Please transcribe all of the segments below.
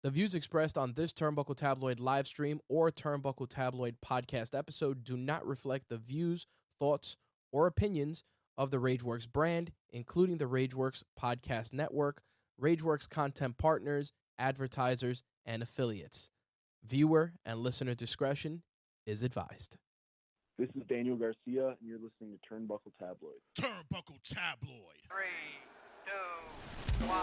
The views expressed on this Turnbuckle Tabloid live stream or Turnbuckle Tabloid podcast episode do not reflect the views, thoughts, or opinions of the Rageworks brand, including the Rageworks podcast network, Rageworks content partners, advertisers, and affiliates. Viewer and listener discretion is advised. This is Daniel Garcia, and you're listening to Turnbuckle Tabloid. Turnbuckle Tabloid. 3, 2, 1.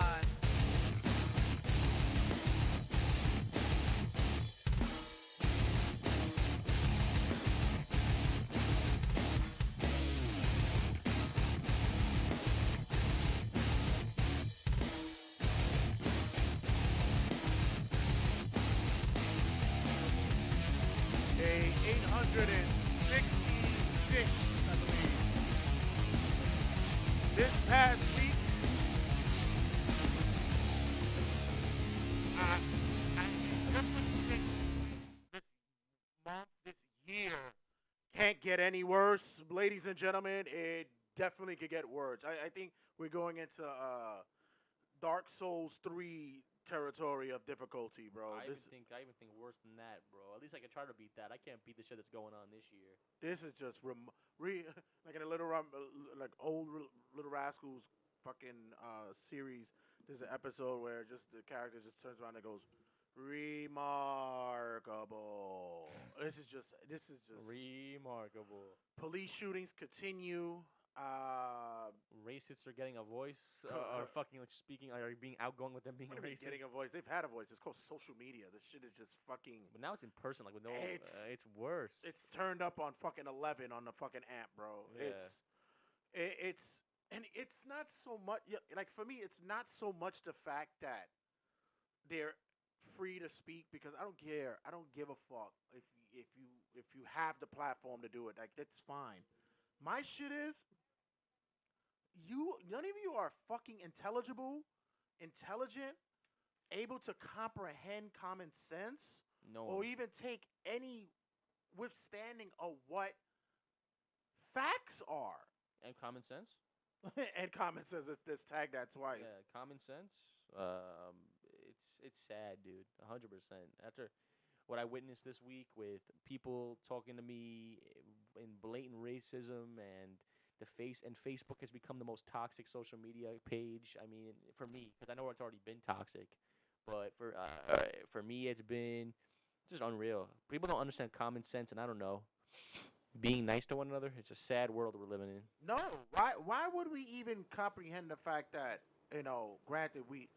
Day 866, I believe. This past week, I definitely think this month, this year, can't get any worse. Ladies and gentlemen, it definitely could get worse. I think we're going into Dark Souls 3 territory of difficulty, bro. I even think worse than that, bro. At least I can try to beat that. I can't beat the shit that's going on this year. This is just like in a like old Little Rascals fucking series. There's an episode where just the character just turns around and goes, "Remarkable." This is just Remarkable. Police shootings continue. Racists are getting a voice, or fucking like speaking, are being outgoing with them being racist. Getting a voice. They've had a voice. It's called social media. This shit is just fucking. But now it's in person, like with no. It's worse. It's turned up on fucking 11 on the fucking app, bro. Yeah. It's not so much like for me. It's not so much the fact that they're free to speak, because I don't care. I don't give a fuck if you have the platform to do it. Like, that's fine. My shit is. None of you are fucking intelligent, able to comprehend common sense, or even take any withstanding of what facts are. And common sense? And common sense. Let's tag that twice. Yeah, common sense. It's sad, dude. 100%. After what I witnessed this week with people talking to me in blatant racism and Facebook has become the most toxic social media page. I mean, for me, because I know it's already been toxic, but for me, it's been just unreal. People don't understand common sense, and I don't know, being nice to one another. It's a sad world we're living in. No, why would we even comprehend the fact that, granted, we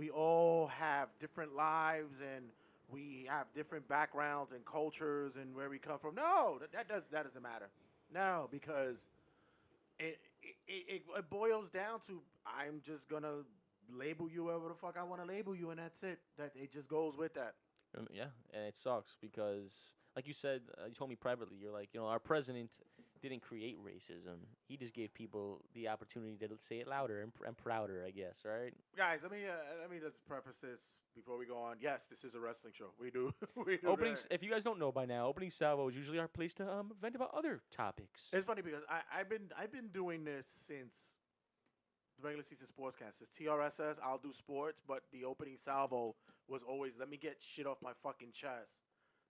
all have different lives and we have different backgrounds and cultures and where we come from. No, that doesn't matter. No, because it boils down to, I'm just gonna label you whatever the fuck I want to label you, and that's it. That it just goes with that. Yeah, and it sucks because, like you said, you told me privately, you're like, our president didn't create racism. He just gave people the opportunity to say it louder and prouder, I guess, right? Guys, let me just preface this before we go on. Yes, this is a wrestling show. We do openings. If you guys don't know by now, opening salvo is usually our place to vent about other topics. It's funny because I've been doing this since the regular season sportscast. It's TRSS. I'll do sports, but the opening salvo was always, let me get shit off my fucking chest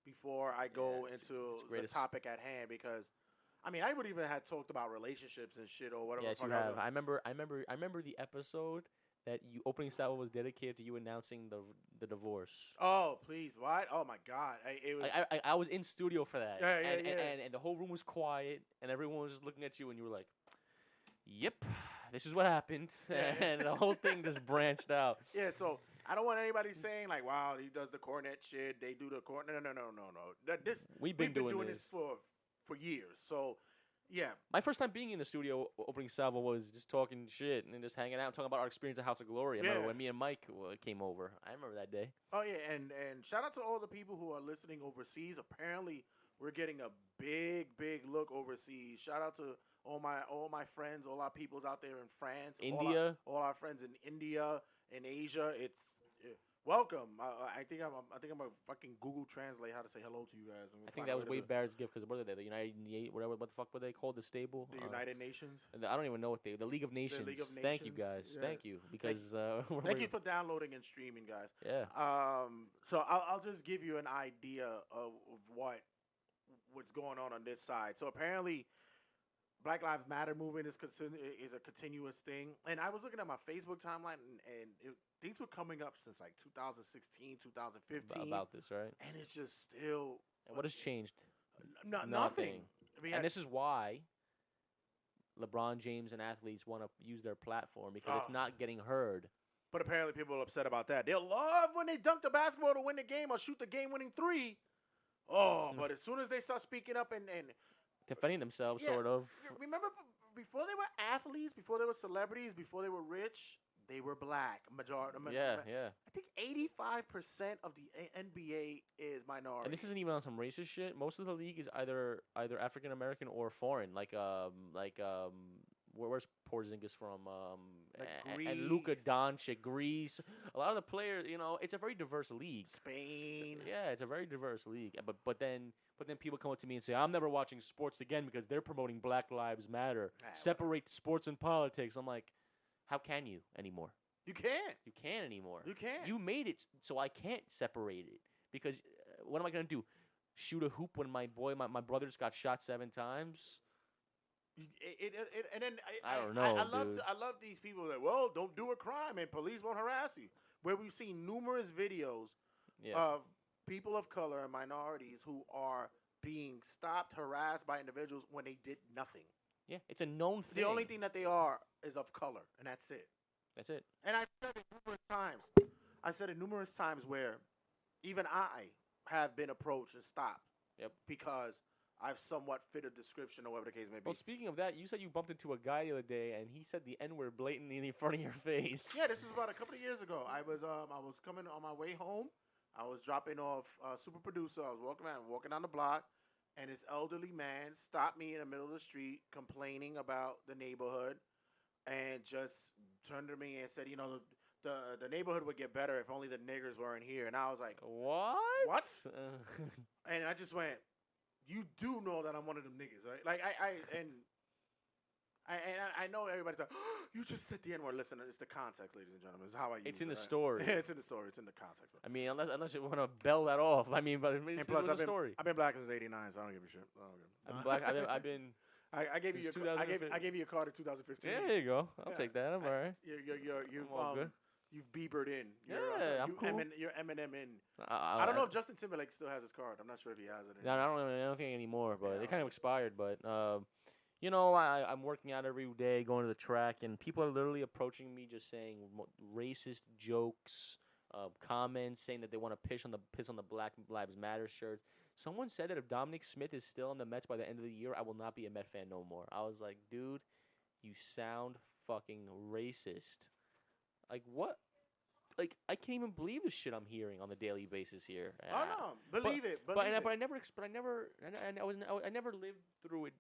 before I go into the topic at hand, because I mean, I would even have talked about relationships and shit or whatever. Yes, you have. I remember the episode that you opening salvo was dedicated to you announcing the divorce. Oh, please, what? Oh my God, I was in studio for that. Yeah. And the whole room was quiet, and everyone was just looking at you, and you were like, "Yep, this is what happened," and the whole thing just branched out. Yeah, so I don't want anybody saying like, "Wow, he does the cornet shit." They do the cornet. No. We've been doing this for years. So, yeah. My first time being in the studio opening salvo was just talking shit and just hanging out and talking about our experience at House of Glory. I remember when me and Mike came over. I remember that day. Oh, yeah, and shout out to all the people who are listening overseas. Apparently, we're getting a big look overseas. Shout out to all my friends, all our peoples out there in France. India. All our friends in India, in Asia. welcome. I think I'm gonna fucking Google Translate how to say hello to you guys. I think that was Wade Barrett's gift because what are they? The United whatever. What the fuck were they called? The stable. The United Nations. I don't even know what the League of Nations. The League of Thank you Nations, guys. yeah. Thank you because Thank you for downloading and streaming, guys. Yeah. So I'll just give you an idea of what's going on this side. So apparently, Black Lives Matter movement is a continuous thing. And I was looking at my Facebook timeline, and things were coming up since like 2016, 2015. About this, right? And it's just still... And what has changed? Nothing. And this is why LeBron James and athletes want to use their platform because it's not getting heard. But apparently people are upset about that. They'll love when they dunk the basketball to win the game or shoot the game-winning three. But as soon as they start speaking up and defending themselves, sort of. Remember, before they were athletes, before they were celebrities, before they were rich, they were black. Yeah. I think 85% of the NBA is minority. And this isn't even on some racist shit. Most of the league is either African American or foreign. Where's Porzingis from? And Luka Doncic, Greece. A lot of the players, it's a very diverse league. Spain. It's a very diverse league. But then people come up to me and say, I'm never watching sports again because they're promoting Black Lives Matter. Separate sports and politics. I'm like, how can you anymore? You can't. You can't anymore. You can't. You made it so I can't separate it because what am I going to do? Shoot a hoop when my brothers got shot 7 times? And then I don't know. I love these people that don't do a crime and police won't harass you. Where we've seen numerous videos of people of color and minorities who are being stopped, harassed by individuals when they did nothing. Yeah, it's a known thing. The only thing that they are is of color, and that's it. That's it. And I've said it numerous times. I said it numerous times where even I have been approached and stopped. Yep. Because I've somewhat fit a description or whatever the case may be. Well, speaking of that, you said you bumped into a guy the other day, and he said the N-word blatantly in front of your face. Yeah, this was about a couple of years ago. I was coming on my way home. I was dropping off Super Producer. I was walking down the block, and this elderly man stopped me in the middle of the street complaining about the neighborhood and just turned to me and said, the neighborhood would get better if only the niggers weren't here. And I was like, What? And I just went, you do know that I'm one of them niggas, right? Like, I know everybody's like, you just said the N-word. Listen, it's the context, ladies and gentlemen. It's how I use it. It's in the story. Yeah, it's in the story. It's in the context. Bro. I mean, unless you want to bell that off. I mean, but it's a story. I've been black since '89, so I don't give a shit. I've been black. I've been. I gave you a card in 2015. Yeah, there you go. I'll take that. I'm all right. You've Biebered in. I'm cool. You're Eminem in. I don't know if Justin Timberlake still has his card. I'm not sure if he has it anymore. No, I don't think anymore. But it kind of expired. But I'm working out every day, going to the track, and people are literally approaching me, just saying racist jokes, comments, saying that they want to piss on the Black Lives Matter shirts. Someone said that if Dominic Smith is still on the Mets by the end of the year, I will not be a Met fan no more. I was like, dude, you sound fucking racist. Like, what? Like, I can't even believe the shit I'm hearing on the daily basis here. No, believe it. But I never lived through it.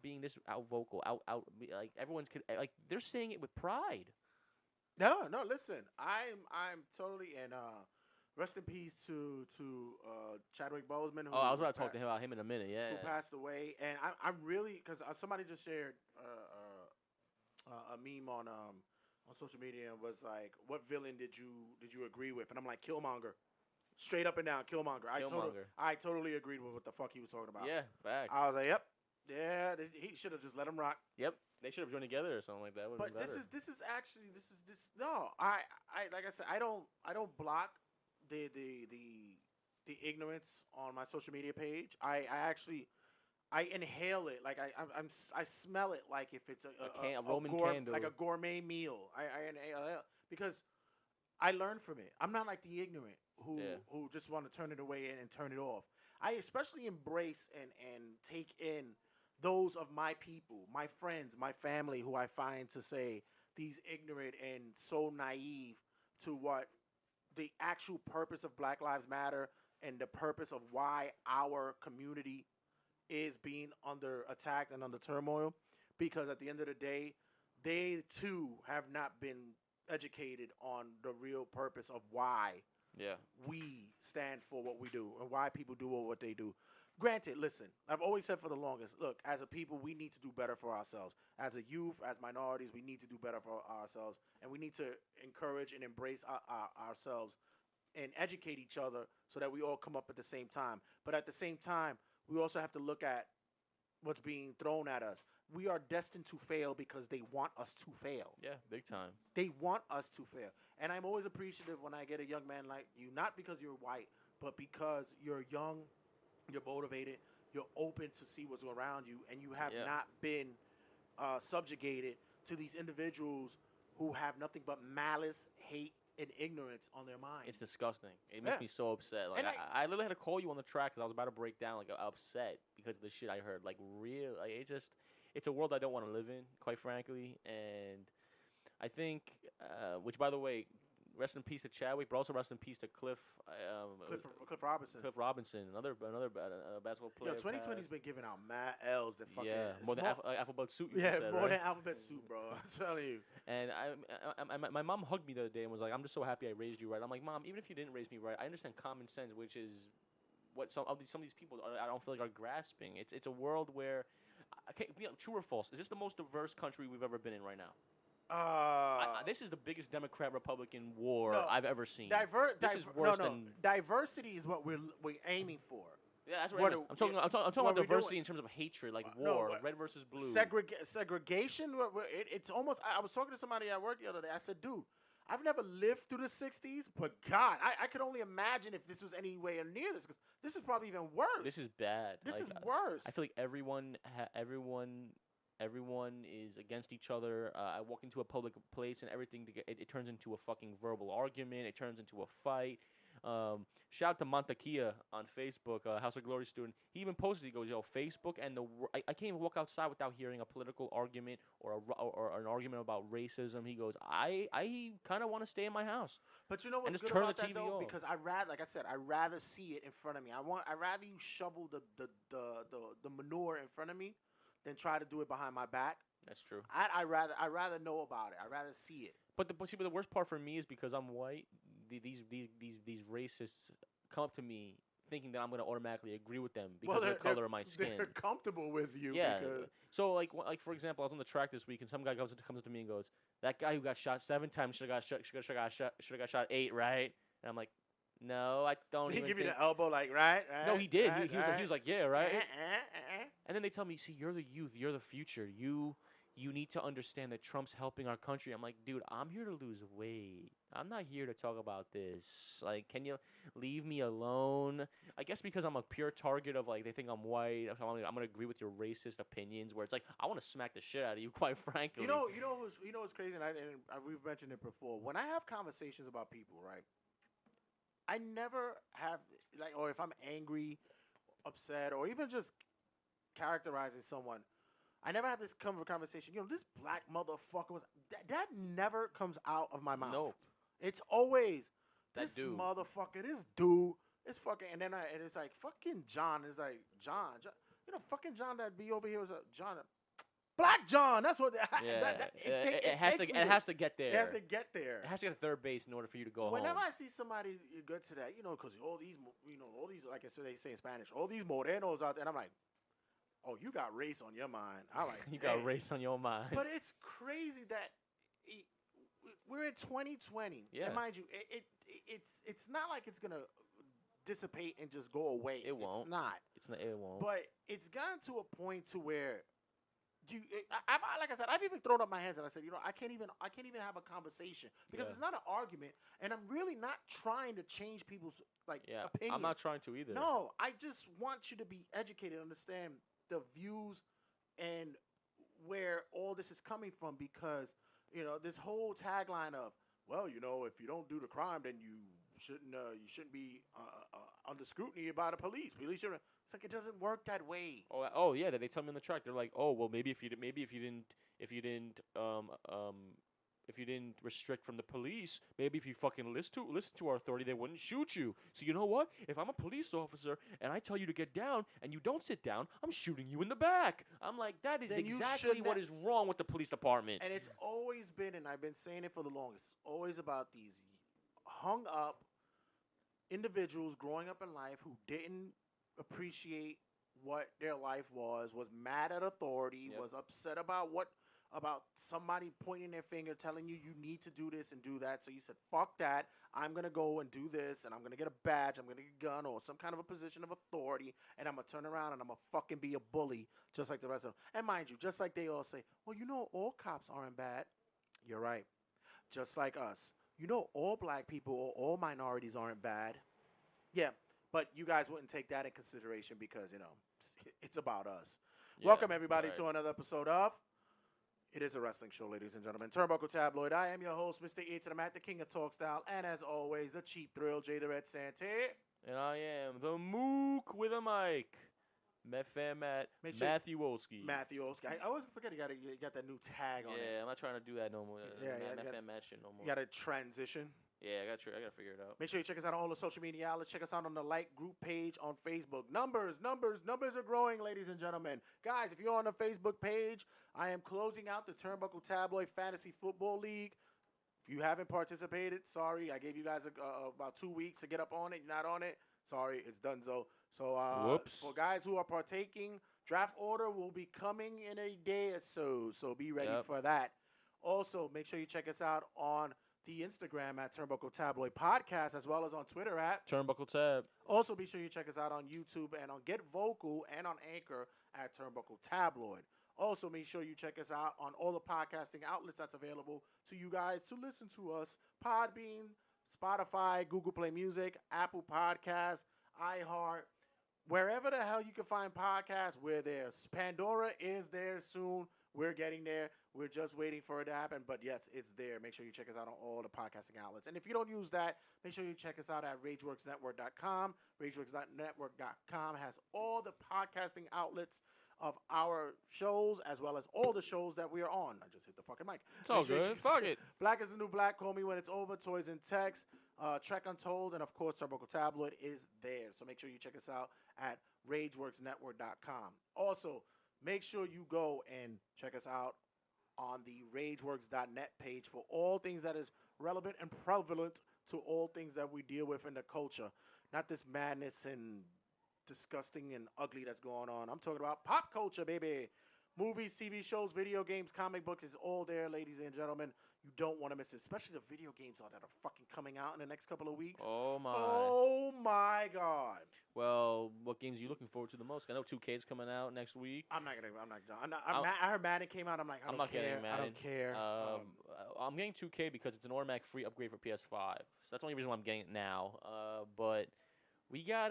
Being this out vocal, out. Like everyone's like they're saying it with pride. No. Listen, I'm totally and rest in peace to Chadwick Boseman. I was about to talk to him about him in a minute. Yeah, who passed away, and I'm really because somebody just shared a meme on social media and was like, "What villain did you agree with?" And I'm like, Killmonger, straight up and down, Killmonger. I totally agreed with what the fuck he was talking about. Yeah, facts. I was like, yep, yeah, he should have just let him rock. Yep, they should have joined together or something like that. But this is no. I like I said, I don't block the ignorance on my social media page. I inhale it like I smell it like if it's a Roman candle, like a gourmet meal. I inhale it because I learned from it. I'm not like the ignorant who just want to turn it away and turn it off. I especially embrace and take in those of my people, my friends, my family, who I find to say these ignorant and so naive to what the actual purpose of Black Lives Matter and the purpose of why our community is being under attack and under turmoil, because at the end of the day, they too have not been educated on the real purpose of why Yeah. we stand for what we do and why people do what they do. Granted, listen, I've always said for the longest, look, as a people, we need to do better for ourselves. As a youth, as minorities, we need to do better for ourselves, and we need to encourage and embrace ourselves and educate each other so that we all come up at the same time. But at the same time, we also have to look at what's being thrown at us. We are destined to fail because they want us to fail. Yeah, big time. They want us to fail. And I'm always appreciative when I get a young man like you, not because you're white, but because you're young, you're motivated, you're open to see what's around you, and you have not been subjugated to these individuals who have nothing but malice, hate, and ignorance on their minds. It's disgusting. It makes me so upset. Like I literally had to call you on the track because I was about to break down, like upset because of the shit I heard. Like real, like it's a world I don't want to live in, quite frankly. And I think, which by the way, rest in peace to Chadwick, but also rest in peace to Cliff Robinson. Cliff Robinson, another basketball player. 2020's been giving out mad L's that fucking more than alphabet soup. More than alphabet soup, bro. I'm telling you. And my mom hugged me the other day and was like, "I'm just so happy I raised you right." I'm like, "Mom, even if you didn't raise me right, I understand common sense, which is what some of these people I don't feel like are grasping. It's a world where, true or false? Is this the most diverse country we've ever been in right now? This is the biggest Democrat-Republican war I've ever seen. This is worse than diversity is what we're aiming for. Yeah, that's what I mean. I'm talking about diversity in terms of hatred, like war, red versus blue. Segregation. It's almost. I was talking to somebody at work the other day. I said, "Dude, I've never lived through the '60s, but God, I could only imagine if this was anywhere near this, because this is probably even worse. This is bad. This is worse. I feel like everyone is against each other. I walk into a public place and everything, it turns into a fucking verbal argument. It turns into a fight. Shout out to Montakia on Facebook, House of Glory student. He even posted, he goes, "Yo, Facebook and I can't even walk outside without hearing a political argument or an argument about racism." He goes, I kind of want to stay in my house. But you know what's good about that, though? Because I'd rather see it in front of me. I'd rather you shovel the manure in front of me than try to do it behind my back. That's true. I'd rather know about it. I'd rather see it. But the worst part for me is because I'm white, these racists come up to me thinking that I'm going to automatically agree with them because of the color of my skin. They're comfortable with you. Yeah. Because so like for example, I was on the track this week and some guy comes up to me and goes, "That guy who got shot 7 times should have got shot 8, right?" And I'm like, "No, I don't." Did he give you the elbow like right? No, he did. Right, he was like, "Yeah, right." And then they tell me, "See, you're the youth. You're the future. You need to understand that Trump's helping our country." I'm like, "Dude, I'm here to lose weight. I'm not here to talk about this. Like, can you leave me alone?" I guess because I'm a pure target of, like, they think I'm white. So I'm going to agree with your racist opinions where it's like, I want to smack the shit out of you, quite frankly. You know what's crazy? And we've mentioned it before. When I have conversations about people, right, I never have, like, or if I'm angry, upset, or even just characterizing someone, I never have this conversation. This black motherfucker was that never comes out of my mouth. Nope. It's always this motherfucker, this dude, it's fucking, and it's like fucking John. It's like John, fucking John that be over here was John, Black John. That's what. It has to get there. It has to get there. It has to get to third base in order for you to go home. Whenever I see somebody get to that, because all these, like I said, they say in Spanish, all these morenos out there, and I'm like, oh, you got race on your mind. I like you got race on your mind. But it's crazy that we're in 2020. Yeah. And mind you, it's not like it's gonna dissipate and just go away. It won't. It's not. It won't. But it's gotten to a point to where like I said, I've even thrown up my hands and I said, I can't even have a conversation because it's not an argument, and I'm really not trying to change people's opinions. I'm not trying to either. No, I just want you to be educated, understand the views and where all this is coming from, because this whole tagline of, well, if you don't do the crime, then you shouldn't be under scrutiny by the police. It's like, it doesn't work that way. Oh yeah, they tell me on the track. They're like, "Oh, well, maybe if you didn't restrict from the police, maybe if you fucking listen to our authority, they wouldn't shoot you. So you know what? If I'm a police officer and I tell you to get down and you don't sit down, I'm shooting you in the back. I'm like, that is Then you exactly should what not- is wrong with the police department. And it's always been, and I've been saying it for the longest, always about these hung up individuals growing up in life who didn't appreciate what their life was mad at authority, Yep. was upset about somebody pointing their finger telling you need to do this and do that. So you said, fuck that. I'm going to go and do this, and I'm going to get a badge, I'm going to get a gun or some kind of a position of authority, and I'm going to turn around and I'm going to fucking be a bully just like the rest of them. And mind you, just like they all say, well, all cops aren't bad. You're right. Just like us. All black people or all minorities aren't bad. Yeah, but you guys wouldn't take that in consideration because, it's about us. Yeah, Welcome, everybody, right. to another episode of It Is a Wrestling Show, ladies and gentlemen. Turnbuckle Tabloid. I am your host, Mr. E to the Mat, the King of Talk Style, and as always, the Cheap Thrill, Jay the Red Sante. And I am the Mook with a mic. Make sure- Matthew Olskey. Matthew Olskey. I always forget you got that new tag on it. Yeah, I'm not trying to do that no more. Yeah, Matt shit no more. You got to transition. Yeah, I gotta figure it out. Make sure you check us out on all the social media outlets. Check us out on the like group page on Facebook. Numbers are growing, ladies and gentlemen. Guys, if you're on the Facebook page, I am closing out the Turnbuckle Tabloid Fantasy Football League. If you haven't participated, sorry. I gave you guys about 2 weeks to get up on it. You're not on it. Sorry, it's donezo. So Whoops. for guys who are partaking, draft order will be coming in a day or so. So be ready for that. Also, make sure you check us out on the Instagram at Turnbuckle Tabloid Podcast, as well as on Twitter at Turnbuckle Tab. Also, be sure you check us out on YouTube and on Get Vocal and on Anchor at Turnbuckle Tabloid. Also, make sure you check us out on all the podcasting outlets that's available to you guys to listen to us. Podbean, Spotify, Google Play Music, Apple Podcasts, iHeart. Wherever the hell you can find podcasts, we're there. Pandora is there soon. We're getting there. We're just waiting for it to happen. But yes, it's there. Make sure you check us out on all the podcasting outlets. And if you don't use that, make sure you check us out at RageWorksNetwork.com. RageWorksNetwork.com has all the podcasting outlets of our shows, as well as all the shows that we are on. I just hit the fucking mic. It's all Make sure you good. check us out. Fuck it. Black is the New Black. Call Me When It's Over. Toys and Text. Trek Untold. And, of course, Turnbuckle Tabloid is there. So make sure you check us out at RageWorksNetwork.com. Also, make sure you go and check us out on the RageWorks.net page for all things that is relevant and prevalent to all things that we deal with in the culture. Not this madness and disgusting and ugly that's going on. I'm talking about pop culture, baby. Movies, TV shows, video games, comic books is all there, ladies and gentlemen. You don't want to miss it, especially the video games that are fucking coming out in the next couple of weeks. Oh my. Oh my God. Well, what games are you looking forward to the most? I know 2K's coming out next week. I heard Madden came out. I'm like, I'm not getting Madden. I don't care. I'm getting 2K because it's an automatic free upgrade for PS5. So that's the only reason why I'm getting it now. But we got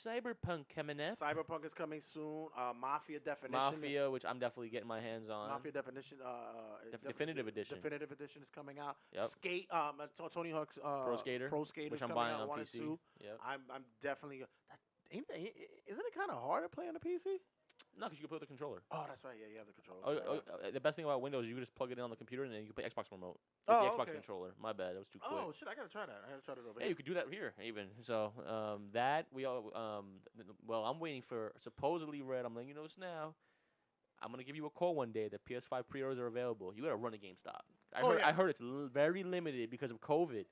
Cyberpunk coming up. Cyberpunk is coming soon. Mafia Definition. Mafia, which I'm definitely getting my hands on. Mafia Definition. Definitive Edition. Definitive Edition is coming out. Yep. Skate. Tony Hawk's Pro Skater. Which which is I'm coming buying out on 1 PC. and 2. Yep. I'm definitely. Isn't it kind of hard to play on a PC? No, because you can play with the controller. Oh, that's right. Yeah, you have the controller. The best thing about Windows is you can just plug it in on the computer and then you can play Xbox remote. Oh, With the Xbox okay. controller. My bad. That was too quick. Oh shit! I gotta try that. I gotta try that over Yeah, here. you could do that here even. So that we all well, I'm waiting for supposedly Red. I'm letting you know this now. I'm gonna give you a call one day. The PS5 pre-orders are available. You gotta run to GameStop. I heard it's very limited because of COVID.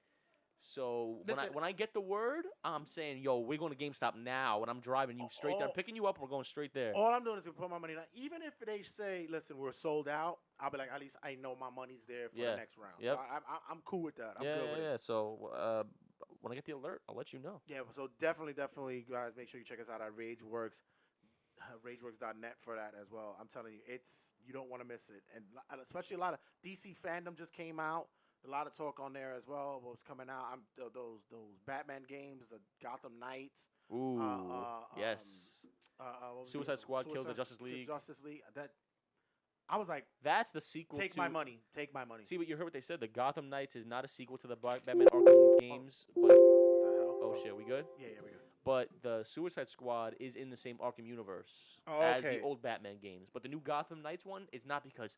So when I get the word, I'm saying, yo, we're going to GameStop now. When I'm driving you straight there, I'm picking you up. We're going straight there. All I'm doing is put my money down. Even if they say, "Listen, we're sold out," I'll be like, at least I know my money's there for the next round. Yep. So I'm cool with that. I'm good with it. So when I get the alert, I'll let you know. Yeah. So definitely, guys, make sure you check us out at RageWorks, RageWorks.net for that as well. I'm telling you, you don't want to miss it, and especially a lot of DC fandom just came out. A lot of talk on there as well. What's coming out? Those Batman games, the Gotham Knights. Ooh, yes. Suicide Squad kills the Justice League. That I was like, that's the sequel. Take my money. Take my money. See what you heard? What they said? The Gotham Knights is not a sequel to the Batman Arkham games. But what the hell? Oh shit, we good? Yeah, we good. But the Suicide Squad is in the same Arkham universe Oh, as okay. the old Batman games. But the new Gotham Knights one is not because.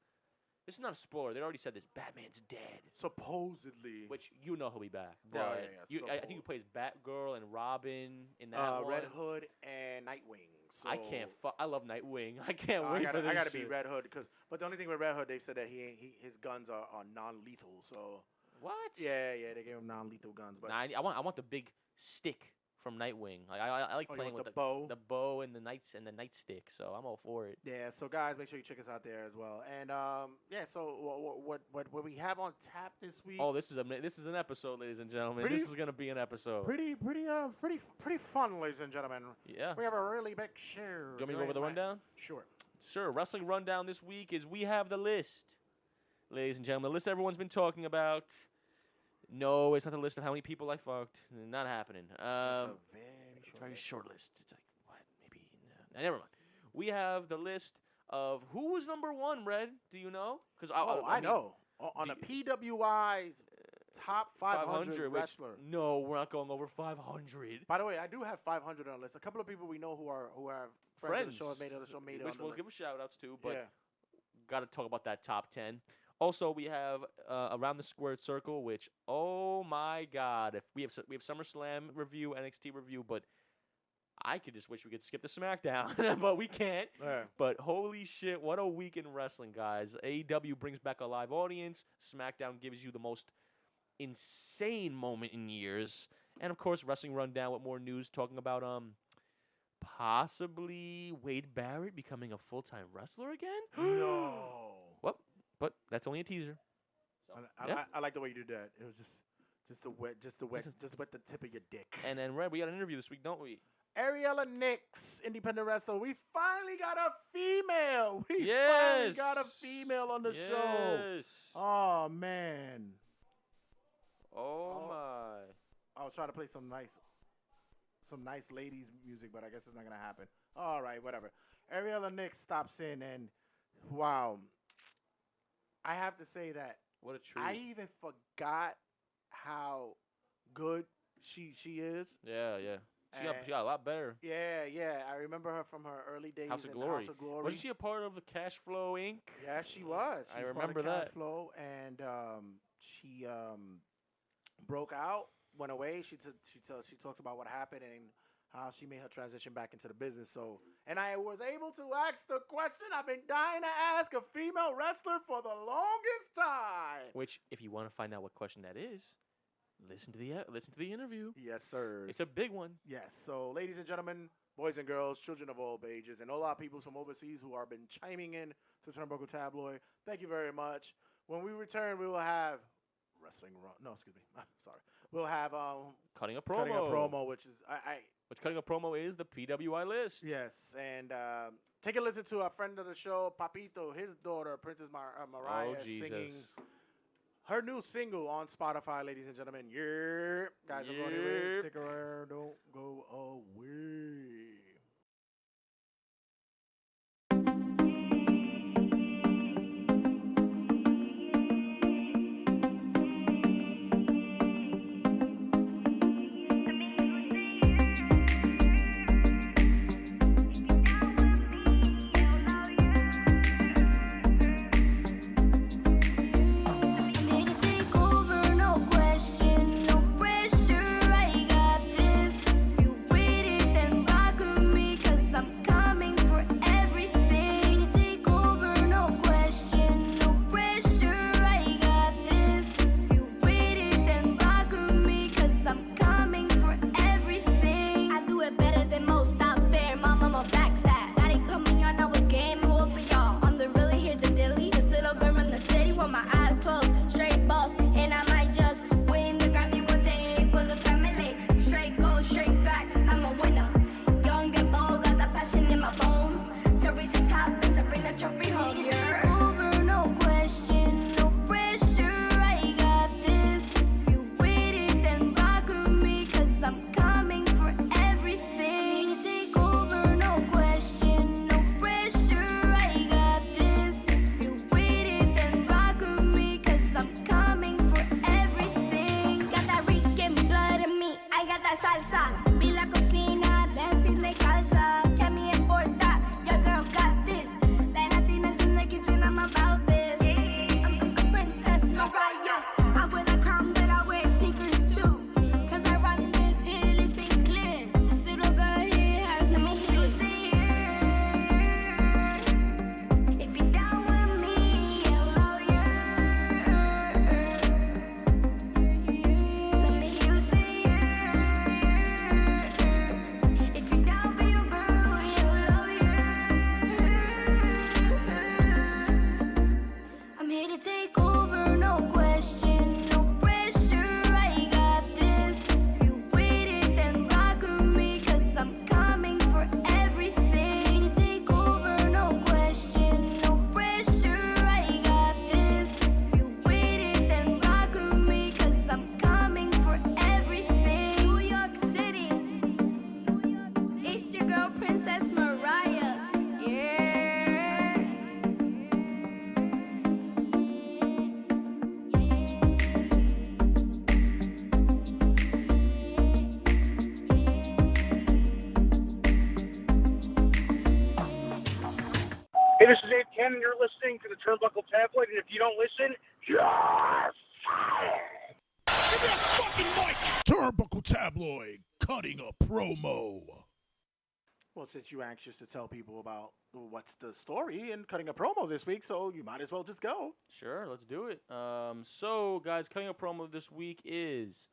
This is not a spoiler. They already said this. Batman's dead. Supposedly. Which you know he'll be back. Yeah, But yeah, I think he plays Batgirl and Robin in that one. Red Hood and Nightwing. So I can't. I love Nightwing. I can't wait for this. I gotta shit. be Red Hood but the only thing with Red Hood, they said that his guns are non-lethal. So What? yeah, they gave him non-lethal guns. But Nah, I want the big stick from Nightwing. I like playing with the bow. the bow and the nightstick. So I'm all for it. Yeah, so guys, make sure you check us out there as well. And yeah, so what we have on tap this week? Oh, this is an episode, ladies and gentlemen. This is gonna be an episode. Pretty fun, ladies and gentlemen. Yeah. We have a really big share. Do you want me to go over the rundown? Sure. Sure. Wrestling rundown this week is we have the list, ladies and gentlemen. The list everyone's been talking about. No, it's not the list of how many people I fucked. Not happening. It's a very short list. It's like, what? Maybe. No. Never mind. We have the list of who was number one, Red. Do you know? Because I know. On the PWI's top 500 wrestler. No, we're not going over 500. By the way, I do have 500 on the list. A couple of people we know who have friends of the show have made it on the which we'll list. give a shout-outs to, but yeah. got to talk about that top 10. Also, we have Around the Squared Circle, which, oh my God, if we have SummerSlam review, NXT review, but I could just wish we could skip the SmackDown, but we can't. Yeah. But holy shit, what a week in wrestling, guys. AEW brings back a live audience. SmackDown gives you the most insane moment in years. And, of course, Wrestling Rundown with more news talking about possibly Wade Barrett becoming a full-time wrestler again. No. What? But that's only a teaser. So, I like the way you did that. It was just wet the tip of your dick. And then, Red, we got an interview this week, don't we? Ariela Nyx, independent wrestler. We finally got a female. We Yes. finally got a female on the show. Yes. Oh man. Oh my. I was trying to play some nice ladies music, but I guess it's not gonna happen. All right, whatever. Ariela Nyx stops in, and wow, I have to say that What a treat. I even forgot how good she is. Yeah. She got a lot better. Yeah. I remember her from her early days House of in Glory. House of Glory. Wasn't she a part of the Cash Flow Inc.? Yeah, she was. I She was part of remember that. Cash Flow, and she broke out, went away. She talks about what happened and how she made her transition back into the business. So, and I was able to ask the question I've been dying to ask a female wrestler for the longest time. Which, if you want to find out what question that is, listen to the interview. Yes, sir. It's a big one. Yes. So, ladies and gentlemen, boys and girls, children of all ages, and all our people from overseas who have been chiming in to Turnbuckle Tabloid, thank you very much. When we return, we will have wrestling. No, excuse me. Sorry. We'll have Cutting a promo. which is Which cutting a promo is the PWI list. Yes, and take a listen to our friend of the show, Papito, his daughter, Princess Mariah, singing her new single on Spotify, ladies and gentlemen. Yeah. Guys, I'm going to stick around. Don't go away. Pressure, I got this. If you with it, then rock Turnbuckle Tabloid, and if you don't listen, you're fired! Give me that fucking mic! Turnbuckle Tabloid, cutting a promo. Well, since you're anxious to tell people about what's the story and cutting a promo this week, so you might as well just go. Sure, let's do it. So, guys, cutting a promo this week is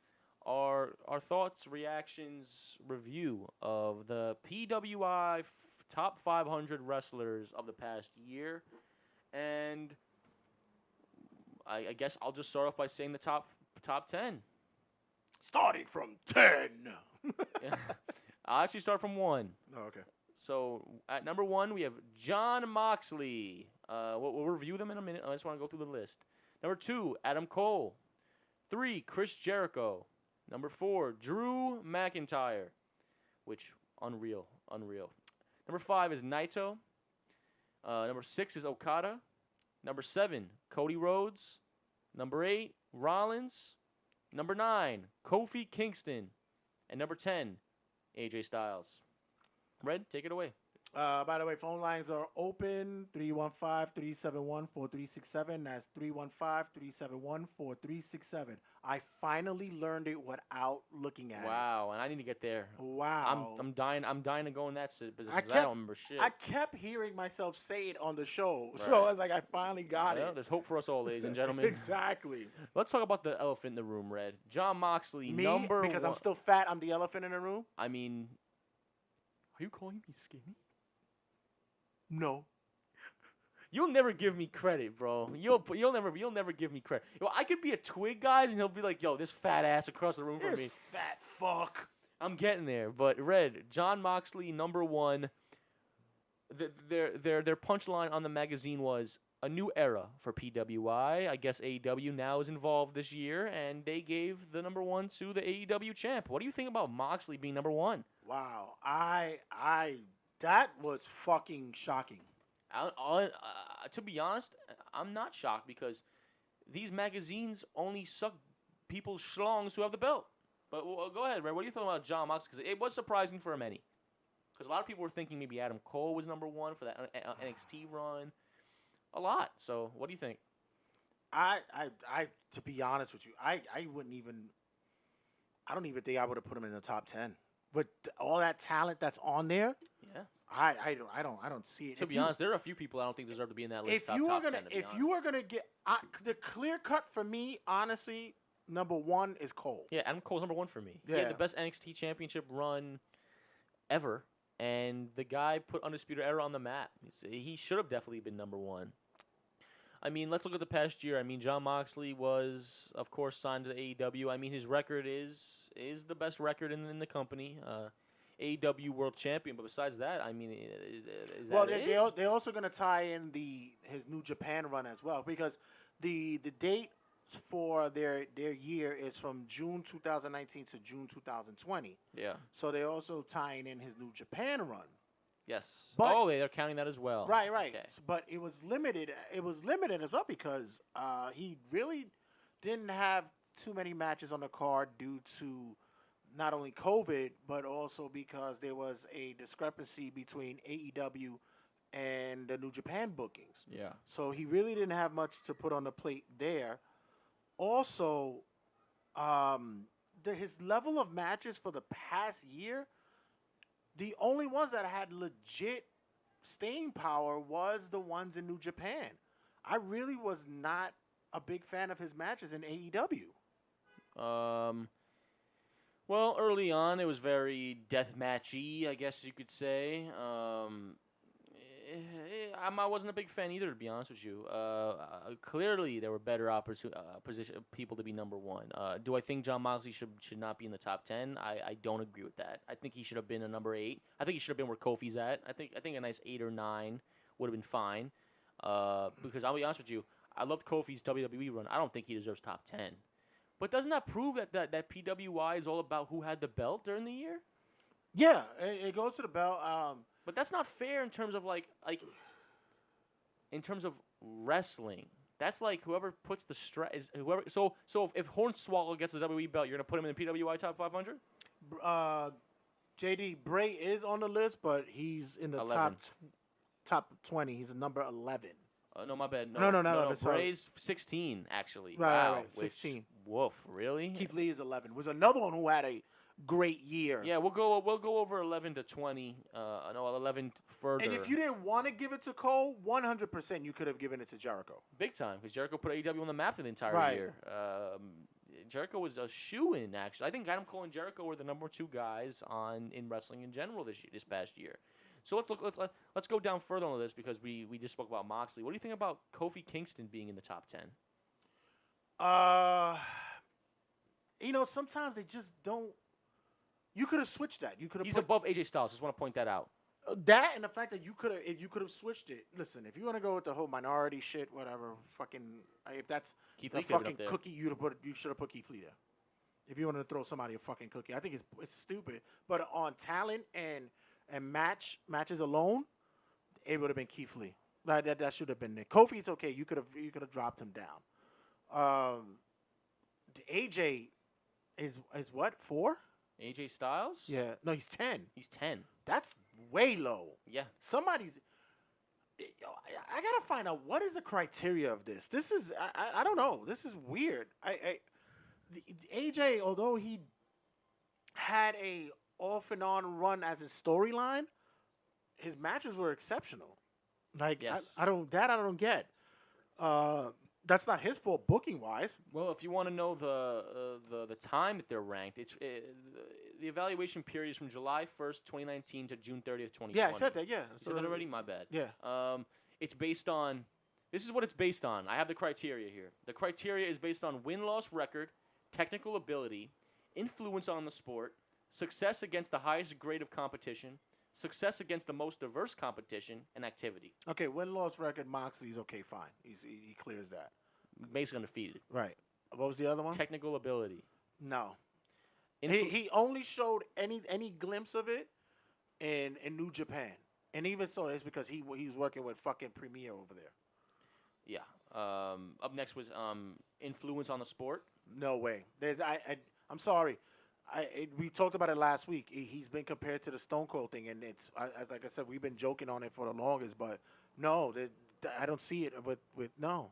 our thoughts, reactions, review of the PWI top 500 wrestlers of the past year. And I guess I'll just start off by saying the top 10. Starting from 10. Yeah. I'll actually start from 1. Oh, okay. So at number 1, we have Jon Moxley. We'll review them in a minute. I just want to go through the list. Number 2, Adam Cole. 3, Chris Jericho. Number 4, Drew McIntyre, which unreal. Number 5 is Naito. Number 6 is Okada. Number 7, Cody Rhodes. Number 8, Rollins. Number 9, Kofi Kingston. And number 10, AJ Styles. Red, take it away. By the way, phone lines are open, 315-371-4367. That's 315-371-4367. I finally learned it without looking at it. Wow, and I need to get there. Wow. I'm dying to go in that position because I don't remember shit. I kept hearing myself say it on the show. Right. So I was like, I finally got it. There's hope for us all, ladies and gentlemen. Exactly. Let's talk about the elephant in the room, Red. Jon Moxley, Me, number because 1. I'm still fat, I'm the elephant in the room? I mean, are you calling me skinny? No. You'll never give me credit, bro. You'll never give me credit. Yo, I could be a twig, guys, and he'll be like, "Yo, this fat ass across the room from me." Fat fuck. I'm getting there, but Red, Jon Moxley, number 1. Their punchline on the magazine was a new era for PWI. I guess AEW now is involved this year, and they gave the number 1 to the AEW champ. What do you think about Moxley being number 1? Wow. That was fucking shocking. To be honest, I'm not shocked because these magazines only suck people's schlongs who have the belt. But go ahead, Red. What do you think about Jon Moxley? Because it was surprising for many. Because a lot of people were thinking maybe Adam Cole was number 1 for that NXT run. A lot. So what do you think? I to be honest with you, I don't even think I would have put him in the top 10. But all that talent that's on there, yeah, I don't see it. To be honest, there are a few people I don't think deserve to be in that list. If you were gonna get the clear cut for me, honestly, number 1 is Cole. Yeah, Adam Cole's number 1 for me. Yeah. He had the best NXT championship run ever, and the guy put Undisputed Era on the map. He should have definitely been number 1. I mean, let's look at the past year. I mean, Jon Moxley was, of course, signed to the AEW. I mean, his record is the best record in the company. AEW World Champion. But besides that, I mean, is that it? They're also going to tie in his New Japan run as well, because the date for their year is from June 2019 to June 2020. Yeah. So they're also tying in his New Japan run. Yes. But, they're counting that as well. Right. Okay. But it was limited. It was limited as well because he really didn't have too many matches on the card due to not only COVID, but also because there was a discrepancy between AEW and the New Japan bookings. Yeah. So he really didn't have much to put on the plate there. Also, his level of matches for the past year, the only ones that had legit staying power was the ones in New Japan. I really was not a big fan of his matches in AEW. Well, early on, it was very deathmatchy, I guess you could say. I wasn't a big fan either, to be honest with you. Clearly, there were better people to be number 1. Do I think Jon Moxley should not be in the top 10? I don't agree with that. I think he should have been a number 8. I think he should have been where Kofi's at. I think a nice 8 or 9 would have been fine. Because I'll be honest with you, I loved Kofi's WWE run. I don't think he deserves top 10. But doesn't that prove that PWI is all about who had the belt during the year? Yeah, it goes to the belt. But that's not fair in terms of in terms of wrestling. That's like whoever puts the stress is whoever. So if Hornswoggle gets the WWE belt, you're gonna put him in the PWI top 500. JD Bray is on the list, but he's in the 11. top 20. He's a number 11. No, my bad. No, sorry. Bray's 16 actually. Right, wow, right, 16. Woof, really? Keith Lee is 11. Was another one who had a great year. Yeah, we'll go over 11 to 20. 11 further. And if you didn't want to give it to Cole, 100% you could have given it to Jericho. Big time, because Jericho put AEW on the map for the entire year. Jericho was a shoo-in, actually. I think Adam Cole and Jericho were the number 2 guys in wrestling in general this past year. So let's go down further on this because we just spoke about Moxley. What do you think about Kofi Kingston being in the top 10? Sometimes they just don't. You could have switched that. He's above AJ Styles. Just want to point that out. That and the fact that you could have switched it. Listen, if you want to go with the whole minority shit, whatever, if that's Keith the Lee fucking cookie you should have put Keith Lee there. If you want to throw somebody a fucking cookie, I think it's stupid. But on talent and matches alone, it would have been Keith Lee. That should have been there. Kofi, it's okay. You could have dropped him down. AJ is what, 4? AJ Styles? Yeah. No, he's 10. He's 10. That's way low. Yeah. Somebody's. I gotta find out what is the criteria of this. This is I don't know. This is weird. AJ, although he had a off and on run as a storyline, his matches were exceptional. Yes. I don't get. That's not his fault booking wise. Well, if you want to know the time that they're ranked, it's the evaluation period is from July 1st, 2019 to June 30th, 2020. Yeah, I said that. Yeah, You said that already. My bad. Yeah. It's based on. This is what it's based on. I have the criteria here. The criteria is based on win-loss record, technical ability, influence on the sport, success against the highest grade of competition, success against the most diverse competition, and activity. Okay, win-loss record, Moxley's okay, fine. He clears that. Basically undefeated. Right. What was the other one? Technical ability. No. He only showed any glimpse of it in New Japan. And even so, it's because he was working with fucking Premier over there. Yeah. Up next was influence on the sport. No way. I'm sorry. We talked about it last week. He's been compared to the Stone Cold thing, and it's like I said, we've been joking on it for the longest. But no, I don't see it with no.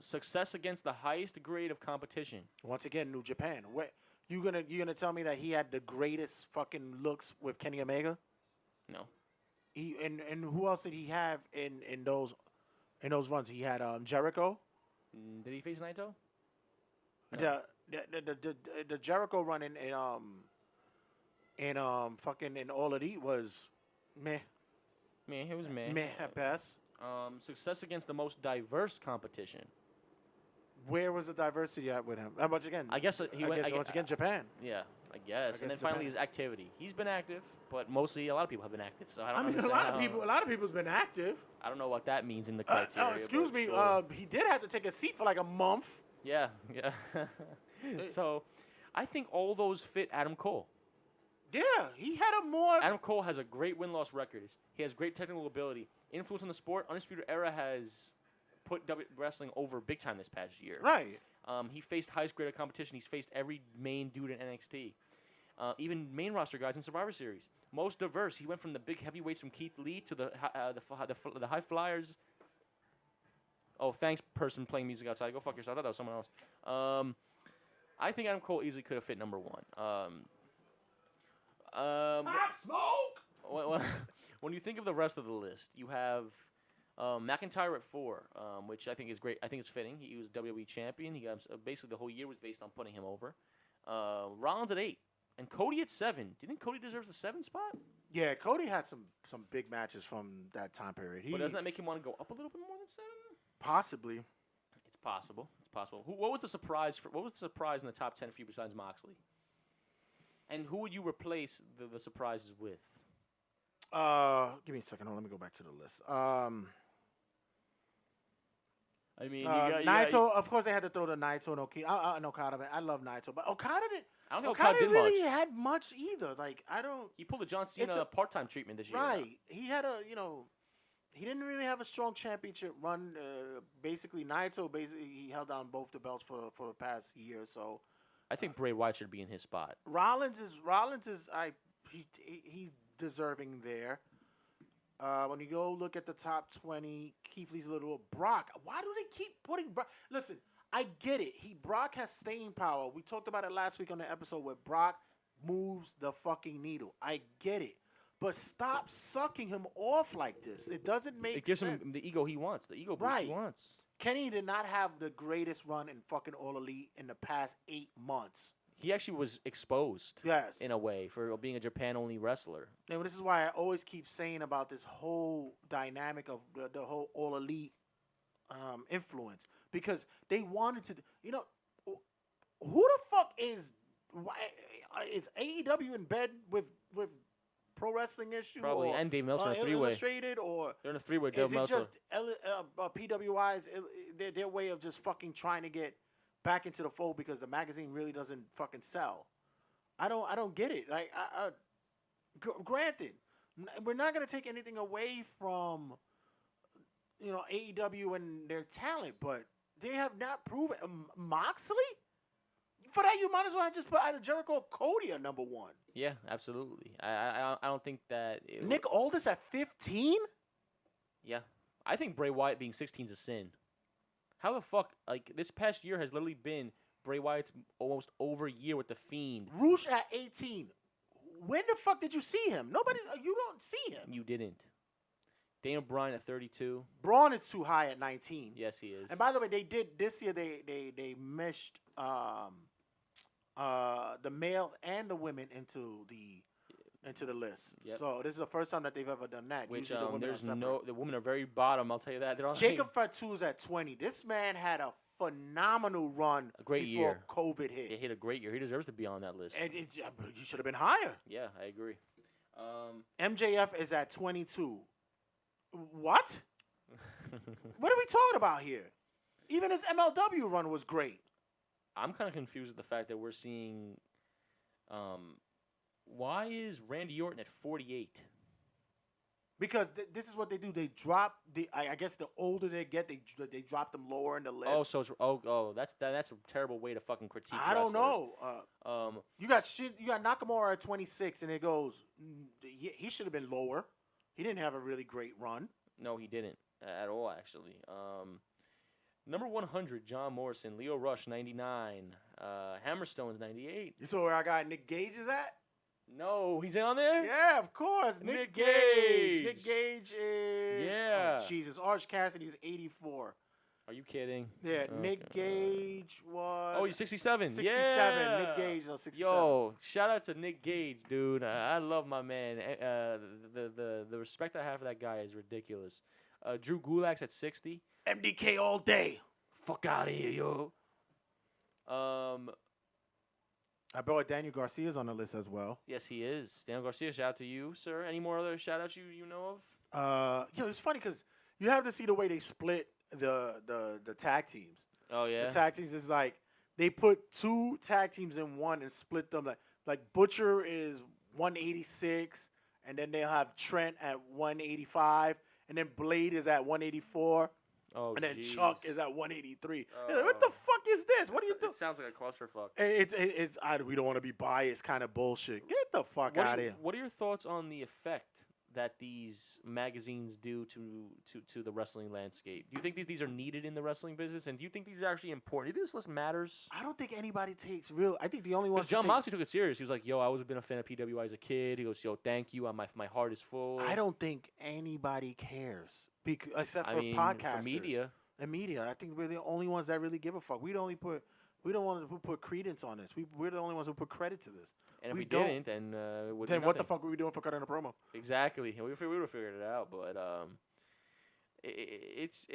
Success against the highest grade of competition. Once again, New Japan. What you gonna tell me that he had the greatest fucking looks with Kenny Omega? No. And who else did he have in those runs? He had Jericho. Did he face Naito? No. The Jericho run in fucking in All Elite was meh. It was meh. Meh at best. Success against the most diverse competition. Where was the diversity at with him? Once again, I guess he went once again Japan. Yeah, I guess. And then Japan. finally his activity. He's been active, but mostly a lot of people have been active. So I don't. I mean, a lot of people's been active. I don't know what that means in the criteria. Excuse me. Sure. He did have to take a seat for like a month. Yeah. So, I think all those fit Adam Cole. Yeah, he had a more. Adam Cole has a great win-loss record. He has great technical ability. Influence on the sport. Undisputed Era has put wrestling over big time this past year. Right. He faced highest grade of competition. He's faced every main dude in NXT. Even main roster guys in Survivor Series. Most diverse. He went from the big heavyweights from Keith Lee to the high flyers. Oh, thanks, person playing music outside. Go fuck yourself. I thought that was someone else. I think Adam Cole easily could have fit number 1. Pop smoke. When you think of the rest of the list, you have McIntyre at 4, which I think is great. I think it's fitting. He was WWE champion. He got basically the whole year was based on putting him over. Rollins at 8, and Cody at 7. Do you think Cody deserves the 7 spot? Yeah, Cody had some big matches from that time period. But doesn't that make him want to go up a little bit more than 7? Possibly. It's possible. It's possible. What was the surprise? What was the surprise in the top 10 for you besides Moxley? And who would you replace the surprises with? Give me a second. Let me go back to the list. I mean, Naito. Of course, they had to throw the Naito and Okada. I love Naito, but Okada didn't. I don't think Okada did really much. had much either. Like I don't. He pulled a John Cena part-time treatment this year. Right. He had he didn't really have a strong championship run. Basically, Naito he held down both the belts for the past year or so. I think Bray Wyatt should be in his spot. Rollins is he's deserving there. When you go look at the top 20, Keith Lee's a little Brock. Why do they keep putting Brock? Listen, I get it. Brock has staying power. We talked about it last week on the episode where Brock moves the fucking needle. I get it. But stop sucking him off like this. It doesn't make sense. It gives him the ego he wants. The ego boost he wants. Kenny did not have the greatest run in fucking All Elite in the past 8 months. He actually was exposed, yes, in a way, for being a Japan-only wrestler. And this is why I always keep saying about this whole dynamic of the whole All Elite influence. Because they wanted to, who the fuck is AEW in bed with Pro Wrestling Issue? Probably, and Dave Meltzer in a three-way. Illustrated, or they're in a three-way. Dave Meltzer. Is it just PWI's their way of just fucking trying to get back into the fold because the magazine really doesn't fucking sell? I don't get it. Like, granted, we're not gonna take anything away from AEW and their talent, but they have not proven Moxley. For that, you might as well have just put either Jericho or Cody at number 1. Yeah, absolutely. I don't think that Nick Aldis at 15. Yeah, I think Bray Wyatt being 16 is a sin. How the fuck? Like, this past year has literally been Bray Wyatt's almost over year with the Fiend. Roosh at 18. When the fuck did you see him? You don't see him. You didn't. Daniel Bryan at 32. Braun is too high at 19. Yes, he is. And by the way, they did this year. They meshed the male and the women into the list. Yep. So this is the first time that they've ever done that. Which Usually the women are very bottom. I'll tell you that. They're on Jacob Fatu's at 20. This man had a phenomenal run. A great before year. COVID hit. He hit a great year. He deserves to be on that list. And he should have been higher. Yeah, I agree. MJF is at 22. What? What are we talking about here? Even his MLW run was great. I'm kind of confused with the fact that we're seeing. Why is Randy Orton at 48? Because this is what they do. They drop I guess the older they get, they drop them lower in the list. Oh, so it's that's a terrible way to fucking critique. I don't wrestlers. know. You got Nakamura at 26, and it goes. He should have been lower. He didn't have a really great run. No, he didn't at all, actually. Number 100, John Morrison. Leo Rush, 99. Hammerstone's 98. You saw where I got Nick Gage is at? No, he's on there? Yeah, of course. Nick Gage. Nick Gage is... Yeah. Oh, Jesus. Orange Cassidy's 84. Are you kidding? Yeah, Okay. Nick Gage was... Oh, he's 67. 67. Yeah. Nick Gage on 67. Yo, shout out to Nick Gage, dude. I love my man. The respect I have for that guy is ridiculous. Drew Gulak's at 60. MDK all day. Fuck out of here, yo. I bet Daniel Garcia's on the list as well. Yes, he is. Daniel Garcia, shout out to you, sir. Any more other shout outs you know of? It's funny because you have to see the way they split the tag teams. Oh, yeah? The tag teams is like they put 2 tag teams in one and split them. Like Butcher is 186, and then they'll have Trent at 185, and then Blade is at 184. Oh, and then geez. Chuck is at 183. Like, what the fuck is this? What are you doing? It sounds like a clusterfuck. We don't want to be biased kind of bullshit. Get the fuck out of here. What are your thoughts on the effect that these magazines do to the wrestling landscape? Do you think these are needed in the wrestling business? And do you think these are actually important? Do you think this list matters? I don't think anybody takes real. I think the only one. Jon Moxley took it serious. He was like, yo, I was been a fan of PWI as a kid. He goes, yo, thank you. My heart is full. I don't think anybody cares. Except for podcasters. For media. And media. I think we're the only ones that really give a fuck. We don't want to put credence on this. We're the only ones who put credit to this. And if we didn't, then it would be then what the nothing. fuck were we doing for cutting a promo? Exactly. We would have figured it out, but it's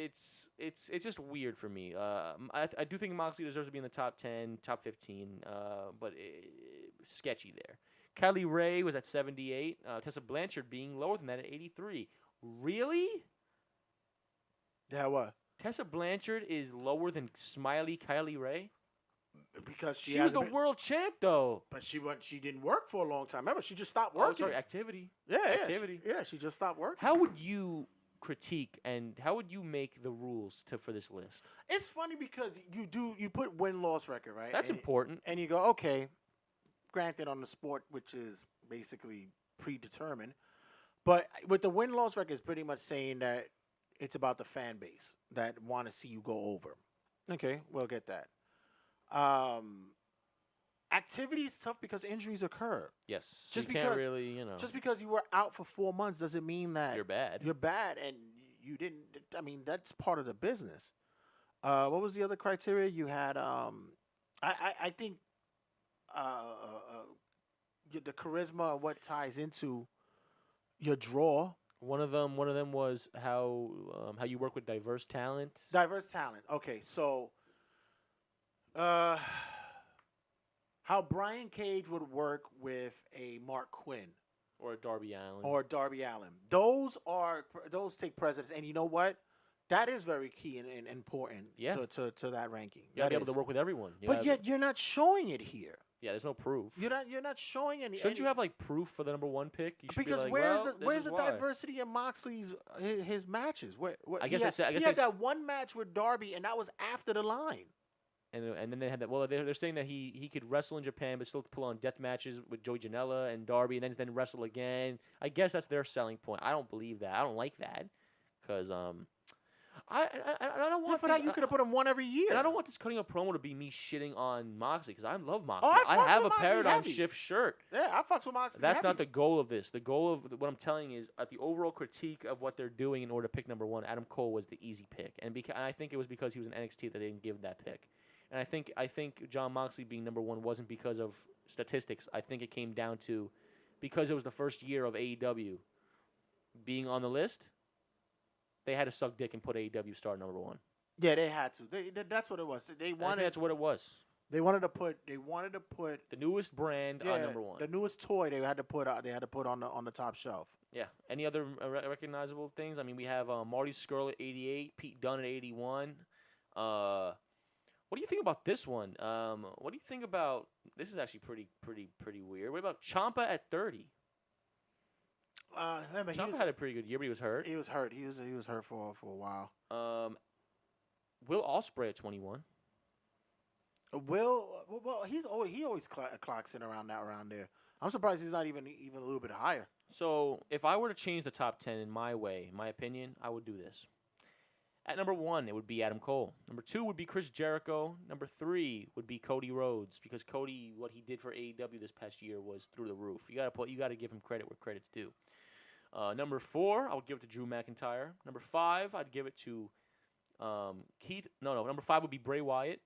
just weird for me. I do think Moxley deserves to be in the top 10, top 15, but sketchy there. Kylie Ray was at 78. Tessa Blanchard being lower than that at 83. Really? Yeah, what? Tessa Blanchard is lower than Smiley Kylie Ray? Because she was the world champ, though. But she didn't work for a long time. Remember, she just stopped working. Oh, sorry, activity. Yeah, activity. She just stopped working. How would you critique and how would you make the rules for this list? It's funny because you put win-loss record, right? That's important. And you go, okay, granted on the sport, which is basically predetermined, But with the win-loss record, it's pretty much saying that it's about the fan base that want to see you go over. Okay, we'll get that. Activity is tough because injuries occur. Yes. Just you can't because- really, you know. Just because you were out for 4 months doesn't mean that You're bad. You're bad, and you didn't. I mean, that's part of the business. What was the other criteria you had? I think the charisma and what ties into your draw. One of them was how you work with diverse talent. Diverse talent. Okay, so how Brian Cage would work with a Mark Quinn Or Darby Allin. or Darby Allin. Those take precedence, and you know what? That is very key and important Yeah. to that ranking. you gotta That be able to is. work with everyone. You But gotta- yet you're not showing it here. yeah, there's no proof. You're not showing any. Shouldn't you have like proof for the number 1 pick? You should Because be like, well, this where's is the why. diversity in Moxley's his matches? Where I guess he I guess had they- that one match with Darby, and that was after the line. And then they had that. Well, they're saying that he could wrestle in Japan, but still pull on death matches with Joey Janela and Darby, and then wrestle again. I guess that's their selling point. I don't believe that. I don't like that, because I don't want For that, you could have put him one every year. And I don't want this cutting a promo to be me shitting on Moxley, because I love Oh, Moxley. I I fucks have a with Moxley paradigm heavy. shift shirt. Yeah, I fucks with Moxley. That's heavy. not the goal of this. The goal of what I'm telling is the overall critique of what they're doing in order to pick number 1. Adam Cole was the easy pick, and I think it was because he was in NXT that they didn't give that pick. And I think Jon Moxley being number 1 wasn't because of statistics. I think it came down to because it was the first year of AEW being on the list. They had to suck dick and put AEW star number 1. Yeah, they had to. That's what it was. They I think wanted. that's what it was. They wanted to put. The newest brand on number 1. The newest toy they had to put. They had to put on the top shelf. Yeah. Any other recognizable things? I mean, we have Marty Scurll at 88, Pete Dunne at 81. What do you think about this one? What do you think about this? Is actually pretty weird. What about Ciampa at 30? Ciampa had a pretty good year, but he was hurt. He was hurt. He was hurt for a while. Will Ospreay at 21. Well, he always clocks in around there. I'm surprised he's not even a little bit higher. So if I were to change the top 10 in my opinion, I would do this. At number 1, it would be Adam Cole. Number 2 would be Chris Jericho. Number 3 would be Cody Rhodes, because Cody, what he did for AEW this past year was through the roof. You gotta give him credit where credit's due. Number 4, I would give it to Drew McIntyre. Number 5, I'd give it to Keith. No. Number 5 would be Bray Wyatt.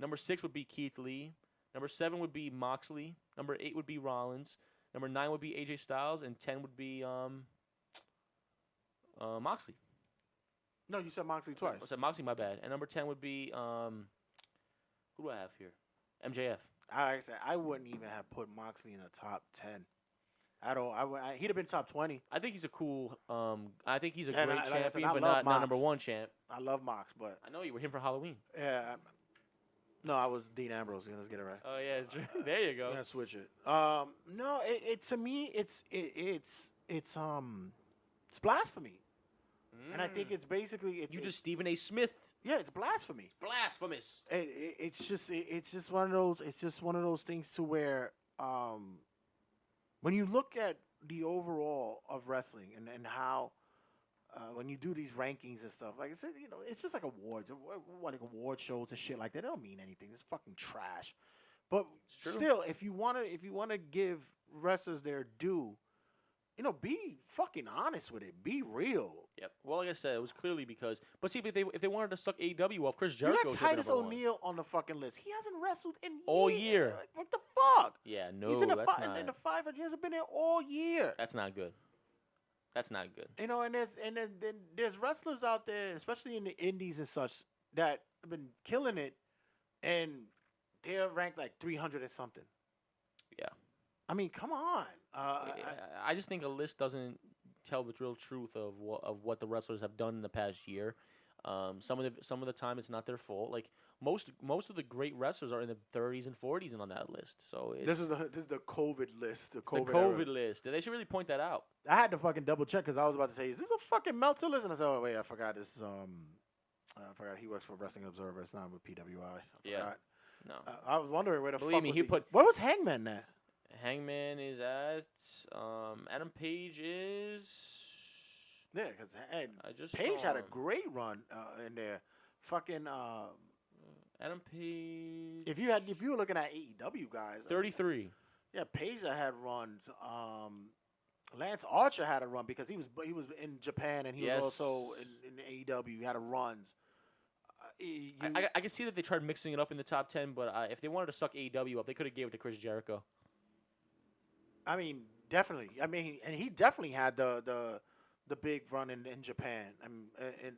Number 6 would be Keith Lee. Number 7 would be Moxley. Number 8 would be Rollins. Number 9 would be AJ Styles, and 10 would be Moxley. No, you said Moxley twice. I said Moxley, my bad. And number 10 would be who do I have here? MJF. Like I said, I wouldn't even have put Moxley in the top 10 at all. He'd have been top 20. I think he's a cool. I think he's a And great like I said, champion, I but love not Mox. number 1 champ. I love Mox, but I know you were him for Halloween. yeah. No, I was Dean Ambrose. Let's get it right. Oh yeah, there you go. I'm gonna switch it. No, it to me it's blasphemy, and I think it's basically You just Stephen A. Smith. yeah, it's blasphemy. Blasphemous. It's just one of those things to where when you look at the overall of wrestling and how when you do these rankings and stuff, like I said, it's just like awards, like award shows and shit like that. They don't mean anything. It's fucking trash. But still, if you wanna give wrestlers their due, be fucking honest with it. Be real. Yep. Well, like I said, it was clearly because. But see, if they wanted to suck AEW off, Chris Jericho. You got Titus O'Neil on the fucking list. He hasn't wrestled in all years. year. Like, what the fuck? Yeah, no, He's in the that's not. in the 500. He hasn't been there all year. That's not good. That's not good. And there's wrestlers out there, especially in the indies and such, that have been killing it, and they're ranked like 300 or something. Yeah. I mean, come on. I just think a list doesn't tell the real truth of what the wrestlers have done in the past year. Some of the time it's not their fault. Like most of the great wrestlers are in the 30s and 40s and on that list. So this is the COVID list. The COVID list. And they should really point that out. I had to fucking double check because I was about to say, is this a fucking Meltzer list? And I said, oh wait, I forgot this. I forgot he works for Wrestling Observer. It's not with PWI. I forgot. No. I was wondering where the Believe fuck me, was he put. Where was Hangman at? Hangman is at Adam Page is. Yeah, because I just Page saw had a him. great run in there. Fucking Adam Page. if you were looking at AEW guys, 33. Yeah, Page that had runs. Lance Archer had a run because he was in Japan and he Yes. was also in AEW. He had a runs. I can see that they tried mixing it up in the top 10, but if they wanted to suck AEW up, they could have gave it to Chris Jericho. I mean, definitely. I mean, and he definitely had the big run in Japan. I mean, and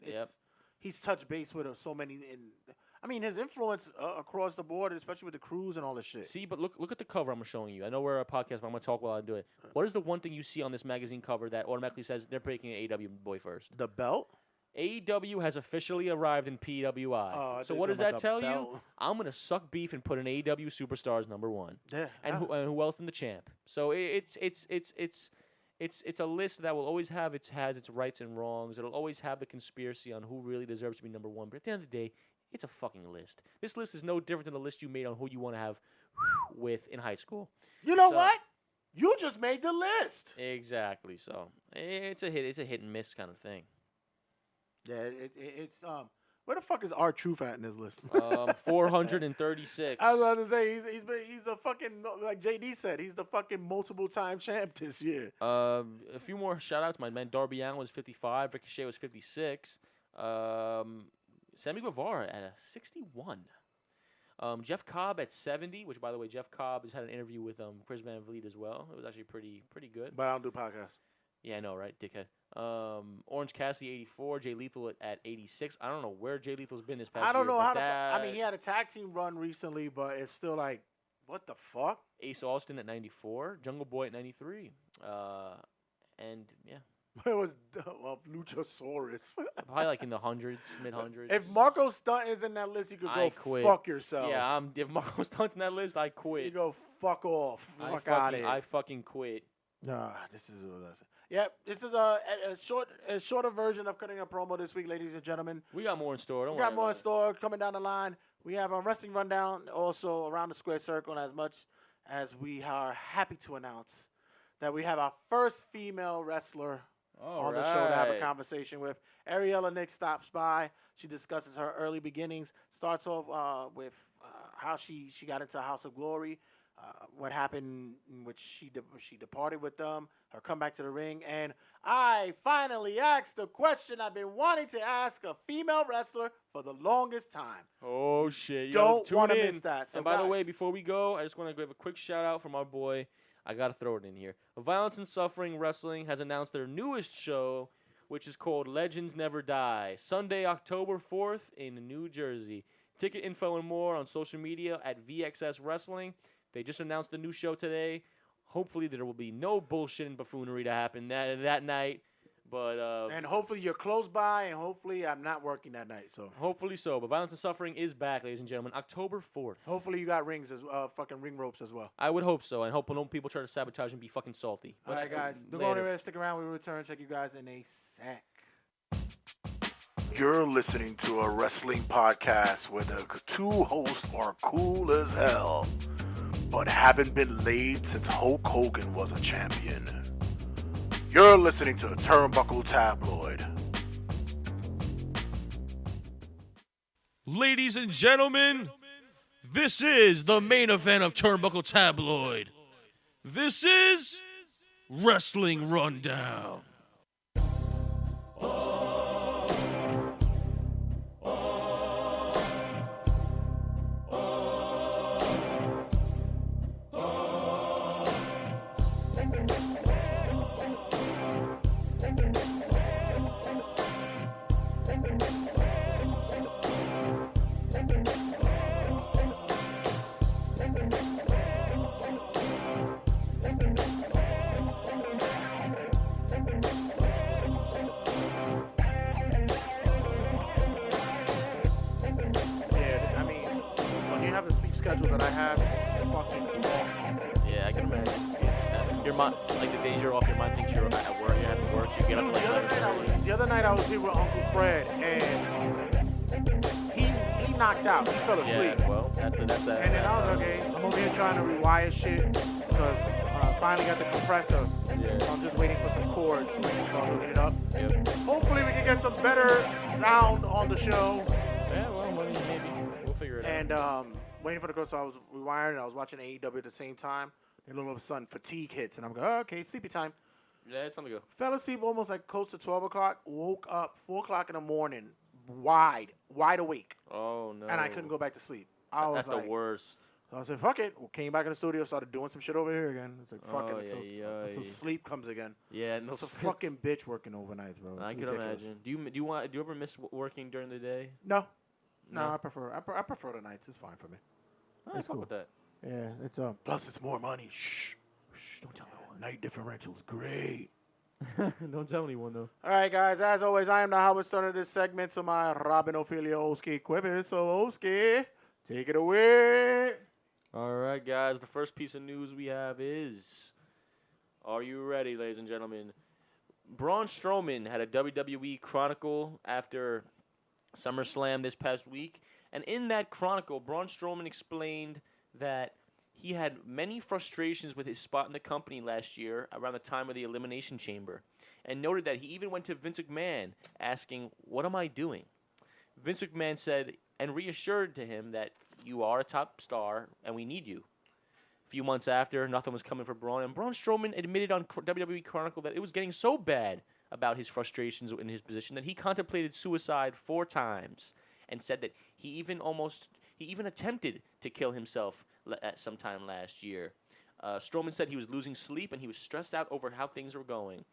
he's touched base with so many. I mean, his influence across the board, especially with the crews and all this shit. See, but look at the cover I'm showing you. I know we're a podcast, but I'm going to talk while I do it. What is the one thing you see on this magazine cover that automatically says they're picking an AEW boy first? The belt? AEW has officially arrived in PWI. So what does that tell you? I'm going to suck beef and put an AEW superstars number 1. Yeah. And who else than the champ? So it's a list that will always have its rights and wrongs. It'll always have the conspiracy on who really deserves to be number 1. But at the end of the day, it's a fucking list. This list is no different than the list you made on who you want to have with in high school. You know what? You just made the list. Exactly. So it's a hit. It's a hit and miss kind of thing. Yeah, it's where the fuck is R-Truth at in this list? 436. I was about to say he's a fucking, like JD said, he's the fucking multiple time champ this year. A few more shout outs. My man Darby Allin was 55. Ricochet was 56. Sammy Guevara at a 61. Jeff Cobb at 70, which by the way, Jeff Cobb has had an interview with Chris Van Vliet as well. It was actually pretty good. But I don't do podcasts. Yeah, I know, right, dickhead. Orange Cassidy 84, Jay Lethal at 86. I don't know where Jay Lethal's been this past year. I don't know how I mean, he had a tag team run recently, but it's still like, what the fuck? Ace Austin at 94, Jungle Boy at 93, and yeah. It was Luchasaurus. Probably like in the hundreds, mid-hundreds. If Marco Stunt is in that list, you could go quit. fuck yourself. Yeah, if Marco Stunt's in that list, I quit. You go fuck off. Fuck out of here. I fucking quit. Nah, this is this is a shorter version of cutting a promo this week, ladies and gentlemen. We got more in store. We got more in store coming down the line. We have a wrestling rundown also around the square circle, and as much as we are happy to announce that we have our first female wrestler on the show to have a conversation with. Ariela Nyx stops by. She discusses her early beginnings. Starts off with how she got into House of Glory, what happened in which she departed with them, her comeback to the ring, and I finally asked the question I've been wanting to ask a female wrestler for the longest time. Oh shit! You don't want to miss that. So and by the way, before we go, I just want to give a quick shout out from our boy. I got to throw it in here. Violence and Suffering Wrestling has announced their newest show, which is called Legends Never Die, Sunday, October 4th in New Jersey. Ticket info and more on social media at VXS Wrestling. They just announced the new show today. Hopefully there will be no bullshit and buffoonery to happen that night. But and hopefully you're close by, and hopefully I'm not working that night. So hopefully so. But Violence and Suffering is back, ladies and gentlemen, October 4th. Hopefully you got fucking ring ropes as well. I would hope so, and hope no people try to sabotage and be fucking salty. All right, guys. Don't go anywhere. Stick around. We will return. Check you guys in a sec. You're listening to a wrestling podcast where the two hosts are cool as hell, but haven't been laid since Hulk Hogan was a champion. You're listening to Turnbuckle Tabloid. Ladies and gentlemen, this is the main event of Turnbuckle Tabloid. This is Wrestling Rundown. Schedule that I have is fucking awful. Yeah, I can imagine. Your mind, like the days you're off, your mind thinks you're at work. You're having work. So you get up like the other night I was here with Uncle Fred, and he knocked out. He fell asleep. Yeah, well, that's that. And then I was okay. I'm over here trying to rewire shit. because finally got the compressor. Yeah. So I'm just waiting for some cords so we can start hooking it up. Yep. Hopefully we can get some better sound on the show. Yeah, well, maybe we'll figure it out. And waiting for the cord, so I was rewiring and I was watching AEW at the same time. And all of a sudden, fatigue hits, and I'm going, oh, okay, sleepy time. Yeah, it's time to go. Fell asleep almost like close to 12 o'clock. Woke up 4 o'clock in the morning, wide awake. Oh, no. And I couldn't go back to sleep. That's the worst. So I said, fuck it. Came back in the studio, started doing some shit over here again. It's like, fuck Oh, it until sleep comes again. Yeah, no. It's a fucking bitch working overnights, bro. I It's can ridiculous. imagine. Do you ever miss working during the day? No, I prefer the nights. It's fine for me. I fuck with that. Yeah, it's plus it's more money. Shh, don't tell no one. Night differential's great. Don't tell anyone though. All right, guys. As always, I am the Howard Stern of this segment to my Robin Ophelia Olskey quippers. So Olskey, take it away. All right, guys. The first piece of news we have is, are you ready, ladies and gentlemen? Braun Strowman had a WWE Chronicle after SummerSlam this past week. And in that chronicle, Braun Strowman explained that he had many frustrations with his spot in the company last year around the time of the Elimination Chamber, and noted that he even went to Vince McMahon asking, "What am I doing?" Vince McMahon said and reassured to him that you are a top star and we need you. A few months after, nothing was coming for Braun, and Braun Strowman admitted on WWE Chronicle that it was getting so bad about his frustrations in his position that he contemplated suicide 4 times. And said that he even attempted to kill himself at some time last year. Strowman said he was losing sleep and he was stressed out over how things were going.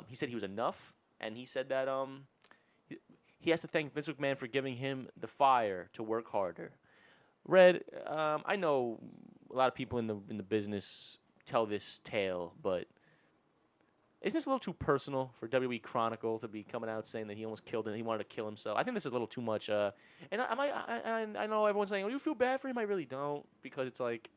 He said he was enough, and he said that he has to thank Vince McMahon for giving him the fire to work harder. Red, I know a lot of people in the business tell this tale, but isn't this a little too personal for WWE Chronicle to be coming out saying that he almost killed him, he wanted to kill himself? I think this is a little too much. And I know everyone's saying, "Oh, you feel bad for him?" I really don't, because it's like,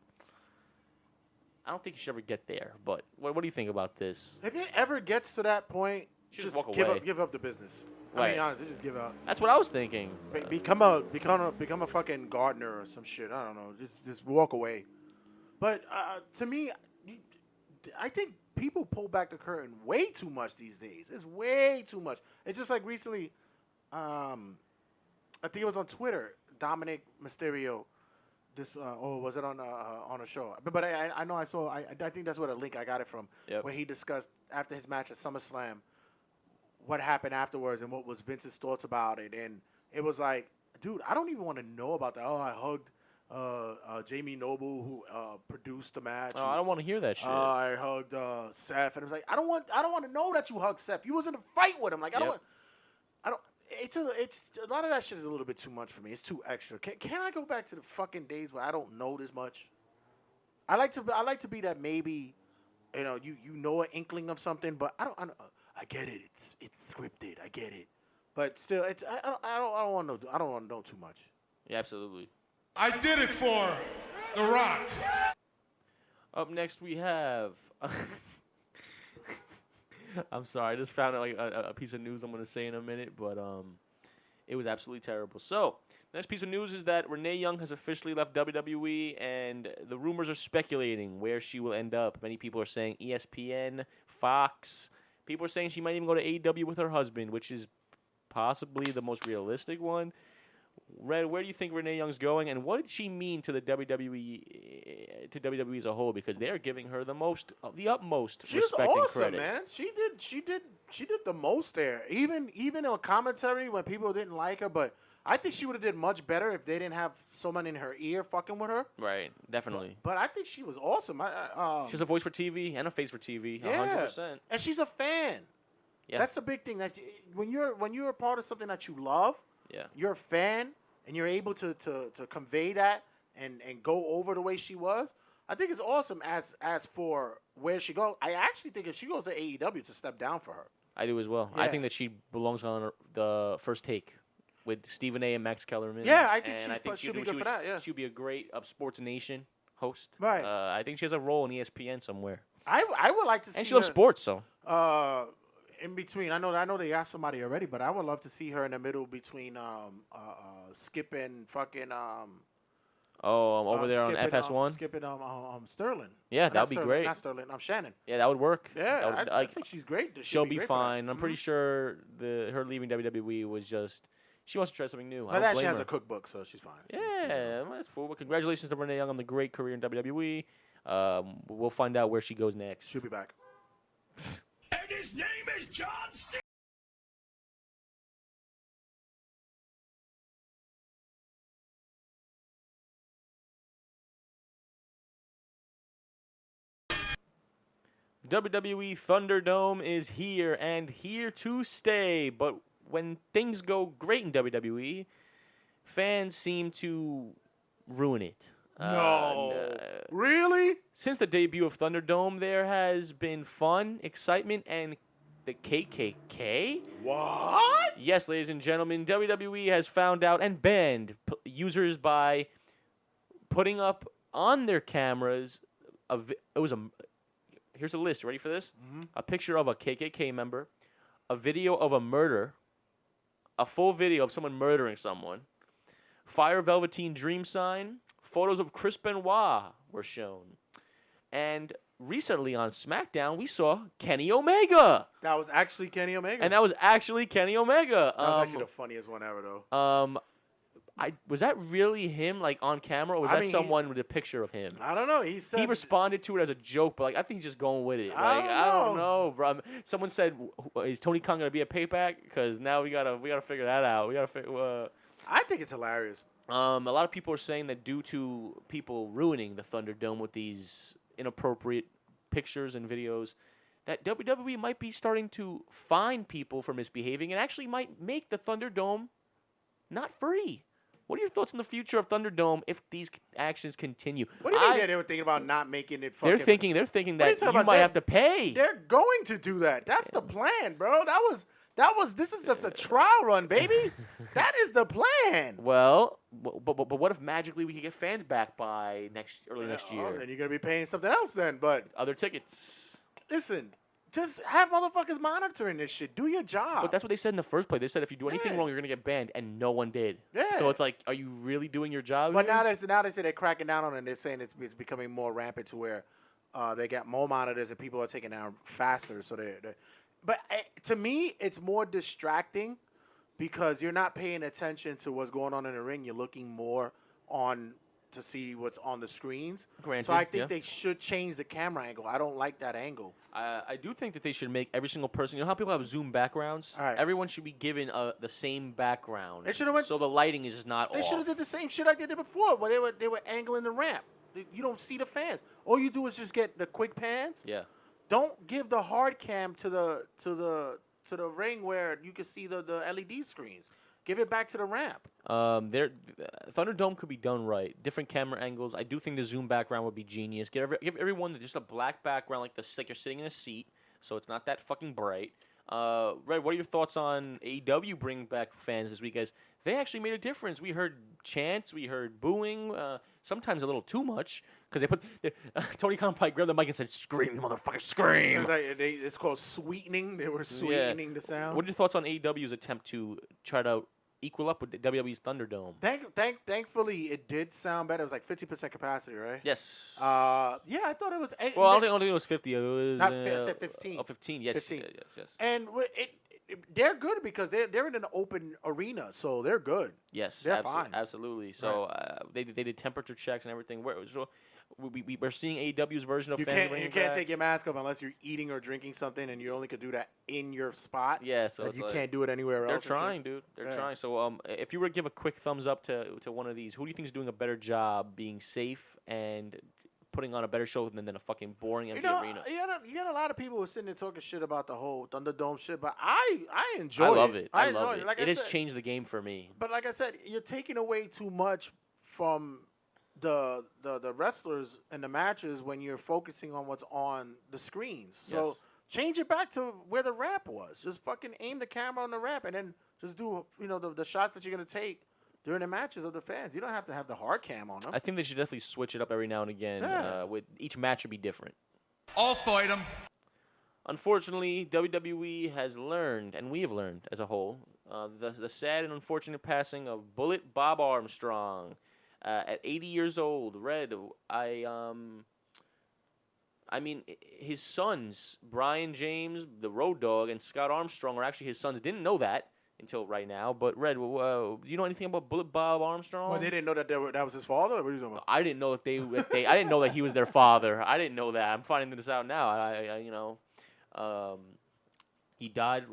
I don't think you should ever get there. But what do you think about this? If it ever gets to that point, Just just walk give away. up. Give up the business. Right. I mean, honestly, just give up. That's what I was thinking. Become a fucking gardener or some shit. I don't know. Just walk away. But to me, I think people pull back the curtain way too much these days. It's way too much. It's just like recently, I think it was on Twitter, Dominic Mysterio. Was it on a show? But I know I saw. I think that's what a link I got it from. Yep. Where he discussed after his match at SummerSlam what happened afterwards and what was Vince's thoughts about it. And it was like, dude, I don't even want to know about that. Oh, I hugged Jamie Noble, who produced the match. Oh, I don't want to hear that shit. I hugged Seth, and it was like, I don't want to know that you hugged Seth. You was in a fight with him. Like, I don't. It's a lot of that shit is a little bit too much for me. It's too extra. Can I go back to the fucking days where I don't know this much? I like to be that maybe, you know an inkling of something, but I don't. I get it. It's scripted. I get it, but still, I don't want to know too much. Yeah, absolutely. I did it for The Rock. Up next, we have. I'm sorry, I just found like a piece of news I'm going to say in a minute, but it was absolutely terrible. So, the next piece of news is that Renee Young has officially left WWE, and the rumors are speculating where she will end up. Many people are saying ESPN, Fox. People are saying she might even go to AEW with her husband, which is possibly the most realistic one. Red, where do you think Renee Young's going, and what did she mean to the WWE as a whole? Because they're giving her the utmost She was respect and awesome, credit. man. She did the most there. Even on commentary when people didn't like her, but I think she would have did much better if they didn't have someone in her ear fucking with her. Right, definitely. But I think she was awesome. She's a voice for TV and a face for TV, 100%. And she's a fan. Yeah. That's the big thing. That when you're a part of something that you love, Yeah. you're a fan, and you're able to convey that and go over the way she was. I think it's awesome. As for where she goes, I actually think if she goes to AEW, it's a step down for her. I do as well. Yeah. I think that she belongs on the First Take with Stephen A. and Max Kellerman. Yeah, I think she'll be good for that. Yeah, she'll be a great Sports Nation host. Right. I think she has a role in ESPN somewhere. I would like to see. And she loves sports, so. In between, I know they asked somebody already, but I would love to see her in the middle between Skip and fucking Oh, over there on FS1. Skipping Sterling. Yeah, that would be Sterling, great. Not Sterling. Shannon. Yeah, that would work. Yeah, I think she's great. She'll be fine. I'm pretty sure her leaving WWE was just she wants to try something new. But she has a cookbook, so she's fine. Yeah, that's cool. Well, congratulations to Renee Young on the great career in WWE. We'll find out where she goes next. She'll be back. And his name is John C. WWE Thunderdome is here and here to stay. But when things go great in WWE, fans seem to ruin it. No. Really? Since the debut of Thunderdome, there has been fun, excitement, and the KKK. What? Yes, ladies and gentlemen, WWE has found out and banned users by putting up on their cameras here's a list. Ready for this? Mm-hmm. A picture of a KKK member, a video of a murder, a full video of someone murdering someone, Fire Velveteen Dream sign, photos of Chris Benoit were shown. And recently on SmackDown, we saw Kenny Omega. That was actually Kenny Omega. And that was actually Kenny Omega. That was actually the funniest one ever, though. Was that really him, like, on camera, or was that someone with a picture of him? I don't know. He responded to it as a joke, but, like, I think he's just going with it. I don't know, bro. Someone said, "Is Tony Khan gonna be a payback?" Because now we gotta figure that out. I think it's hilarious. A lot of people are saying that due to people ruining the Thunderdome with these inappropriate pictures and videos, that WWE might be starting to fine people for misbehaving and actually might make the Thunderdome not free. What are your thoughts on the future of Thunderdome if these actions continue? What do you mean they were thinking about not making it fucking... They're thinking that you might have to pay. They're going to do that. That's the plan, bro. This is just a trial run, baby. That is the plan. Well, but what if magically we could get fans back by early next year? Then you're going to be paying something else then, but... Other tickets. Listen... Just have motherfuckers monitoring this shit. Do your job. But that's what they said in the first place. They said if you do anything wrong, you're going to get banned, and no one did. Yeah. So it's like, are you really doing your job? But now they say they're cracking down on it, and they're saying it's becoming more rampant to where they got more monitors and people are taking down faster. So But to me, it's more distracting because you're not paying attention to what's going on in the ring. You're looking more on to see what's on the screens. Granted, so I think they should change the camera angle. I don't like that angle. I do think that they should make every single person. You know how people have Zoom backgrounds? All right. Everyone should be given the same background. They should have went. So the lighting is just not. They should have did the same shit like they did before, where they were angling the ramp. You don't see the fans. All you do is just get the quick pans. Yeah. Don't give the hard cam to the ring where you can see the LED screens. Give it back to the ramp. Thunderdome could be done right. Different camera angles. I do think the Zoom background would be genius. Give everyone just a black background, like you're sitting in a seat, so it's not that fucking bright. Red, what are your thoughts on AEW bringing back fans this week? Guys, they actually made a difference. We heard chants, we heard booing, sometimes a little too much. Because Tony Khan probably grabbed the mic and said, "Scream, you motherfucker, scream!" It's called sweetening. They were sweetening the sound. What are your thoughts on AEW's attempt to try to equal up with WWE's Thunderdome? Thankfully, it did sound better. It was like 50% capacity, right? Yes. Yeah, I thought it was. Well, I don't think it was 50. It was I said 15. Oh, 15. Yes. 15. Yes. And they're good because they're in an open arena, so they're good. Yes, they're fine. Absolutely. So they did temperature checks and everything. We're seeing AEW's version of fans. You can't take your mask off unless you're eating or drinking something, and you only could do that in your spot. Yeah, so you can't do it anywhere else. They're trying, dude. They're trying. So if you were to give a quick thumbs up to one of these, who do you think is doing a better job being safe and putting on a better show than a fucking boring empty arena? You got a lot of people who are sitting there talking shit about the whole Thunderdome shit, but I enjoy it. I love it. I love it. Like it has changed the game for me. But like I said, you're taking away too much from the wrestlers and the matches when you're focusing on what's on the screens. So change it back to where the ramp was. Just fucking aim the camera on the ramp and then just do the shots that you're gonna take during the matches of the fans. You don't have to have the hard cam on them. I think they should definitely switch it up every now and again. With each match should be different. I'll fight him. Unfortunately, WWE has learned, and we have learned as a whole, the sad and unfortunate passing of Bullet Bob Armstrong. At 80 years old, Red, I mean, his sons, Brian James, the Road Dogg, and Scott Armstrong are actually his sons. Didn't know that until right now. But Red, do you know anything about Bullet Bob Armstrong? Well, they didn't know that that was his father. What are you talking about? I didn't know if they I didn't know that he was their father. I didn't know that. I'm finding this out now. He died.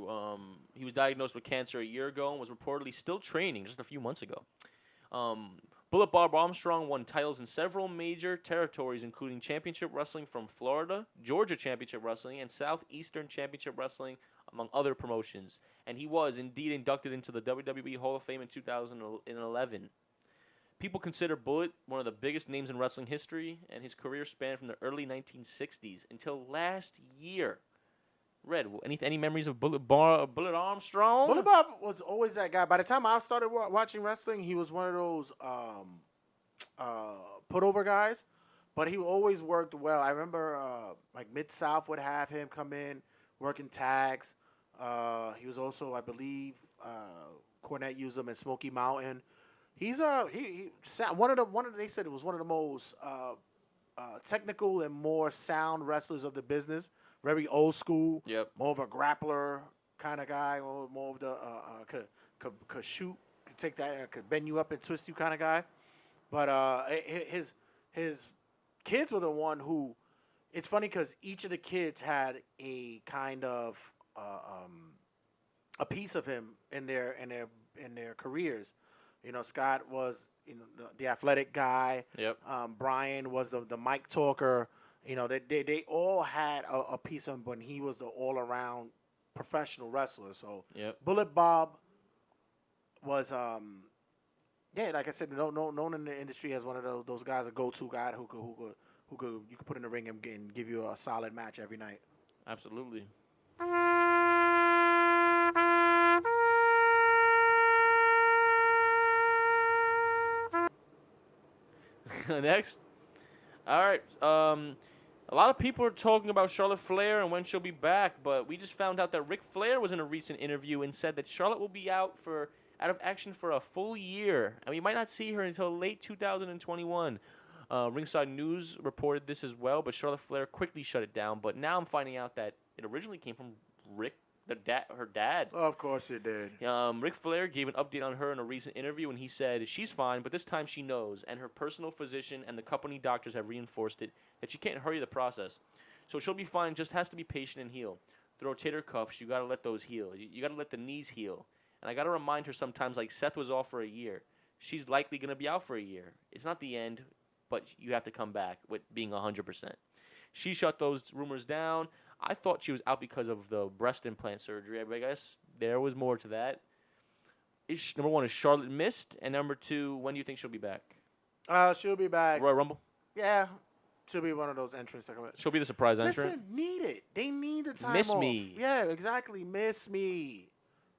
He was diagnosed with cancer a year ago and was reportedly still training just a few months ago. Bullet Bob Armstrong won titles in several major territories, including Championship Wrestling from Florida, Georgia Championship Wrestling, and Southeastern Championship Wrestling, among other promotions. And he was indeed inducted into the WWE Hall of Fame in 2011. People consider Bullet one of the biggest names in wrestling history, and his career spanned from the early 1960s until last year. Red, any memories of Bullet Armstrong? Bullet Bob was always that guy. By the time I started watching wrestling, he was one of those put-over guys, but he always worked well. I remember like Mid-South would have him come in, working tags. He was also, I believe, Cornette used him in Smoky Mountain. He's they said it was one of the most technical and more sound wrestlers of the business. Very old school. Yep. More of a grappler kind of guy. More of the could shoot, could take that, could bend you up and twist you kind of guy. But his kids were the one who. It's funny because each of the kids had a kind of a piece of him in their careers. You know, Scott was the athletic guy. Yep. Brian was the mic talker. You know, they all had a piece of him when he was the all-around professional wrestler. So yep. Bullet Bob was, like I said, known in the industry as one of those guys, a go-to guy who could you could put in the ring and give you a solid match every night. Absolutely. Next. All right. A lot of people are talking about Charlotte Flair and when she'll be back, but we just found out that Ric Flair was in a recent interview and said that Charlotte will be out of action for a full year, and we might not see her until late 2021. Ringside News reported this as well, but Charlotte Flair quickly shut it down. But now I'm finding out that it originally came from Rick, her dad. Of course it did. Ric Flair gave an update on her in a recent interview, and he said she's fine, but this time she knows, and her personal physician and the company doctors have reinforced it, that she can't hurry the process. So she'll be fine, just has to be patient and heal. The rotator cuffs, you got to let those heal. You got to let the knees heal. And I got to remind her sometimes, like Seth was off for a year. She's likely going to be out for a year. It's not the end, but you have to come back with being 100%. She shut those rumors down. I thought she was out because of the breast implant surgery. I guess there was more to that. Number one, is Charlotte missed? And number two, when do you think she'll be back? She'll be back. Royal Rumble? Yeah. She'll be one of those entrants that come in. She'll be the surprise entrant? Listen, need it. They need the time Miss off. me. Yeah, exactly. Miss me.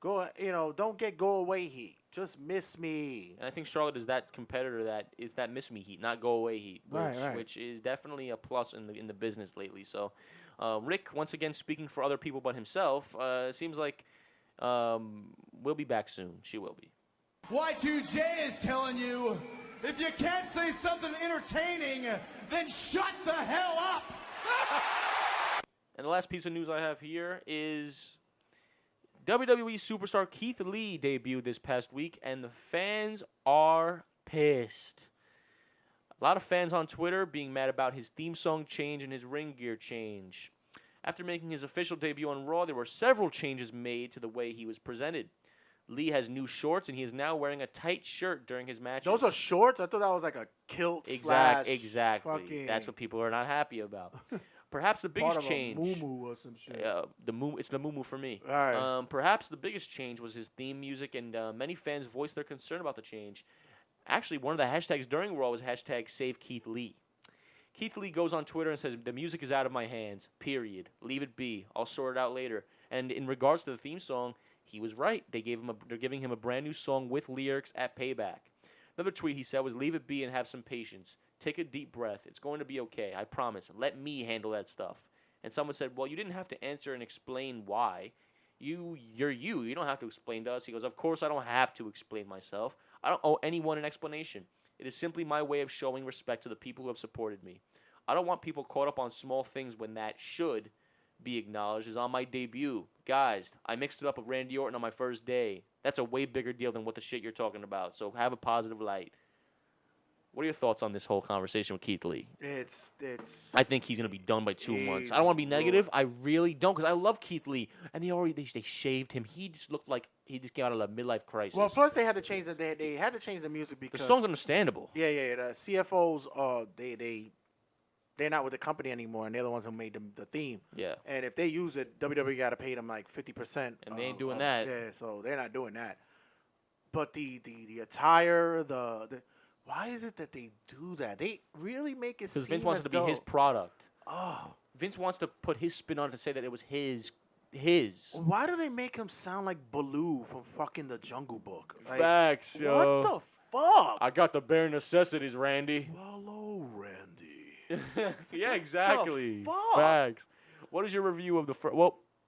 Don't get go away heat. Just miss me. And I think Charlotte is that competitor that is that miss me heat, not go away heat, which is definitely a plus in the business lately. So, Rick, once again, speaking for other people but himself, seems like we'll be back soon. She will be. Y2J is telling you, if you can't say something entertaining, then shut the hell up. And the last piece of news I have here is WWE superstar Keith Lee debuted this past week, and the fans are pissed. A lot of fans on Twitter being mad about his theme song change and his ring gear change. After making his official debut on Raw, there were several changes made to the way he was presented. Lee has new shorts, and he is now wearing a tight shirt during his matches. Those are shorts? I thought that was like a kilt Exactly. fucking... That's what people are not happy about. Perhaps the biggest change. Muumuu or some shit. It's the muumuu for me. All right. Perhaps the biggest change was his theme music, and many fans voiced their concern about the change. Actually, one of the hashtags during Raw was hashtag Save Keith Lee. Keith Lee goes on Twitter and says, "The music is out of my hands. Period. Leave it be. I'll sort it out later." And in regards to the theme song, he was right. They're giving him a brand new song with lyrics at Payback. Another tweet he said was, "Leave it be and have some patience. Take a deep breath. It's going to be okay. I promise. Let me handle that stuff." And someone said, "Well, you didn't have to answer and explain why. You're you. You don't have to explain to us." He goes, "Of course I don't have to explain myself. I don't owe anyone an explanation. It is simply my way of showing respect to the people who have supported me. I don't want people caught up on small things when that should be acknowledged is on my debut. Guys, I mixed it up with Randy Orton on my first day. That's a way bigger deal than what the shit you're talking about. So have a positive light. What are your thoughts on this whole conversation with Keith Lee? I think he's gonna be done by 2 months. I don't want to be negative. I really don't, because I love Keith Lee, and they shaved him. He just looked like he just came out of a midlife crisis. Well, plus they had to change they had to change the music because the song's understandable. Yeah. The CFOs they're not with the company anymore, and they're the ones who made the theme. Yeah. And if they use it, WWE got to pay them like 50%. And they ain't doing that. Yeah, so they're not doing that. But the attire, the why is it that they do that? They really make it seem because Vince wants it to be his product. Oh. Vince wants to put his spin on it to say that it was his. Why do they make him sound like Baloo from fucking the Jungle Book? Like, Facts, yo. What the fuck? I got the bare necessities, Randy. Hello, Randy. Yeah, exactly. What the fuck? Facts. What is your review of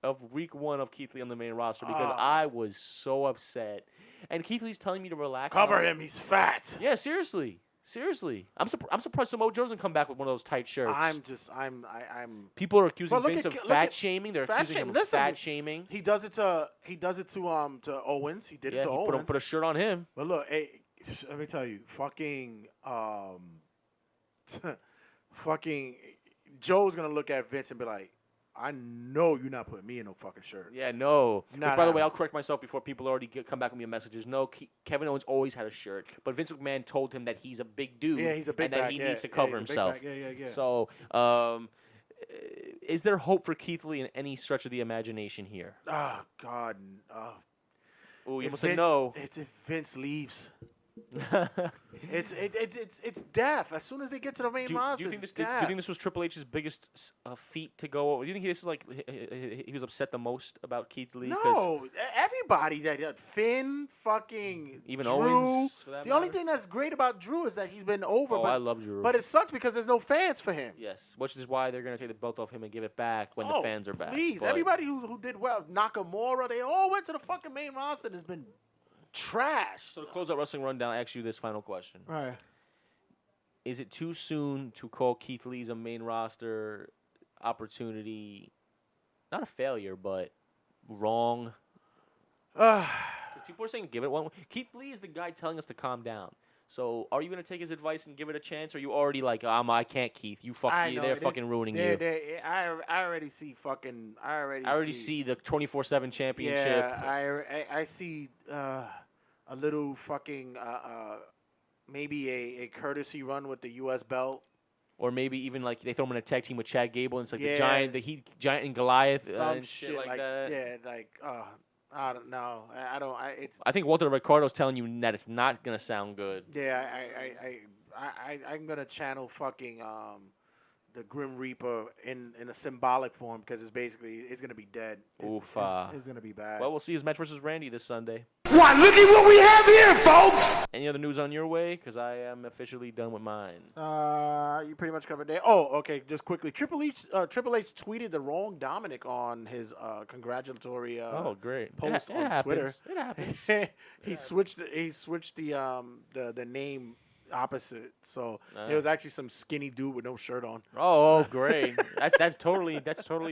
of week 1 of Keith Lee on the main roster? Because I was so upset, and Keith Lee's telling me to relax. Cover him. He's fat. Yeah, seriously. I'm surprised Samoa Joe doesn't come back with one of those tight shirts. People are accusing Vince of fat shaming. They're accusing him of fat shaming. He does it to Owens. He did it to Owens. Put a shirt on him. But look, hey, let me tell you, fucking Joe's gonna look at Vince and be like, I know you're not putting me in no fucking shirt. Yeah, no. By the way, I'll correct myself before people already come back with me messages. No, Kevin Owens always had a shirt, but Vince McMahon told him that he's a big dude. Yeah, he's a big and back, that he needs to cover himself. Yeah. So, is there hope for Keith Lee in any stretch of the imagination here? Oh God. Oh, you must say no. It's if Vince leaves. It's death. As soon as they get to the main roster, do you think this was Triple H's biggest feat to go over? Do you think this is like he was upset the most about Keith Lee? No, everybody that Finn, fucking even Drew. Owens. The only thing that's great about Drew is that he's been over. Oh, I love Drew. But it sucks because there's no fans for him. Yes, which is why they're gonna take the belt off him and give it back when the fans are back. Please, everybody who did well, Nakamura, they all went to the fucking main roster and has been trash. So to close out Wrestling Rundown, I ask you this final question. All right. Is it too soon to call Keith Lee's a main roster opportunity not a failure, but wrong? People are saying give it one. Keith Lee is the guy telling us to calm down. So are you going to take his advice and give it a chance? Or are you already like, I can't, Keith. They're fucking ruining you. I already see fucking. I already see the 24/7 championship. Yeah, I see a little fucking maybe a courtesy run with the U.S. belt. Or maybe even like they throw him in a tag team with Chad Gable and it's like the Giant and Goliath and shit like that. Yeah, I don't know. I think Walter Ricardo's telling you that it's not gonna sound good. Yeah, I'm gonna channel fucking the Grim Reaper in a symbolic form because it's gonna be dead. It's gonna be bad. Well, we'll see his match versus Randy this Sunday. Why, look at what we have here, folks! Any other news on your way? Because I am officially done with mine. You pretty much covered that. Oh, okay. Just quickly, Triple H tweeted the wrong Dominic on his congratulatory post on Twitter. It happens. He switched the name opposite, so it was actually some skinny dude with no shirt on. Oh, great! that's totally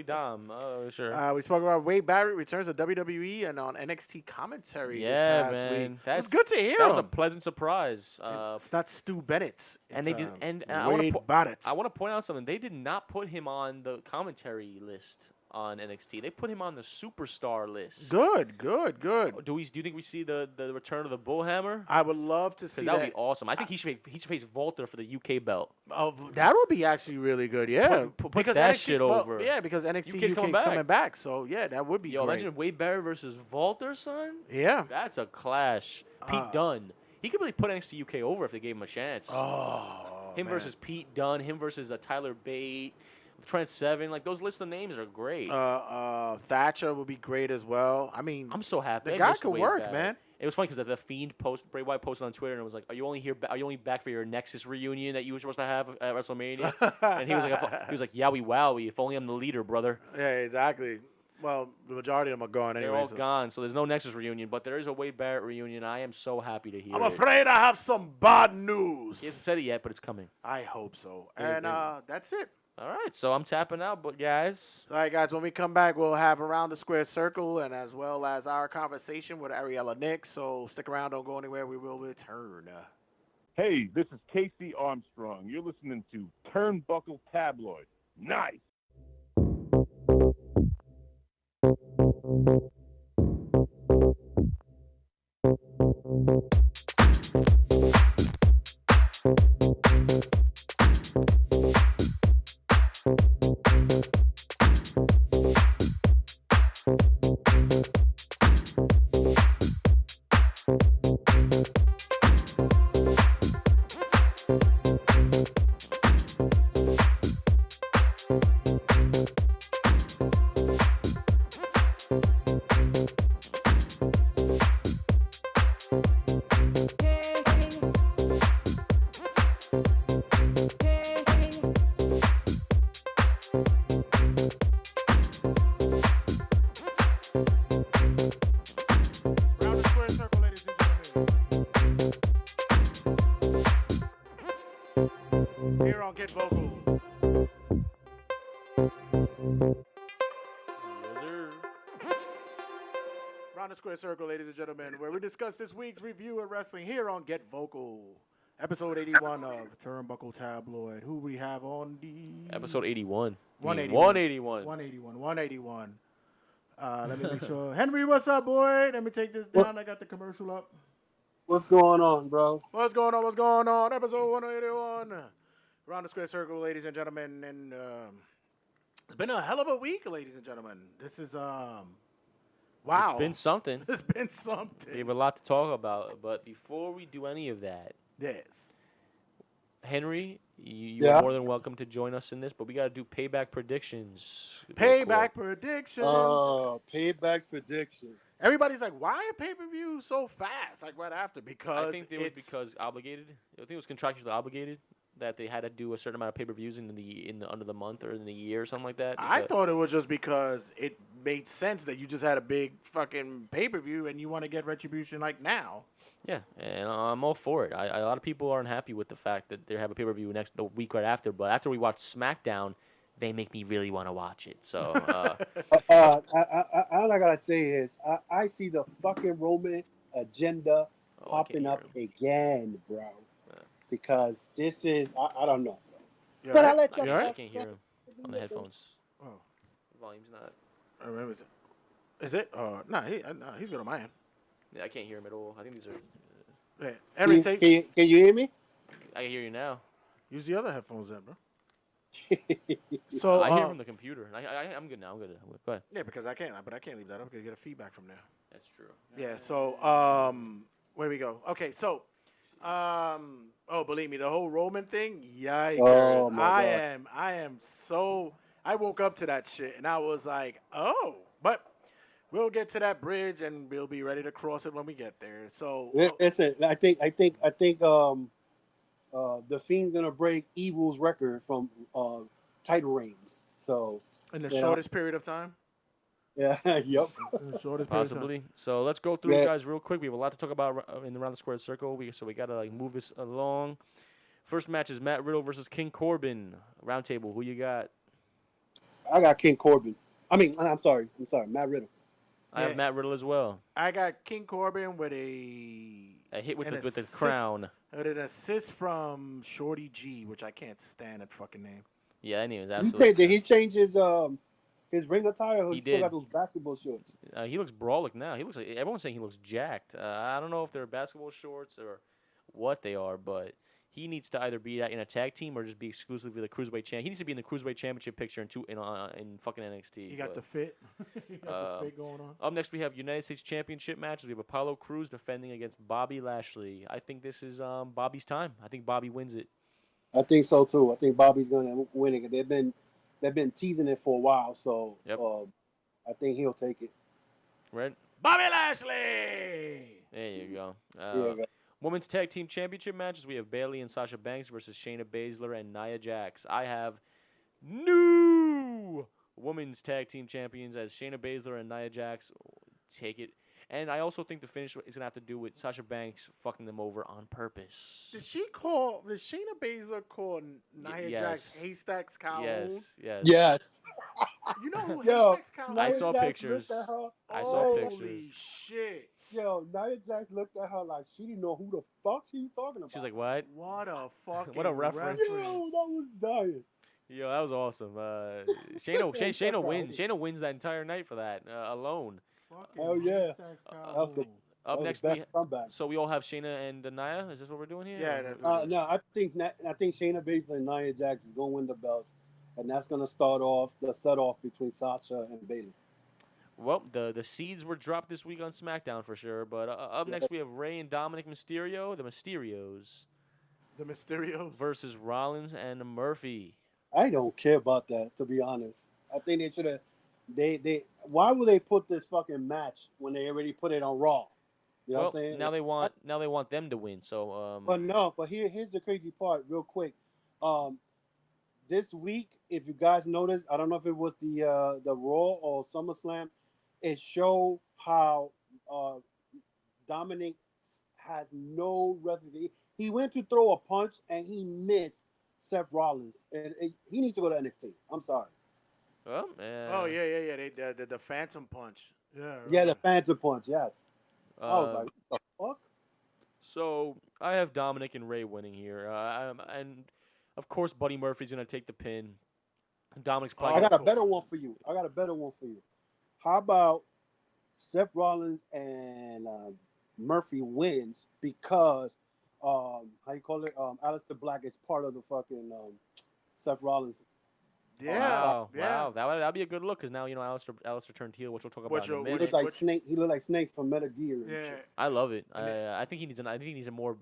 Dom. Oh, sure. We spoke about Wade Barrett returns to WWE and on NXT commentary this past week. That's good to hear. That was a pleasant surprise. It's not Stu Bennett. And they did. And Wade Barrett. I want to point out something. They did not put him on the commentary list on NXT. They put him on the superstar list. Good. Do you think we see the return of the Bullhammer? I would love to see that. That would be awesome. I think he should face Walter for the UK belt. Oh, that would be actually really good. Yeah, put that shit over. Yeah, because NXT UK's coming back. So yeah, that would be great. Imagine Wade Barrett versus Walter, son. Yeah, that's a clash. Pete Dunne. He could really put NXT UK over if they gave him a chance. Oh, him versus Pete Dunne. Him versus Tyler Bate. Trent Seven, like those lists of names are great. Thatcher would be great as well. I mean, I'm so happy. The guy could work, man. It was funny because the Fiend Bray Wyatt posted on Twitter and it was like, "Are you only back for your Nexus reunion that you were supposed to have at WrestleMania?" And he was like, "Yowie wowie! If only I'm the leader, brother." Yeah, exactly. Well, the majority of them are gone anyway. They're all gone, so there's no Nexus reunion, but there is a Wade Barrett reunion. I am so happy to hear I'm it. afraid I have some bad news. He hasn't said it yet, but it's coming. I hope so. Yeah, And that's it. All right, so I'm tapping out, but guys. All right, guys, when we come back, we'll have Around the Square Circle and as well as our conversation with Ariela Nyx. So stick around, don't go anywhere. We will return. Hey, this is Casey Armstrong. You're listening to Turnbuckle Tabloid. Nice. Here on Get Vocal. Round the Square Circle, ladies and gentlemen, where we discuss this week's review of wrestling here on Get Vocal. Episode 81 of Turnbuckle Tabloid. Who we have on the... Episode 81. 181. 181. Let me make sure. Henry, what's up, boy? Let me take this down. I got the commercial up. What's going on, bro? What's going on? What's going on? Episode 181. Round the Square Circle, ladies and gentlemen. And it's been a hell of a week, ladies and gentlemen. This is, wow. It's been something. It's been something. We have a lot to talk about, but before we do any of that, yes, Henry, you're more than welcome to join us in this, but we got to do payback predictions. Payback predictions. Payback's predictions. Everybody's like, why a pay-per-view so fast? Like right after, because I think it was because obligated. I think it was contractually obligated that they had to do a certain amount of pay-per-views in the under the month or in the year or something like that. I thought it was just because it made sense that you just had a big fucking pay-per-view and you want to get retribution like now. Yeah, and I'm all for it. A lot of people aren't happy with the fact that they have a pay-per-view the week right after, but after we watch SmackDown, they make me really want to watch it. So, all I gotta say is I see the fucking Roman agenda popping up again, bro. Because this is I don't know. But I let you. I can't hear him on the headphones. Oh, the volume's not. Is it? No, he's good on my end. Yeah, I can't hear him at all. I think these are. Yeah. Can you hear me? I can hear you now. Use the other headphones then, bro. So I hear from the computer. I'm good now. I'm good. Go ahead. Yeah, because I can't leave that up because I get a feedback from there. That's true. Yeah. So where we go? Okay. So believe me, the whole Roman thing. Yikers! Oh, my God. I am so. I woke up to that shit and I was like, oh, but. We'll get to that bridge and we'll be ready to cross it when we get there. So listen, I think the Fiend's gonna break Evil's record from title reigns. So in the shortest period of time. Yeah. Yep. Possibly. So let's go through guys real quick. We have a lot to talk about in the Round the Square Circle. So we gotta move this along. First match is Matt Riddle versus King Corbin. Roundtable. Who you got? I got King Corbin. I'm sorry, Matt Riddle. I have Matt Riddle as well. I got King Corbin with a hit with the crown. With an assist from Shorty G, which I can't stand that fucking name. Yeah, that name is absolutely. Did he change his ring attire? Or he still did. got those basketball shorts. He looks brawlic now. He looks like everyone's saying he looks jacked. I don't know if they're basketball shorts or what they are, but he needs to either be in a tag team or just be exclusively the Cruiserweight champ. He needs to be in the Cruiserweight Championship picture in fucking NXT. You got the fit. You got the fit going on. Up next, we have United States Championship matches. We have Apollo Crews defending against Bobby Lashley. I think this is Bobby's time. I think Bobby wins it. I think so too. I think Bobby's gonna win it. They've been teasing it for a while, so I think he'll take it. Right? Bobby Lashley. There you go. Women's Tag Team Championship matches. We have Bayley and Sasha Banks versus Shayna Baszler and Nia Jax. I have New women's tag team champions as Shayna Baszler and Nia Jax take it. And I also think the finish is gonna have to do with Sasha Banks fucking them over on purpose. Did Shayna Baszler call Nia Jax Haystacks Calhoun? Yes. You know who Yo, Haystacks Calhoun? I saw Nia Jax pictures. looked at her. I saw pictures. Holy shit! Yo, Nia Jax looked at her like she didn't know who the fuck she was talking about. She's like, what? What a fucking What a reference. Yo, that was dying. Yo, that was awesome. Shayna wins. Shayna wins that entire night for that alone. Hell yeah. Up next, so we all have Shayna and Nia. Is this what we're doing here? Yeah. No, I think Shayna Baszler and Nia Jax is gonna win the belts, and that's gonna start off the set off between Sasha and Bayley. Well, the seeds were dropped this week on SmackDown for sure. But up next we have Rey and Dominic Mysterio, the Mysterios. The Mysterios versus Rollins and Murphy. I don't care about that, to be honest. I think they should have. Why would they put this fucking match when they already put it on Raw? You know what I'm saying? Now they want them to win. So But here's the crazy part, real quick. This week, if you guys noticed, I don't know if it was the Raw or SummerSlam, it showed how Dominic has no recipe. He went to throw a punch and he missed Seth Rollins, and he needs to go to NXT. I'm sorry. Well, oh yeah. The Phantom Punch. Yeah, the Phantom Punch. Yes. I was like, what the fuck? So I have Dominic and Rey winning here, and of course Buddy Murphy's gonna take the pin. Dominic's probably. I got a better one for you. How about Seth Rollins and Murphy wins because how you call it? Aleister Black is part of the fucking Seth Rollins. Yeah. Wow. That'd be a good look because now Aleister turned heel, which we'll talk about in a minute. He looked like Snake. He looked like Snake from Metal Gear. Yeah. I love it. I think he needs a more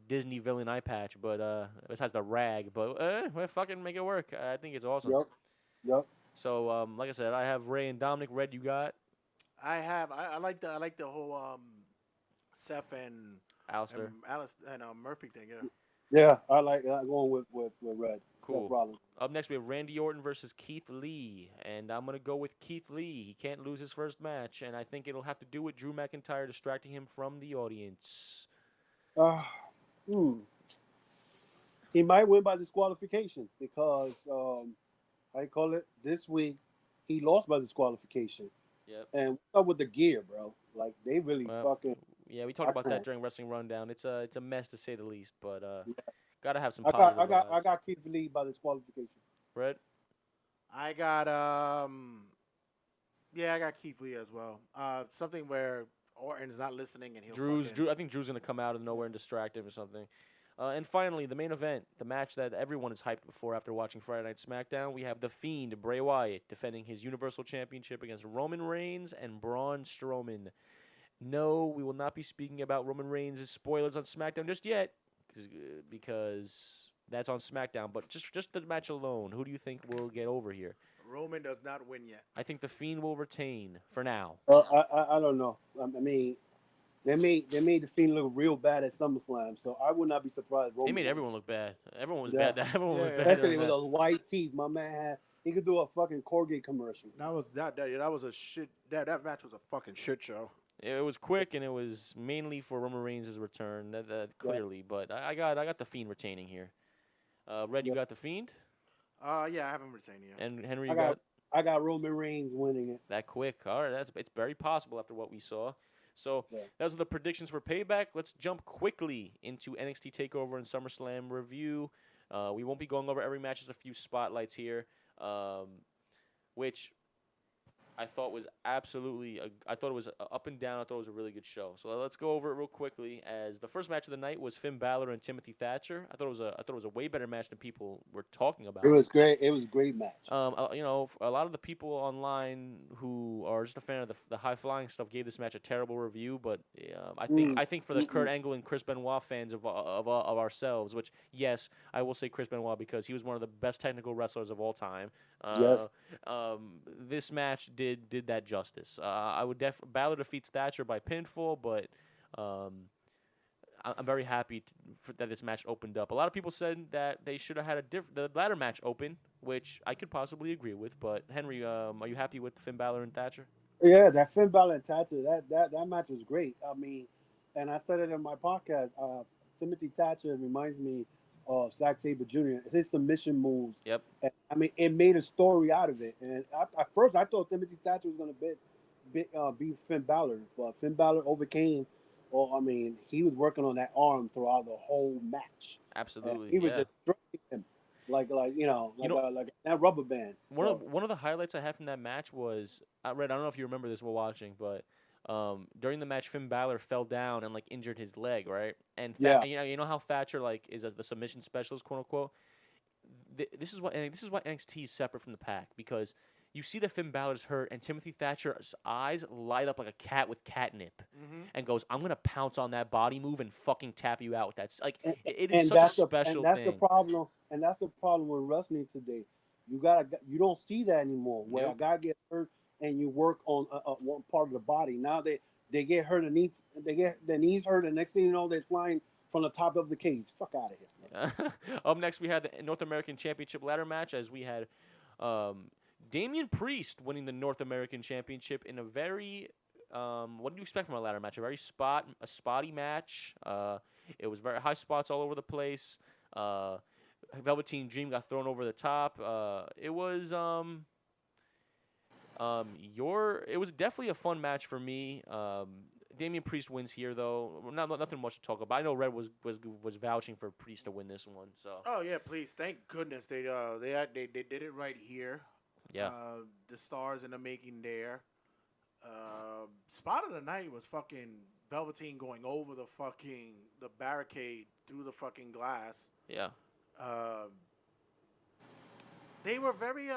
Disney villain eye patch, but besides the rag, but we'll fucking make it work. I think it's awesome. Yep. So like I said, I have Rey and Dominic. Red, you got? I like the whole Seth and Aleister and Murphy thing. Yeah, I like going with Red. Cool. Seth Rollins. Up next, we have Randy Orton versus Keith Lee, and I'm gonna go with Keith Lee. He can't lose his first match, and I think it'll have to do with Drew McIntyre distracting him from the audience. He might win by disqualification because how you call it? This week he lost by disqualification. Yep. And what's up with the gear, bro? Like they really fucking. Yeah, we talked about that during Wrestling Rundown. It's a mess to say the least, but gotta have some I positive got Keith Lee by disqualification. Brett? I got Keith Lee as well. Something where Orton's not listening and I think Drew's gonna come out of nowhere and distract him or something. And finally, the main event, the match that everyone is hyped before after watching Friday Night SmackDown. We have The Fiend, Bray Wyatt, defending his Universal Championship against Roman Reigns and Braun Strowman. No, we will not be speaking about Roman Reigns' spoilers on SmackDown just yet, because that's on SmackDown. But just the match alone, who do you think will get over here? Roman does not win yet. I think The Fiend will retain for now. I don't know. I mean, they made The Fiend look real bad at SummerSlam, so I would not be surprised. They made everyone look bad. Everyone was bad. Everyone was bad. Especially with those white teeth. My man had. He could do a fucking Colgate commercial. That was a shit. That match was a fucking shit show. It was quick, and it was mainly for Roman Reigns' return, clearly. But I got The Fiend retaining here. Red, you got The Fiend? Yeah, I haven't retained yet. And Henry, I got Roman Reigns winning it. That quick. All right, it's very possible after what we saw. So those are the predictions for Payback. Let's jump quickly into NXT TakeOver and SummerSlam review. We won't be going over every match, just a few spotlights here, which I thought was absolutely. I thought it was up and down. I thought it was a really good show. So let's go over it real quickly. As the first match of the night was Finn Balor and Timothy Thatcher. I thought it was a way better match than people were talking about. It was great. It was a great match. A lot of the people online who are just a fan of the high flying stuff gave this match a terrible review. But I think for the Kurt Angle and Chris Benoit fans of ourselves, which yes, I will say Chris Benoit because he was one of the best technical wrestlers of all time. Yes. This match did that justice. I would Balor defeats Thatcher by pinfall, but I'm very happy that this match opened up. A lot of people said that they should have had the ladder match open which I could possibly agree with. But Henry, are you happy with Finn Balor and Thatcher? Yeah, that Finn Balor and Thatcher, that match was great. I mean, and I said it in my podcast. Timothy Thatcher reminds me of Zack Sabre Jr. His submission moves. Yep. And, I mean, it made a story out of it. And at first, I thought Timothy Thatcher was going to beat Finn Balor, but Finn Balor overcame. Well, I mean, he was working on that arm throughout the whole match. Absolutely. He was just stroking him like that rubber band. One of the highlights I had from that match was Red. I don't know if you remember this while watching, but during the match, Finn Balor fell down and like injured his leg, right? And you know how Thatcher like is the submission specialist, quote unquote. This is what NXT is separate from the pack, because you see that Finn Balor's hurt, and Timothy Thatcher's eyes light up like a cat with catnip, and goes, "I'm gonna pounce on that body move and fucking tap you out with that." Like it is such a special thing. The problem. And that's the problem with wrestling today. You don't see that anymore. Where a guy gets hurt and you work on one part of the body. Now they get hurt and they get their knees hurt, and next thing you know, they're flying from the top of the cage. Fuck out of here. Up next, we had the North American Championship ladder match, as we had Damian Priest winning the North American Championship in a very what do you expect from a ladder match? A very spotty match. It was very high spots all over the place. Velveteen Dream got thrown over the top. It was definitely a fun match for me. Damian Priest wins here, though. Nothing much to talk about. I know Red was vouching for Priest to win this one. So. Oh yeah, please! Thank goodness they did it right here. Yeah. The stars in the making there. Spot of the night was fucking Velveteen going over the barricade through the fucking glass. Yeah. They were very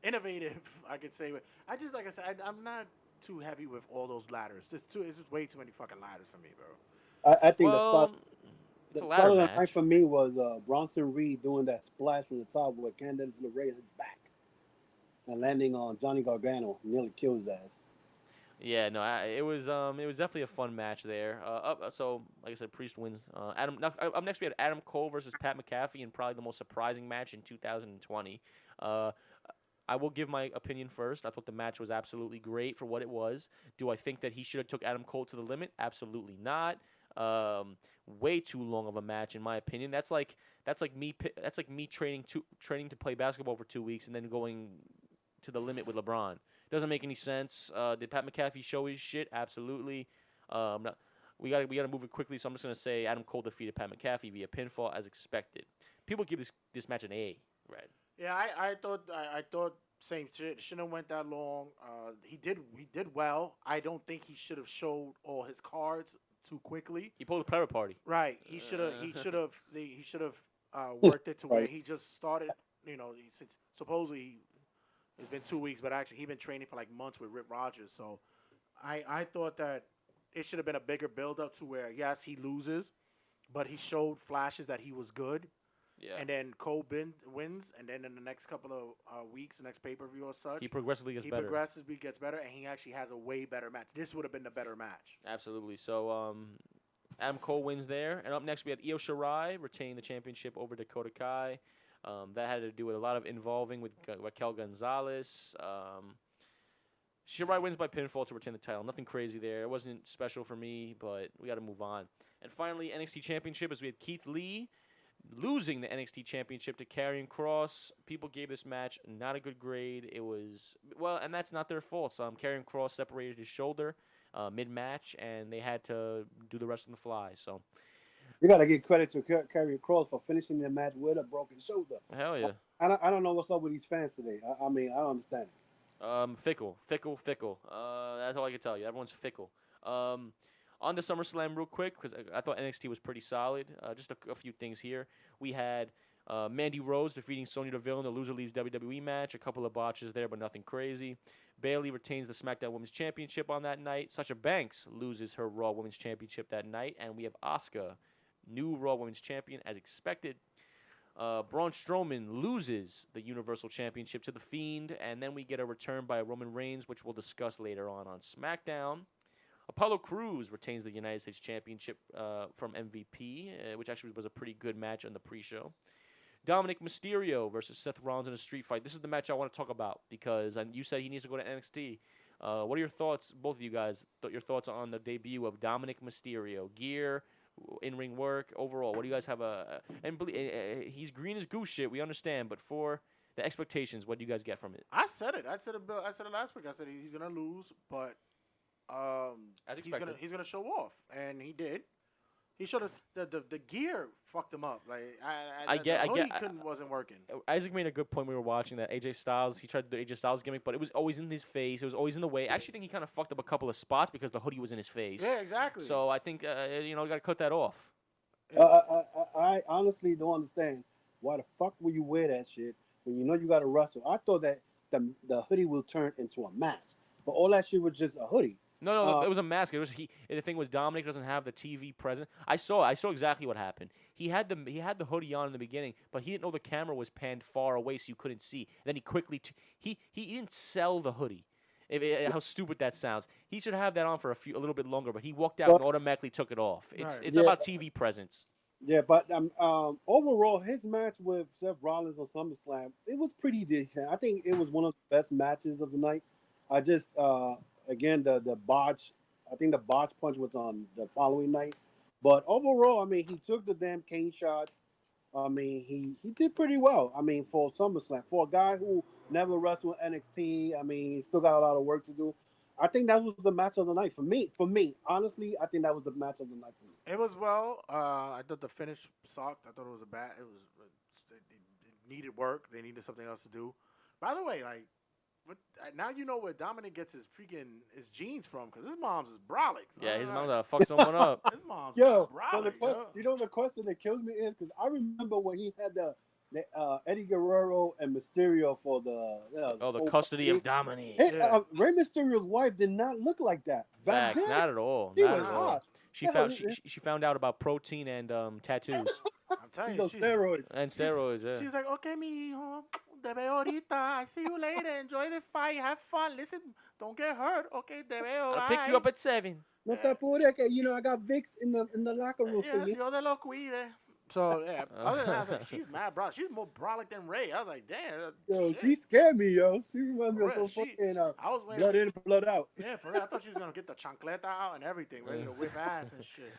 innovative, I could say. Like I said, I'm not too heavy with all those ladders. It's just way too many fucking ladders for me, bro. I think the spot of the match night for me was Bronson Reed doing that splash from the top with Candice LeRae on his back and landing on Johnny Gargano, nearly killed his ass. Yeah, no, it was definitely a fun match there. So like I said, Priest wins. Up next we had Adam Cole versus Pat McAfee in probably the most surprising match in 2020. I will give my opinion first. I thought the match was absolutely great for what it was. Do I think that he should have took Adam Cole to the limit? Absolutely not. Way too long of a match in my opinion. That's like me training to play basketball for 2 weeks and then going to the limit with LeBron. Doesn't make any sense. Did Pat McAfee show his shit? Absolutely. We gotta move it quickly, so I'm just gonna say Adam Cole defeated Pat McAfee via pinfall as expected. People give this match an A, Red. Yeah, I thought same shit. Shouldn't have went that long. He did well. I don't think he should have showed all his cards too quickly. He pulled a private party. Right. He should have worked it to where he just started. Since supposedly it's been 2 weeks, but actually he's been training for like months with Rip Rogers. So I thought that it should have been a bigger build up to where yes he loses, but he showed flashes that he was good. Yeah. And then Cole wins, and then in the next couple of weeks, the next pay-per-view or such, he progressively gets better. And he actually has a way better match. This would have been the better match. Absolutely. So Adam Cole wins there. And up next, we had Io Shirai retain the championship over Dakota Kai. That had to do with a lot of involving with Raquel Gonzalez. Shirai wins by pinfall to retain the title. Nothing crazy there. It wasn't special for me, but we got to move on. And finally, NXT Championship, as we had Keith Lee losing the NXT Championship to Karrion Kross. People gave this match not a good grade. It was, and that's not their fault. So Karrion Kross separated his shoulder mid-match, and they had to do the rest on the fly. So you got to give credit to Karrion Kross for finishing the match with a broken shoulder. Hell yeah. I don't know what's up with these fans today. I mean, I don't understand it. Fickle. That's all I can tell you. Everyone's fickle. On the SummerSlam real quick, because I thought NXT was pretty solid. Just a few things here. We had Mandy Rose defeating Sonya Deville in the loser leaves WWE match. A couple of botches there, but nothing crazy. Bayley retains the SmackDown Women's Championship on that night. Sasha Banks loses her Raw Women's Championship that night. And we have Asuka, new Raw Women's Champion, as expected. Braun Strowman loses the Universal Championship to The Fiend. And then we get a return by Roman Reigns, which we'll discuss later on SmackDown. Apollo Crews retains the United States Championship from MVP, which actually was a pretty good match on the pre-show. Dominic Mysterio versus Seth Rollins in a street fight. This is the match I want to talk about because you said he needs to go to NXT. What are your thoughts, both of you guys, your thoughts on the debut of Dominic Mysterio? Gear, in-ring work, overall. What do you guys have? He's green as goose shit, we understand, but for the expectations, what do you guys get from it? I said it last week. I said he's going to lose, but as expected. He's gonna show off, and he did. He should have the gear fucked him up. Like the hoodie wasn't working. Isaac made a good point. We were watching that AJ Styles. He tried to do AJ Styles gimmick, but it was always in his face. It was always in the way. I actually think he kind of fucked up a couple of spots because the hoodie was in his face. Yeah, exactly. So I think you got to cut that off. I honestly don't understand why the fuck would you wear that shit when you know you got to wrestle. I thought that the hoodie will turn into a mask, but all that shit was just a hoodie. No, it was a mask. It was the thing was Dominic doesn't have the TV present. I saw exactly what happened. He had the hoodie on in the beginning, but he didn't know the camera was panned far away, so you couldn't see. Then he quickly he didn't sell the hoodie. How stupid that sounds. He should have that on for a little bit longer, but he walked out and automatically took it off. It's about TV presence. Yeah, but overall, his match with Seth Rollins on SummerSlam, it was pretty decent. I think it was one of the best matches of the night. I just again, the botch, I think the botch punch was on the following night. But overall, I mean, he took the damn cane shots. I mean, he did pretty well. I mean, for SummerSlam, for a guy who never wrestled NXT, I mean, he still got a lot of work to do. I think that was the match of the night for me. Honestly, I think that was the match of the night for me. It was I thought the finish sucked. I thought it was it needed work. They needed something else to do. By the way, like, now you know where Dominic gets his genes from, because his mom's is brolic. Yeah, his mom's fuck someone up. His mom's brolic. You know the question that kills me is because I remember when he had the Eddie Guerrero and Mysterio for the custody of Dominic. Rey Mysterio's wife did not look like that. Facts, not at all. Not at all. She found out about protein and tattoos. I'm telling you, steroids. And steroids, yeah. She's like, okay, mijo, te veo ahorita. I see you later. Enjoy the fight. Have fun. Listen, don't get hurt. Okay, te veo. I'll pick you up at 7. No te apures, que I got Vicks in the locker room for me. Yo te lo cuide. So, yeah, other than that, I was like, she's mad brolic. She's more brolic than Ray. I was like, damn. Yo, she scared me, yo. She reminds me of some fucking blood in, blood out. Yeah, for real. I thought she was going to get the chancleta out and everything, ready to whip ass and shit.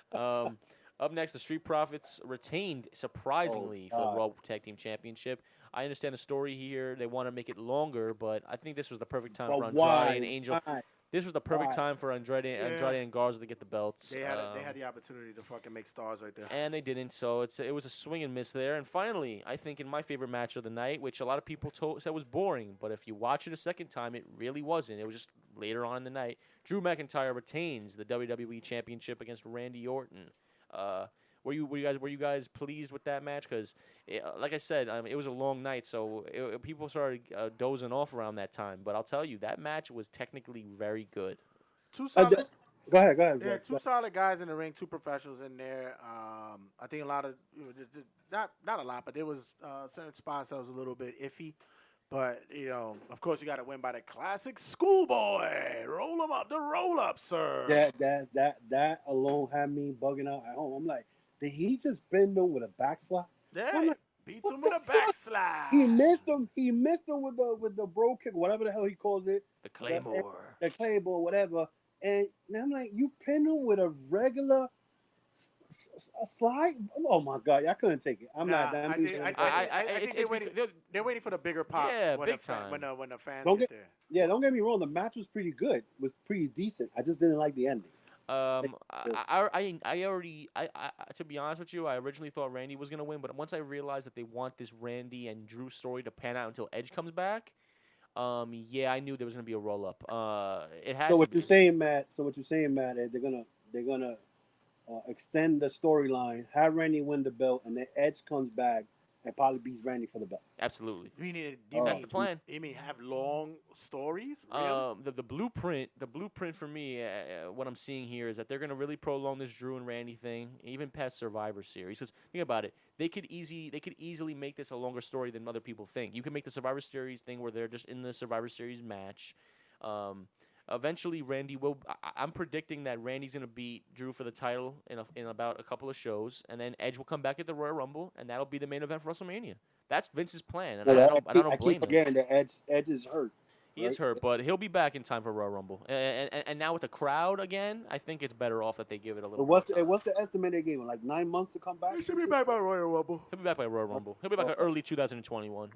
Up next, the Street Profits retained, surprisingly, for the Raw Tag Team Championship. I understand the story here. They want to make it longer, but I think this was the perfect time for Andrade and Angel. Why? This was the perfect time for Andrade and Garza to get the belts. They had the opportunity to fucking make stars right there. And they didn't, so it was a swing and miss there. And finally, I think in my favorite match of the night, which a lot of people said was boring, but if you watch it a second time, it really wasn't. It was just later on in the night. Drew McIntyre retains the WWE Championship against Randy Orton. Were you guys pleased with that match? Because, like I said, it was a long night, so people started dozing off around that time. But I'll tell you, that match was technically very good. Two solid. Go ahead. Yeah, two solid guys in the ring, two professionals in there. I think a lot of not a lot, but there was certain spots that was a little bit iffy. But, of course, you got to win by the classic schoolboy. Roll them up, the roll up, sir. That alone had me bugging out at home. I'm like, did he just bend him with a backslide? Yeah, like, beats him with a backslide. He missed him with the bro kick, whatever the hell he calls it. The Claymore. The Claymore, whatever. And I'm like, you pinned him with a regular slide? Oh my God, I couldn't take it. I think they're waiting for the bigger pop. Yeah, big time. When the fans get there. Yeah, don't get me wrong. The match was pretty good. It was pretty decent. I just didn't like the ending. To be honest with you, I originally thought Randy was gonna win, but once I realized that they want this Randy and Drew story to pan out until Edge comes back, I knew there was gonna be a roll up. It had. So what you're saying, Matt? Is they're gonna extend the storyline, have Randy win the belt, and then Edge comes back and probably beats Randy for the belt. Absolutely. That's the plan. You mean have long stories? Really? The blueprint for me, what I'm seeing here is that they're going to really prolong this Drew and Randy thing, even past Survivor Series. Because think about it, they could easily make this a longer story than other people think. You can make the Survivor Series thing where they're just in the Survivor Series match. Eventually, Randy will. I'm predicting that Randy's going to beat Drew for the title in about a couple of shows, and then Edge will come back at the Royal Rumble, and that'll be the main event for WrestleMania. That's Vince's plan, and Well, I don't I blame keep him. forgetting that Edge is hurt. He is hurt, but he'll be back in time for Royal Rumble. And now with the crowd again, I think it's better off that they give it a little. What's the estimate they gave him? Like 9 months to come back? He should be back by Royal Rumble. He'll be back by Royal Rumble. He'll be back early 2021.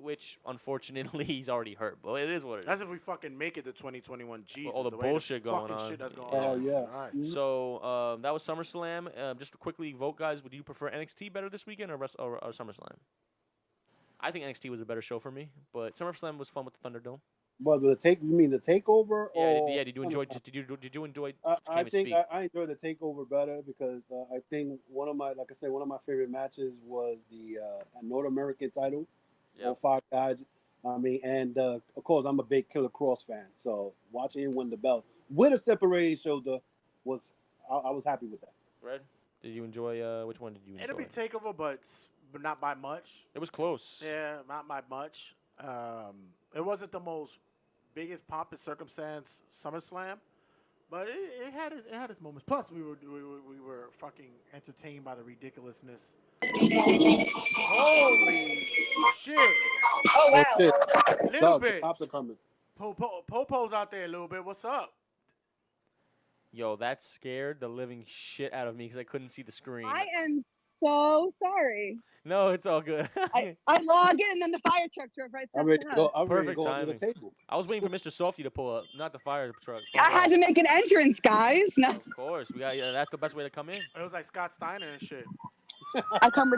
Which unfortunately he's already hurt, but it is what it is. That's if we fucking make it to 2021. Jesus, all the bullshit going on. Shit that's going Oh on. yeah. All right. So that was SummerSlam. Just to quickly vote, guys. Would you prefer NXT better this weekend or SummerSlam? I think NXT was a better show for me, but SummerSlam was fun with the Thunderdome. Well, you mean the takeover? Yeah. Did you enjoy? Did you enjoy? I think I enjoyed the takeover better because I think one of my favorite matches was the North American title. All 5 guys. I mean, and of course, I'm a big Killer Cross fan, so watching him win the belt with a separated shoulder I was happy with that. Red, did you enjoy? Which one did you enjoy? It'll be takeover, but not by much. It was close. Yeah, not by much. It wasn't the most biggest pomp and circumstance SummerSlam, but it had its moments. Plus, we were fucking entertained by the ridiculousness. Holy shit! Oh wow! Little bit. Pops are coming. Popo's out there a little bit. What's up? Yo, that scared the living shit out of me because I couldn't see the screen. I am so sorry. No, it's all good. I log in and then the fire truck drove right past the house. Perfect timing. I was waiting for Mr. Softy to pull up, not the fire truck. I had to make an entrance, guys. No. Of course, that's the best way to come in. It was like Scott Steiner and shit. I come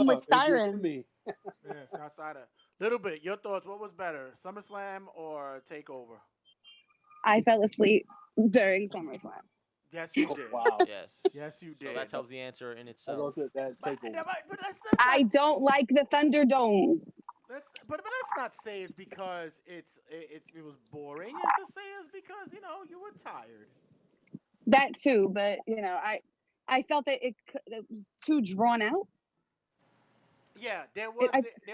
with siren. Yeah, Scott Steiner. Little bit. Your thoughts? What was better, SummerSlam or Takeover? I fell asleep during SummerSlam. Yes, you did. Wow. Yes, you did. So that tells the answer in itself. I don't like the Thunderdome. But let's not say it's because it was boring. Let's just say it's because you were tired. That too, but I felt that it was too drawn out. Yeah, there was.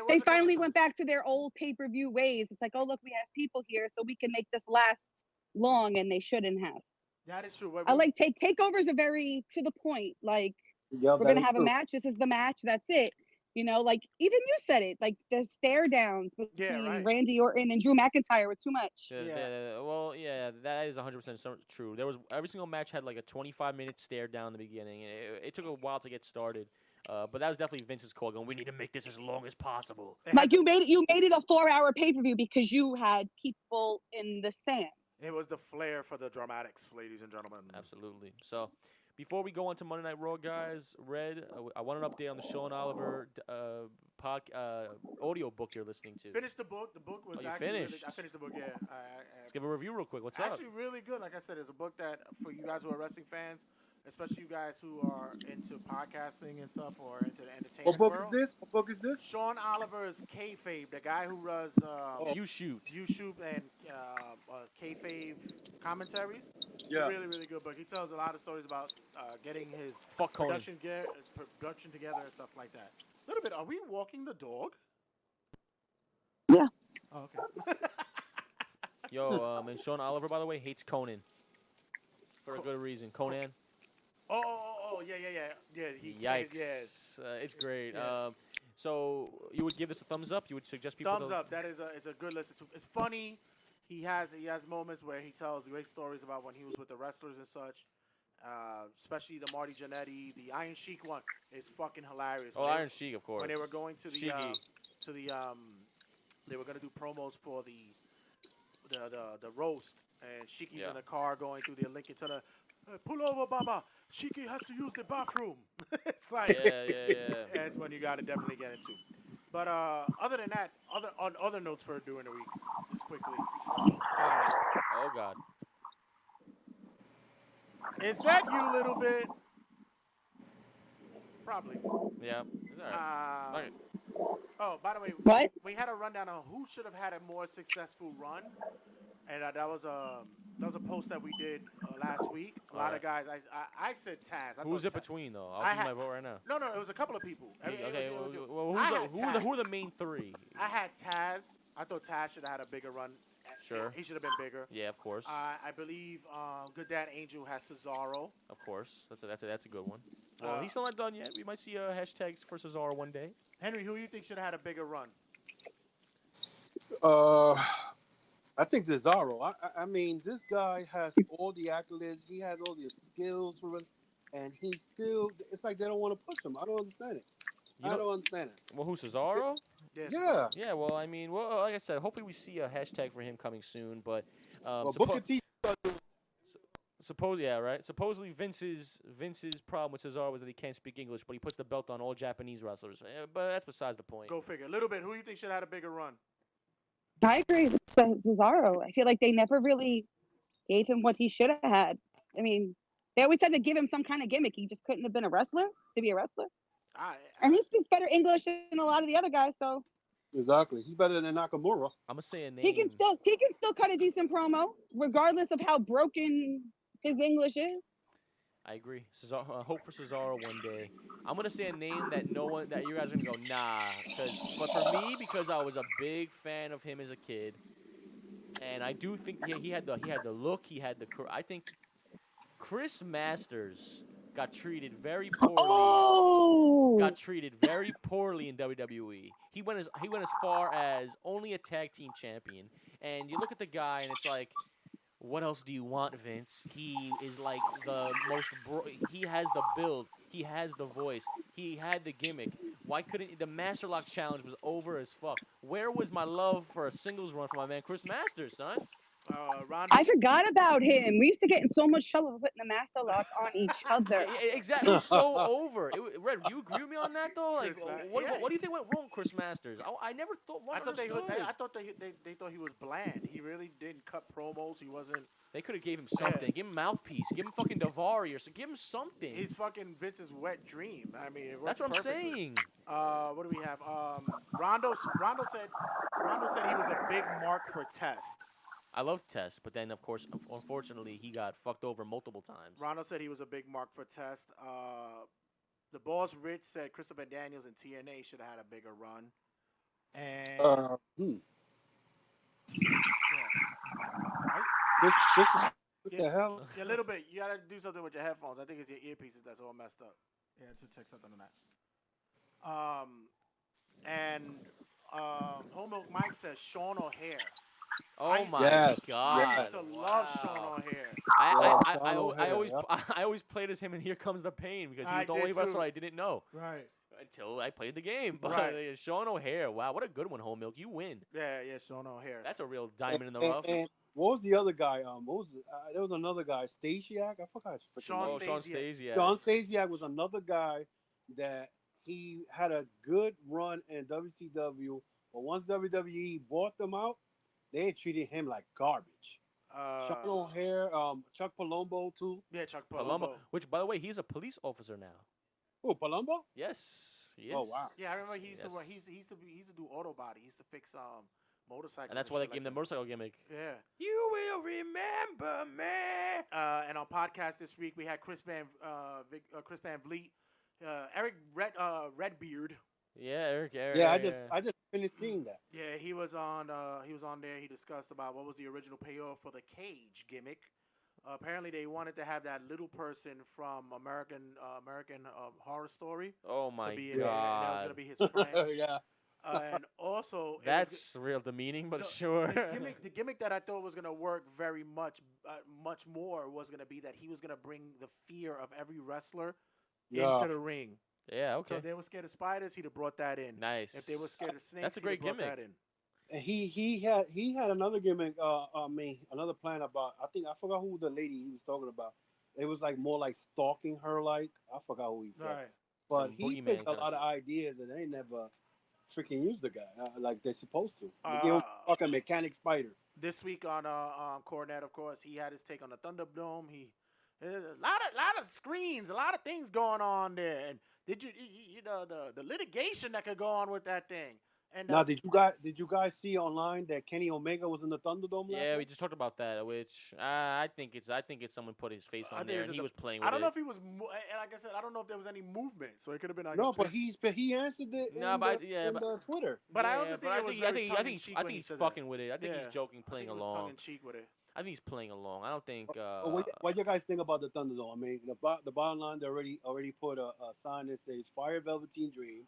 They finally went back to their old pay-per-view ways. It's like, oh look, we have people here, so we can make this last long, and they shouldn't have. That is true. I like takeovers are very to the point. Like we're gonna have a match. This is the match. That's it. Like even you said it. Like the stare downs between Randy Orton and Drew McIntyre were too much. That is 100% true. There was every single match had like a 25-minute stare down in the beginning. It took a while to get started. But that was definitely Vince's call. Going, we need to make this as long as possible. Like you made it a 4-hour pay-per-view because you had people in the stands. It was the flair for the dramatics, ladies and gentlemen. Absolutely. So, before we go on to Monday Night Raw, guys, Red, I want an update on the Sean Oliver audio book you're listening to. Finished the book. The book was actually finished. I finished the book. Yeah. Let's give a review real quick. What's up? Actually, really good. Like I said, it's a book that for you guys who are wrestling fans, especially you guys who are into podcasting and stuff or into the entertainment world. What book is this? Sean Oliver's Kayfabe, the guy who runs You Shoot and Kayfabe commentaries. Yeah. Really, really good book. He tells a lot of stories about getting his Fuck production together and stuff like that. A little bit. Are we walking the dog? Yeah. Oh, okay. Yo, and Sean Oliver, by the way, hates Conan. For a good reason. Conan. Oh, yeah. Yikes. Yes. It's great. Yeah. So you would give this a thumbs up? You would suggest people thumbs up. That is it's a good listen to. It's funny. He has moments where he tells great stories about when he was with the wrestlers and such. Especially the Marty Jannetty, the Iron Sheik one is fucking hilarious. Iron Sheik, of course. When they were going to the they were gonna do promos for the roast, and Sheiky's in the car going through the Lincoln Tunnel. Pull over, Baba. Sheiky has to use the bathroom. It's like it's one you gotta definitely get into. But other than that, other notes for during the week, just quickly. Oh God. Is that you, little bit? Probably. Yeah. It's all right. Oh, by the way, what? We had a rundown on who should have had a more successful run, and that was a post that we did last week. A lot of guys. I said Taz. Who's it between though? I'll give my vote right now. No, it was a couple of people. Who are the main three? I had Taz. I thought Taz should have had a bigger run. Sure. He should have been bigger. Yeah, of course. I believe Good Dad Angel had Cesaro. Of course. That's a good one. Well, he's still not done yet. We might see hashtags for Cesaro one day. Henry, who do you think should have had a bigger run? I think Cesaro. I mean, this guy has all the accolades. He has all the skills for it, and he still. It's like they don't want to push him. I don't understand it. I don't understand it. Well, who, Cesaro? Yeah. Yeah. Well, I mean, like I said, hopefully we see a hashtag for him coming soon. But Booker T. Supposedly Vince's problem with Cesaro was that he can't speak English, but he puts the belt on all Japanese wrestlers. But that's besides the point. Go figure. A little bit. Who do you think should have had a bigger run? I agree with Cesaro. I feel like they never really gave him what he should have had. I mean, they always said to give him some kind of gimmick. He just couldn't have been a wrestler to be a wrestler. And he speaks better English than a lot of the other guys, so. Exactly. He's better than Nakamura. I'm gonna say a name. He can still cut a decent promo, regardless of how broken his English is. I agree. Cesaro, hope for Cesaro one day. I'm gonna say a name that you guys are gonna go nah. But for me, because I was a big fan of him as a kid, and I do think he had the look, he had the. I think Chris Masters got treated very poorly. Oh! Got treated very poorly in WWE. He went as far as only a tag team champion, and you look at the guy, and it's like. What else do you want, Vince? He is like the most. He has the build. He has the voice. He had the gimmick. Why couldn't the Master Lock Challenge was over as fuck? Where was my love for a singles run for my man Chris Masters, son? I forgot about him. We used to get in so much trouble for putting the Master Lock on each other. Exactly. So over. Red, do you agree with me on that though? Like, what do you think went wrong, Chris Masters? I never thought. I thought they thought he was bland. He really didn't cut promos. He wasn't. They could have gave him something. Give him mouthpiece. Give him fucking Davari or so. Give him something. He's fucking Vince's wet dream. I mean, that's what I'm saying. What do we have? Rondo said he was a big mark for Test. I love Test, but then, of course, unfortunately, he got fucked over multiple times. Rondo said he was a big mark for Test. The Boss Rich said Christopher Daniels and TNA should have had a bigger run. And What the hell? Yeah, a little bit. You gotta do something with your headphones. I think it's your earpieces that's all messed up. Yeah, I should check something on that. Whole Milk Mike says Sean O'Hare. Oh my God! I used to love Sean O'Hare. I always played as him, and Here Comes the Pain because he was the only wrestler I didn't know. Right. Until I played the game. But right. Sean O'Hare, wow, what a good one, Whole Milk. You win. Yeah, Sean O'Hare. That's a real diamond in the rough. And what was the other guy? There was another guy, Stasiak. I forgot his freaking name. Sean Stasiak. Sean Stasiak was another guy that he had a good run in WCW, but once WWE bought them out, they treated him like garbage. Sean O'Hare, Chuck Palumbo too. Yeah, Chuck Palumbo. Which, by the way, he's a police officer now. Oh, Palumbo? Yes. Oh wow. Yeah, I remember he used to do auto body. He used to fix motorcycles. And that's why they gave him the motorcycle gimmick. Yeah. You will remember me. And on podcast this week we had Chris Van Vliet, Eric Redbeard. Yeah, Eric. Yeah, I just finished seeing that. Yeah, he was on there. He discussed about what was the original payoff for the cage gimmick. Apparently, they wanted to have that little person from American Horror Story. Oh my God! And that was gonna be his friend. Yeah. And also, that's real demeaning, but sure. The gimmick that I thought was gonna work very much more was gonna be that he was gonna bring the fear of every wrestler into the ring. Yeah, okay. So if they were scared of spiders, he'd have brought that in. Nice. If they were scared of snakes, that's a great gimmick. That in. And he had another gimmick. Another plan about. I forgot who the lady he was talking about. It was like more like stalking her. Like I forgot who he said. Right. But he pitched a lot of ideas, and they never freaking used the guy like they're supposed to. They gave him fucking mechanic spider. This week on Cornette, of course, he had his take on the Thunderdome. There's a lot of screens, a lot of things going on there. And did you know the litigation that could go on with that thing? And now, did you guys see online that Kenny Omega was in the Thunderdome? Yeah, we just talked about that. Which I think it's someone put his face on there and he was playing with it. I don't know if he was, like I said, I don't know if there was any movement, so it could have been. Like but he answered it. In Twitter. But I also think I think he's fucking with it. I think he's joking, playing along. Tongue in cheek with it. I think he's playing along. I don't think. What you guys think about the Thunderdome? I mean, the bottom line, they already put a sign that says "Fire Velveteen Dream."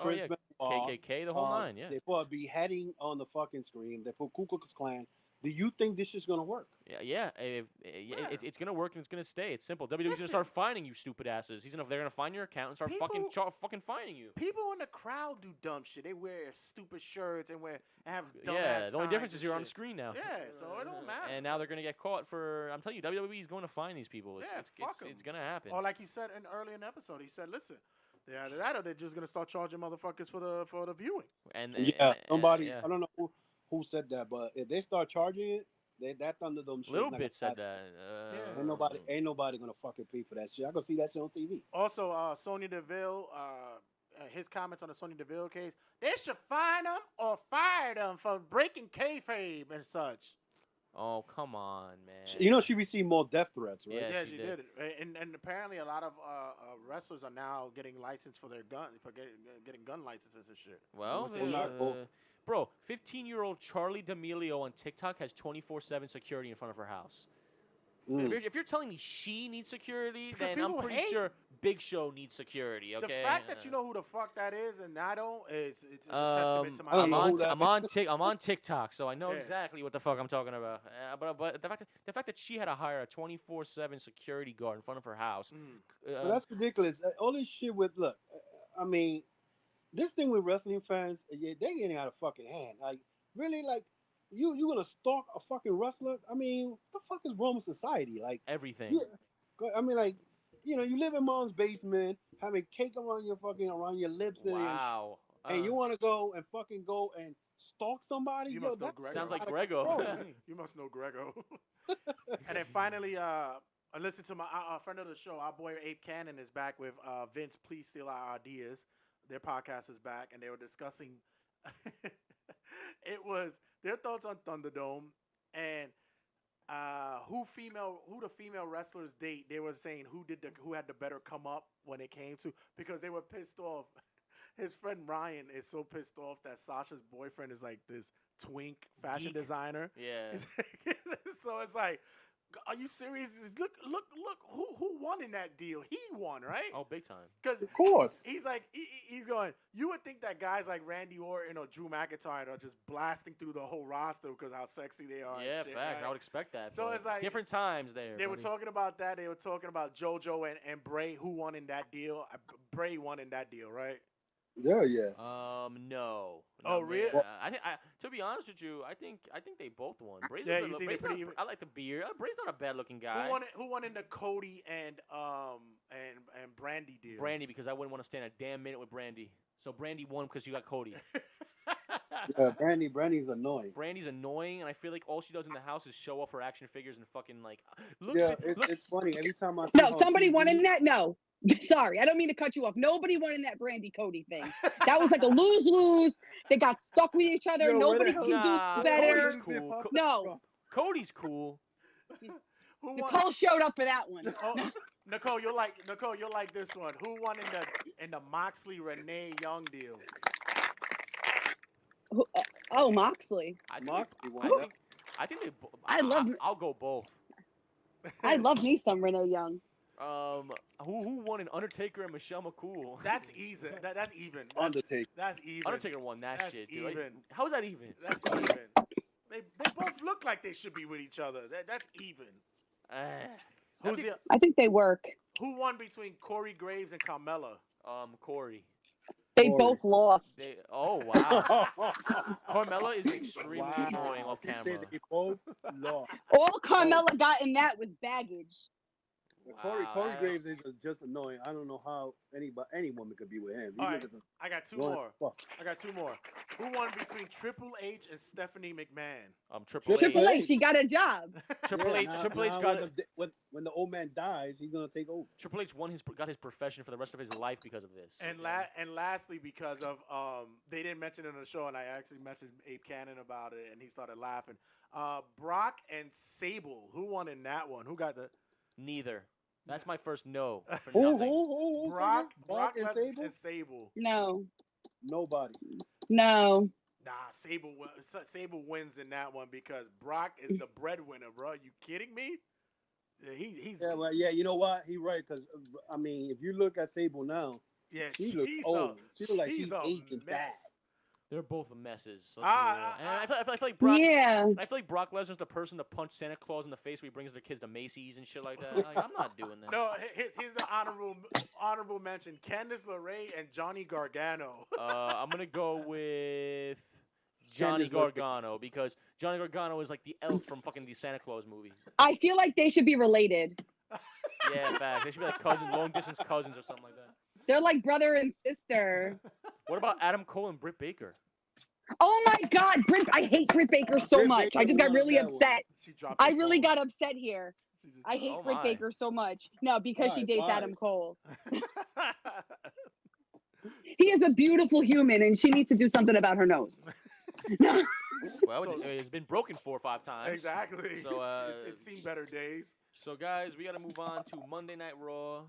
Oh yeah, KKK, the whole nine. Yeah. They put a beheading on the fucking screen. They put Ku Klux Klan. Do you think this is gonna work? Yeah. It's gonna work and it's gonna stay. It's simple. WWE's gonna start fining you, stupid asses. They're gonna find your account and start fucking fining you. People in the crowd do dumb shit. They wear stupid shirts and have dumb the only difference is you're on the screen now. Yeah, so it don't matter. And now they're gonna get caught for. I'm telling you, WWE is going to fine these people. It's gonna happen. Or like he said earlier in the episode, he said, "Listen, they're either that or they're just gonna start charging motherfuckers for the viewing." And somebody I don't know who said that, but if they start charging it, that Thunderdome shit. Little bit said that. Ain't nobody gonna fucking pay for that shit. I gonna see that shit on TV. Also, Sonya Deville, his comments on the Sonya Deville case, they should fine him or fire them for breaking kayfabe and such. Oh, come on, man. You know she received more death threats, right? Yeah, she did. And apparently a lot of wrestlers are now getting licensed for their gun, for getting gun licenses and shit. Well, bro, 15-year-old Charlie D'Amelio on TikTok has 24/7 security in front of her house. If you're telling me she needs security, then I'm pretty sure Big Show needs security. Okay. The fact that you know who the fuck that is and I don't, it's a testament to my. I'm on TikTok, so I know exactly what the fuck I'm talking about. But the fact that she had to hire a 24/7 security guard in front of her house. Well, that's ridiculous. All this shit with I mean, this thing with wrestling fans, they getting out of fucking hand. Like really, like. You gonna stalk a fucking wrestler? I mean, what the fuck is wrong with society? Like everything. Yeah, I mean, like, you live in mom's basement, having cake around your lips, and you want to go and stalk somebody? You must know Grego. Sounds like Grego. You must know Grego. And then finally, I listened to my friend of the show, our boy Ape Cannon is back with Vince. Please steal our ideas. Their podcast is back, and they were discussing. It was their thoughts on Thunderdome and who the female wrestlers date. They were saying who had the better come up when it came to, because they were pissed off. His friend Ryan is so pissed off that Sasha's boyfriend is like this twink fashion designer. Yeah. So it's like, are you serious? Look who won in that deal? He won, right? Oh, big time. Because of course. He's like he's going, you would think that guys like Randy Orton or Drew McIntyre are just blasting through the whole roster because how sexy they are. Yeah, and shit, facts. right? I would expect that. So it's like different times there. They were talking about that. They were talking about JoJo and Bray, who won in that deal. Bray won in that deal, right? Yeah. No. Oh, really? To be honest with you, I think they both won. Bray's I like the beard. Bray's not a bad looking guy. Who won in the Cody and Brandy deal? Brandy, because I wouldn't want to stand a damn minute with Brandy. So Brandy won because you got Cody. Yeah, Brandy's annoying. Brandy's annoying, and I feel like all she does in the house is show off her action figures and fucking like. It's funny every time I. No, somebody won in that. No. Sorry, I don't mean to cut you off. Nobody won in that Brandy Cody thing. That was like a lose-lose. They got stuck with each other. Nobody can do better. Cody's cool. No. Cody's cool. Nicole showed up for that one. Nicole, you'll like this one. Who won in the Moxley Renee Young deal? Moxley. Moxley won. I think they. I'll go both. I love me some Renee Young. Who won an Undertaker and Michelle McCool? That's easy. That's even. Undertaker. That's even. Undertaker won that shit, dude. Even. How is that even? That's even. They both look like they should be with each other. That's even. I think they work. Who won between Corey Graves and Carmella? Corey. They both lost. Oh wow. Carmella is extremely annoying off camera. They both lost. All Carmella got in that was baggage. Corey Graves is just annoying. I don't know how any woman could be with him. All right, I got two more. Who won between Triple H and Stephanie McMahon? Triple H, he got a job. Triple H got it. When the old man dies, he's gonna take over. Triple H got his profession for the rest of his life because of this. And lastly, because of they didn't mention it on the show, and I actually messaged Abe Cannon about it, and he started laughing. Brock and Sable, who won in that one? Who got the? Neither. That's my first no. For nothing. Brock and and Sable? No. Nobody. No. Nah, Sable wins in that one because Brock is the breadwinner, bro. You kidding me? Yeah, he's you know what? He's right because I mean, if you look at Sable now, she looks old. She looks like she's aging bad. They're both messes. And I feel like Brock. Yeah. I feel like Brock Lesnar's the person to punch Santa Claus in the face when he brings their kids to Macy's and shit like that. Like, I'm not doing that. No, here's the honorable mention: Candice LeRae and Johnny Gargano. I'm gonna go with Johnny Gargano because Johnny Gargano is like the elf from fucking the Santa Claus movie. I feel like they should be related. Yeah, fact. They should be like cousins, long distance cousins or something like that. They're like brother and sister. What about Adam Cole and Britt Baker? Oh my God, I hate Britt Baker so much. I just got really upset. I really got upset here. I hate Britt Baker so much. No, because she dates Adam Cole. He is a beautiful human, and she needs to do something about her nose. Well, it's been broken 4 or 5 times. Exactly. So it's seen better days. So guys, we got to move on to Monday Night Raw.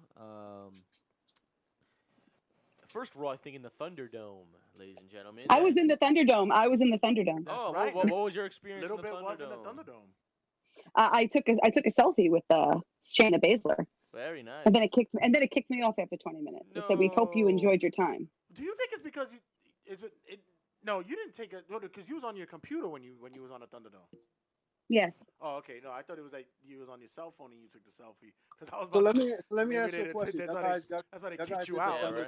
First Raw, I think, in the Thunderdome, ladies and gentlemen. I was in the Thunderdome. Oh, right. What was your experience in the Thunderdome? Was in the Thunderdome. I took a selfie with Shayna Baszler. Very nice. And then it kicked me off after 20 minutes. It said, "We hope you enjoyed your time." Do you think it's because No, you didn't take it because you was on your computer when you was on the Thunderdome. Yes. Oh, okay. No, I thought it was like you was on your cell phone and you took the selfie. Because I was. So let me ask you a question. That's why they kicked you out.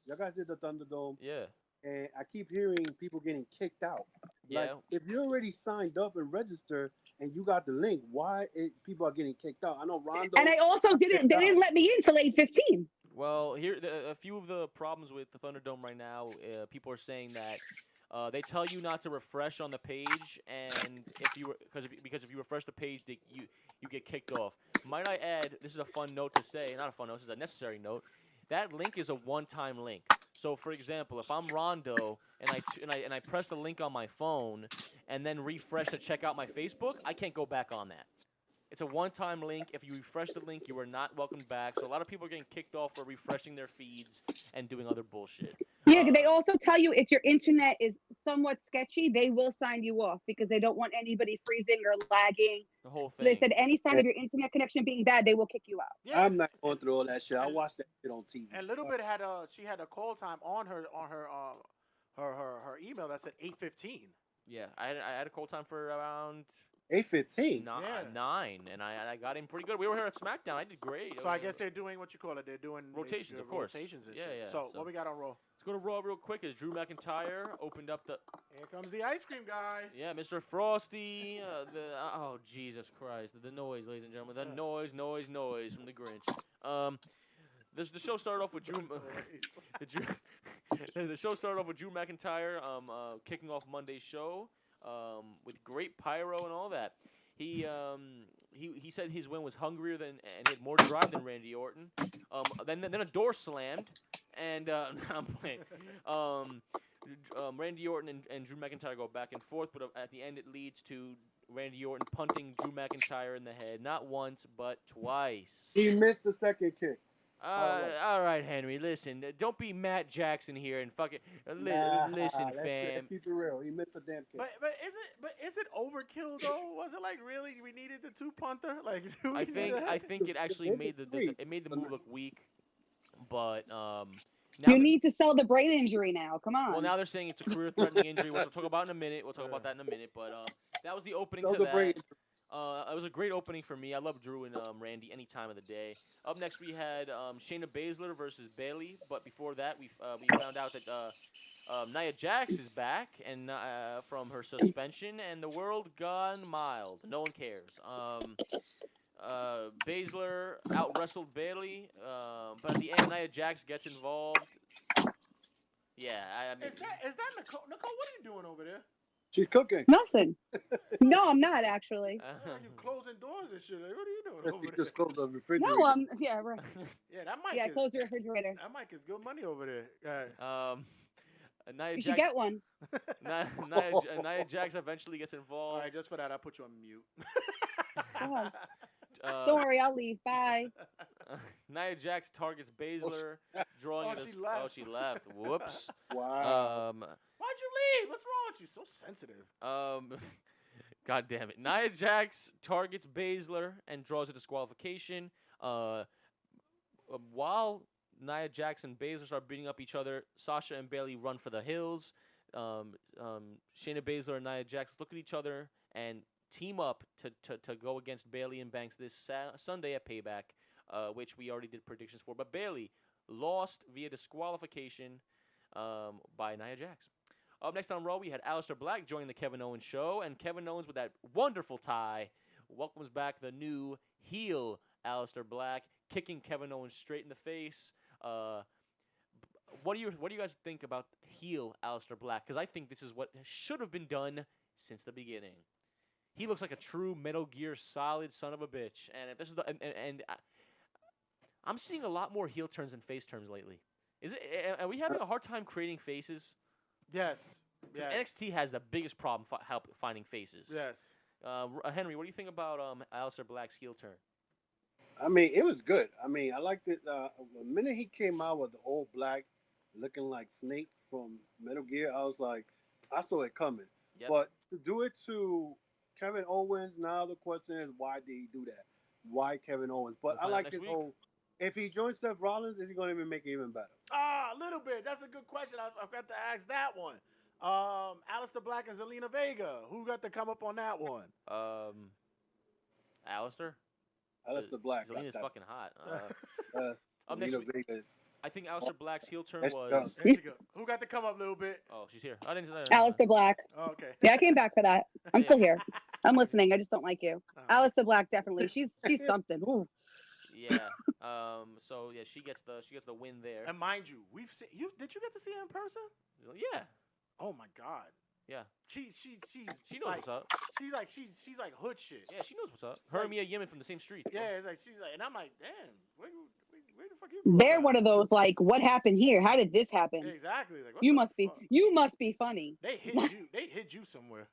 Y'all guys did the Thunderdome. Yeah. And I keep hearing people getting kicked out. Yeah. Like, if you already signed up and registered and you got the link, why people are getting kicked out? I know Rondo. And I also didn't. They didn't let me in till 8:15. Well, here a few of the problems with the Thunderdome right now. People are saying that they tell you not to refresh on the page, and because if you refresh the page, you get kicked off. Might I add? This is a fun note to say. Not a fun note. This is a necessary note. That link is a one-time link. So, for example, if I'm Rondo and I press the link on my phone and then refresh to check out my Facebook, I can't go back on that. It's a one-time link. If you refresh the link, you are not welcomed back. So a lot of people are getting kicked off for refreshing their feeds and doing other bullshit. Yeah, they also tell you if your internet is somewhat sketchy, they will sign you off because they don't want anybody freezing or lagging. The whole thing. So they said any sign of your internet connection being bad, they will kick you out. Yeah. I'm not going through all that shit. I watched that shit on TV. And Little Bit she had a call time on her email that said 8:15. Yeah, I had a call time for around 8:15. 9, and I got in pretty good. We were here at SmackDown. I did great. So I guess they're doing what you call it. They're doing rotations, of course. Rotations and yeah, shit. yeah. So what we got on Raw? Let's go to Raw real quick. As Drew McIntyre opened up the. Here comes the ice cream guy. Yeah, Mr. Frosty. Oh Jesus Christ! The noise, ladies and gentlemen. The noise from the Grinch. The show started off with Drew. The show started off with Drew McIntyre kicking off Monday's show with great pyro and all that. He said his win was hungrier and he had more drive than Randy Orton. Then a door slammed, and I'm playing. Randy Orton and Drew McIntyre go back and forth, but at the end it leads to Randy Orton punting Drew McIntyre in the head, not once but twice. He missed the second kick. All right, Henry. Listen, don't be Matt Jackson here and fucking listen, fam. Let's keep it real. He missed the damn kick. But is it overkill though? Was it like really we needed the 2-punter? Like I think it actually made the move look weak, but now you need to sell the brain injury now. Come on. Well, now they're saying it's a career-threatening injury, which we'll talk about in a minute. But that was the opening to that. It was a great opening for me. I love Drew and Randy any time of the day. Up next, we had Shayna Baszler versus Bayley. But before that, we found out that Nia Jax is back and from her suspension, and the world gone mild. No one cares. Baszler out-wrestled Bayley, but at the end, Nia Jax gets involved. Yeah, I mean... Is that Nicole? Nicole, what are you doing over there? She's cooking. Nothing. No, I'm not actually. You closing doors and shit. Like, what are you doing over there? Just closed the refrigerator. No, yeah, right. Yeah, that mic. Yeah, close the refrigerator. That mic is good money over there. Nia you should get one. Nia Jax eventually gets involved. All right, just for that, I'll put you on mute. Don't worry, I'll leave. Bye. Nia Jax targets Baszler, drawing it as... She left. Oh, she left. Whoops. Wow. Why'd Why'd you leave? What's wrong with you? So sensitive. God damn it. Nia Jax targets Baszler and draws a disqualification. While Nia Jax and Baszler start beating up each other, Sasha and Bayley run for the hills. Shayna Baszler and Nia Jax look at each other and team up to go against Bayley and Banks this Sunday at Payback, which we already did predictions for. But Bayley lost via disqualification by Nia Jax. Up next on Raw, we had Aleister Black joining the Kevin Owens show, and Kevin Owens with that wonderful tie welcomes back the new heel Aleister Black, kicking Kevin Owens straight in the face. What do you guys think about heel Aleister Black? Because I think this is what should have been done since the beginning. He looks like a true Metal Gear Solid son of a bitch, and if this is I'm seeing a lot more heel turns than face turns lately. Are we having a hard time creating faces? Yes. NXT has the biggest problem finding faces. Yes. Henry, what do you think about Aleister Black's heel turn? I mean, it was good. I mean, I liked it. The minute he came out with the old black looking like Snake from Metal Gear, I was like, I saw it coming. Yep. But to do it to Kevin Owens, now the question is, why did he do that? Why Kevin Owens? But I like this whole, if he joins Seth Rollins, is he going to even make it even better? A little bit. That's a good question. I've got to ask that one. Aleister Black and Zelina Vega. Who got to come up on that one? Aleister Black. Zelina's fucking hot. Up next week, I think Aleister Black's heel turn was... Who got to come up a little bit? Oh, she's here. I didn't say that. Aleister Black. Oh, okay. Yeah, I came back for that. I'm still here. I'm listening. I just don't like you. Aleister Black, definitely. She's something. Ooh. Yeah. So yeah, she gets the win there. And mind you, we've seen you. Did you get to see her in person? Yeah. Oh my God. Yeah. She knows what's up. She's like hood shit. Yeah, she knows what's up. Her and Mia Yim from the same street. Yeah, it's like she's like, and I'm like, damn, where the fuck you? They're one of those like, what happened here? How did this happen? Yeah, exactly. Like, you must be funny. They hid you somewhere.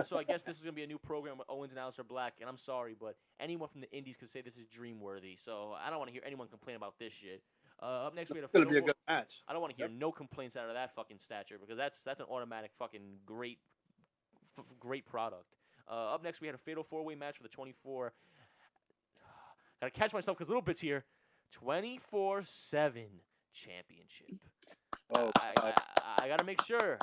So I guess this is gonna be a new program with Owens and Aleister Black, and I'm sorry, but anyone from the Indies could say this is dream worthy. So I don't want to hear anyone complain about this shit. Up next, we had a It's gonna be a good match. I don't want to hear no complaints out of that fucking stature because that's an automatic fucking great product. Up next, we had a fatal 4-way match for the 24. Gotta catch myself because little bits here. 24/7 championship. Oh, I gotta make sure.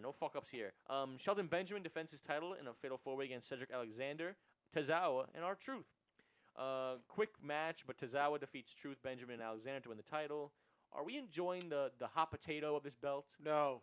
No fuck ups here. Shelton Benjamin defends his title in a fatal 4-way against Cedric Alexander, Tozawa, and R-Truth. Quick match, but Tozawa defeats Truth, Benjamin, and Alexander to win the title. Are we enjoying the hot potato of this belt? No,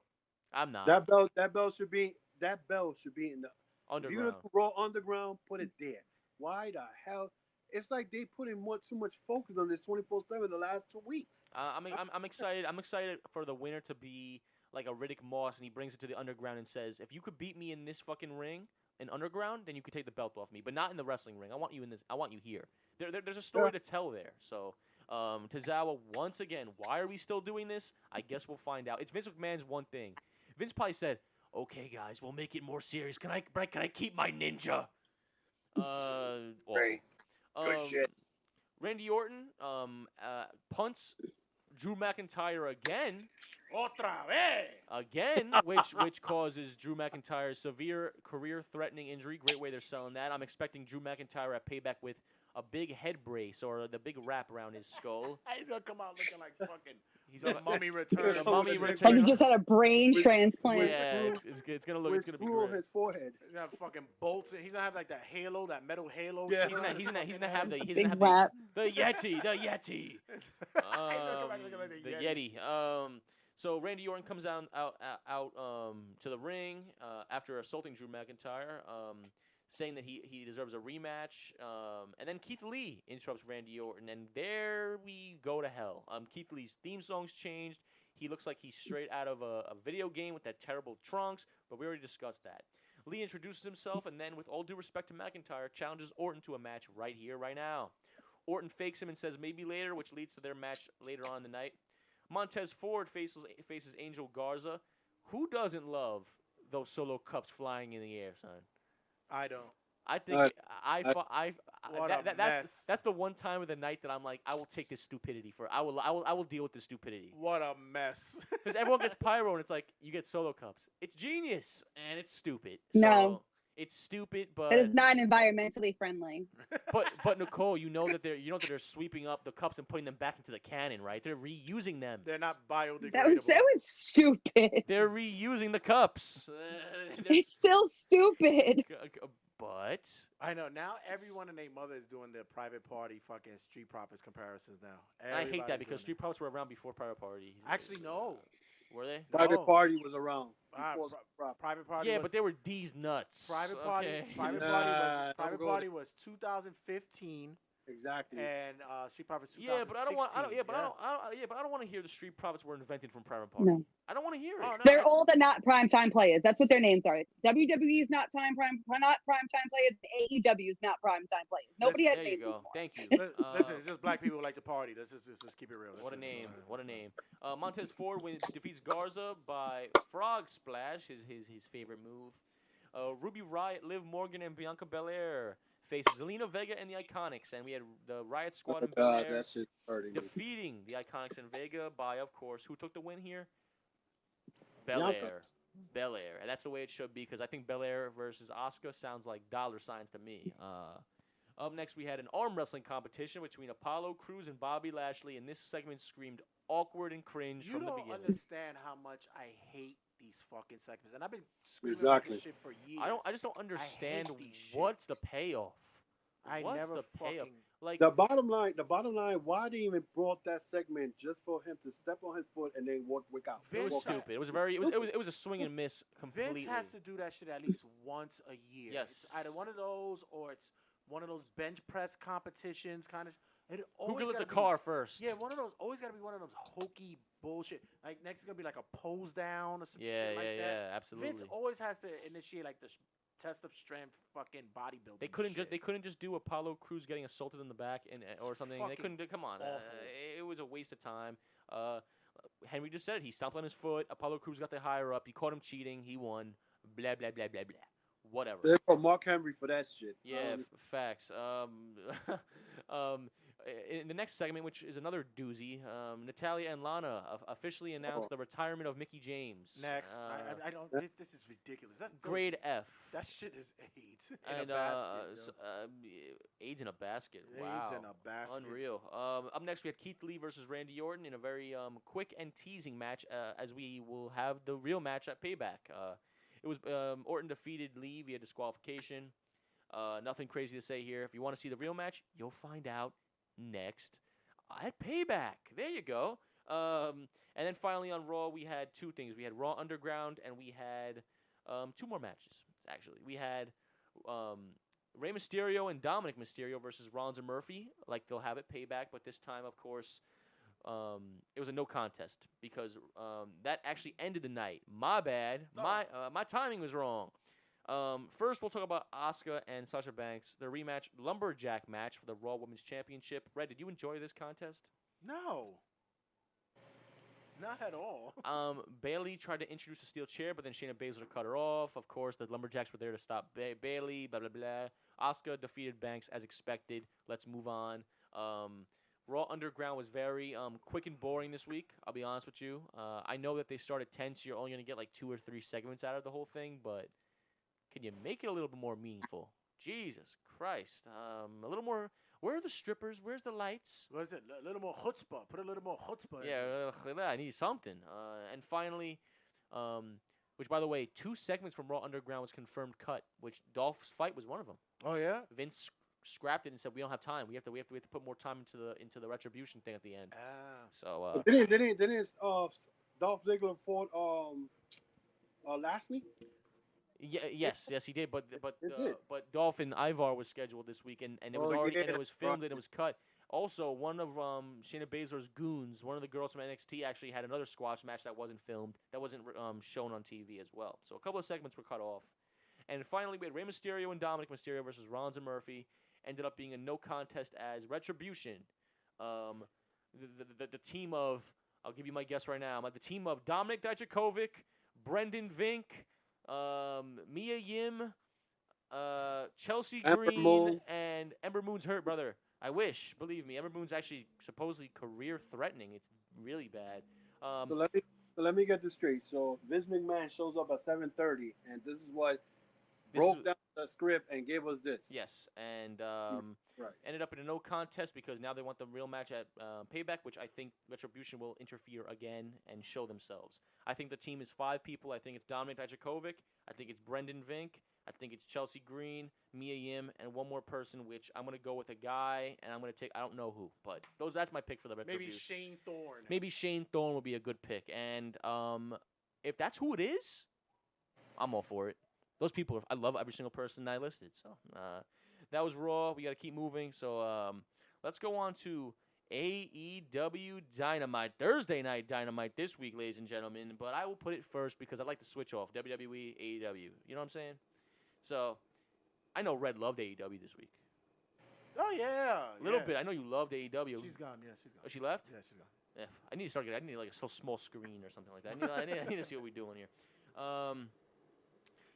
I'm not. That belt should be in the underground. Beautiful Raw underground. Put it there. Why the hell? It's like they put in too much focus on this 24/7 the last 2 weeks. I'm excited. I'm excited for the winner to be like a Riddick Moss, and he brings it to the underground and says, "If you could beat me in this fucking ring, in underground, then you could take the belt off me, but not in the wrestling ring. I want you in this. I want you here. There's a story to tell there." So, Tozawa once again. Why are we still doing this? I guess we'll find out. It's Vince McMahon's one thing. Vince probably said, "Okay, guys, we'll make it more serious. Can I keep my ninja?" Great. Good shit. Randy Orton punts Drew McIntyre again. Otra vez. Again, which causes Drew McIntyre severe career-threatening injury. Great way they're selling that. I'm expecting Drew McIntyre at Payback with a big head brace or the big wrap around his skull. He's gonna come out looking like fucking. He's a mummy return. Mummy return. He just had a brain transplant. Yeah, it's gonna look. It's gonna be great. His forehead. He's gonna have fucking bolts. He's gonna have like that halo, that metal halo. Yeah. He's gonna have the Yeti. The Yeti. The Yeti. So Randy Orton comes out to the ring after assaulting Drew McIntyre, saying that he deserves a rematch. And then Keith Lee interrupts Randy Orton, and there we go to hell. Keith Lee's theme song's changed. He looks like he's straight out of a video game with that terrible trunks, but we already discussed that. Lee introduces himself, and then, with all due respect to McIntyre, challenges Orton to a match right here, right now. Orton fakes him and says maybe later, which leads to their match later on in the night. Montez Ford faces Angel Garza. Who doesn't love those solo cups flying in the air, son? I don't. I think that's the one time of the night that I'm like, I will take this stupidity I will deal with this stupidity. What a mess. Because everyone gets pyro and it's like you get solo cups. It's genius and it's stupid. No. So it's stupid, but that is not environmentally friendly. But Nicole, you know that they're sweeping up the cups and putting them back into the cannon, right? They're reusing them. They're not biodegradable. That was stupid. They're reusing the cups. It's still stupid. But I know now everyone and their mother is doing their private party fucking Street Profits comparisons now. I hate that because Street Profits were around before Private Party. Actually, no. Were they? Private Party was around. Private Party. Yeah, but they were D's nuts. Private Party. Okay. Private Party was 2015. Exactly. And Street Profits 2016. Yeah, but I don't want. I don't want to hear the Street Profits were invented from Private Party. No. I don't want to hear it. Oh, no, They're all the not primetime players. That's what their names are. It's WWE's not primetime players. AEW's not primetime players. Nobody has names. There you go. Thank you. Listen, it's just black people who like to party. Let's just keep it real. What a name. What a name. Montez Ford defeats Garza by Frog Splash, his favorite move. Ruby Riott, Liv Morgan, and Bianca Belair face Zelina Vega and the Iconics, and we had the Riot Squad and Belair defeating the Iconics and Vega by, of course, who took the win here? Belair. And that's the way it should be, because I think Belair versus Asuka sounds like dollar signs to me. Up next, we had an arm wrestling competition between Apollo Crews and Bobby Lashley, and this segment screamed awkward and cringe from the beginning. You don't understand how much I hate these fucking segments, and I've been screaming about this shit for years. I just don't understand what's the payoff. What's the payoff? Like the bottom line, why they even brought that segment just for him to step on his foot and then walk out? It was stupid. It was a swing and miss completely. Vince has to do that shit at least once a year. Yes. It's either one of those or it's one of those bench press competitions kind of. Who can lift the car first? Yeah, one of those. Always got to be one of those hokey bullshit. Like next is gonna be like a pose down or some shit like that. Yeah, absolutely. Vince always has to initiate like the test of strength, fucking bodybuilding. They couldn't just do Apollo Crews getting assaulted in the back or something. They couldn't do. Come on, it was a waste of time. Henry just said it. He stomped on his foot. Apollo Crews got the higher up. He caught him cheating. He won. Blah blah blah blah blah. Whatever. They're for Mark Henry for that shit. Yeah, facts. In the next segment, which is another doozy, Natalya and Lana officially announced the retirement of Mickie James. Next, I don't. This is ridiculous. That's grade F. That shit is AIDS in a basket. AIDS in a basket. Wow. AIDS in a basket. Unreal. Up next, we had Keith Lee versus Randy Orton in a very quick and teasing match, as we will have the real match at Payback. It was Orton defeated Lee via disqualification. Nothing crazy to say here. If you want to see the real match, you'll find out next at Payback. There you go. And then finally on Raw, we had two things. We had Raw Underground, and we had two more matches, actually. We had Rey Mysterio and Dominic Mysterio versus Rollins and Murphy, like they'll have it Payback, but this time, of course, it was a no contest because that actually ended the night. My bad. No. My timing was wrong. First, we'll talk about Asuka and Sasha Banks, their rematch, lumberjack match for the Raw Women's Championship. Red, did you enjoy this contest? No. Not at all. Bayley tried to introduce a steel chair, but then Shayna Baszler cut her off. Of course, the lumberjacks were there to stop Bayley, blah, blah, blah. Asuka defeated Banks as expected. Let's move on. Raw Underground was very quick and boring this week, I'll be honest with you. I know that they started 10, so you're only going to get like 2 or 3 segments out of the whole thing, but can you make it a little bit more meaningful? Jesus Christ. A little more. Where are the strippers? Where's the lights? What is it? A little more chutzpah. Put a little more chutzpah. Yeah, I need something. And finally, which, by the way, 2 segments from Raw Underground was confirmed cut, which Dolph's fight was one of them. Oh, yeah? Vince scrapped it and said, we don't have time. We have to put more time into the retribution thing at the end. So didn't Dolph Ziggler fought Lashley? Yes, he did. But Dolph and Ivar was scheduled this week, and it was already and it was filmed and it was cut. Also, one of Shayna Baszler's goons, one of the girls from NXT, actually had another squash match that wasn't filmed, that wasn't shown on TV as well. So a couple of segments were cut off. And finally, we had Rey Mysterio and Dominic Mysterio versus Rollins and Murphy. Ended up being a no contest as Retribution. The team of, I'll give you my guess right now, the team of Dominik Dijakovic, Brendan Vink, Mia Yim, Chelsea Ember Green Moon. and Ember Moon's hurt, brother. I wish, believe me, Ember Moon's actually supposedly career threatening. It's really bad. So let me get this straight. So Vince McMahon shows up at 7:30, and this is what broke down the script and gave us this. Yes, and right. ended up in a no contest because now they want the real match at Payback, which I think Retribution will interfere again and show themselves. I think the team is 5 people. I think it's Dominik Dijakovic. I think it's Brendan Vink. I think it's Chelsea Green, Mia Yim, and one more person, which I'm going to go with a guy, and I'm going to take, I don't know who, but that's my pick for the Retribution. Maybe Shane Thorne. Maybe Shane Thorne would be a good pick. And if that's who it is, I'm all for it. Those people, I love every single person that I listed. So that was Raw. We got to keep moving. So let's go on to AEW Dynamite. Thursday Night Dynamite this week, ladies and gentlemen. But I will put it first because I like to switch off WWE, AEW. You know what I'm saying? So I know Red loved AEW this week. Oh, yeah. A little bit. I know you loved AEW. She's gone. Yeah, she's gone. Oh, she left? Yeah, she's gone. Yeah, I need to start getting. I need like a so small screen or something like that. I need to see what we're doing here.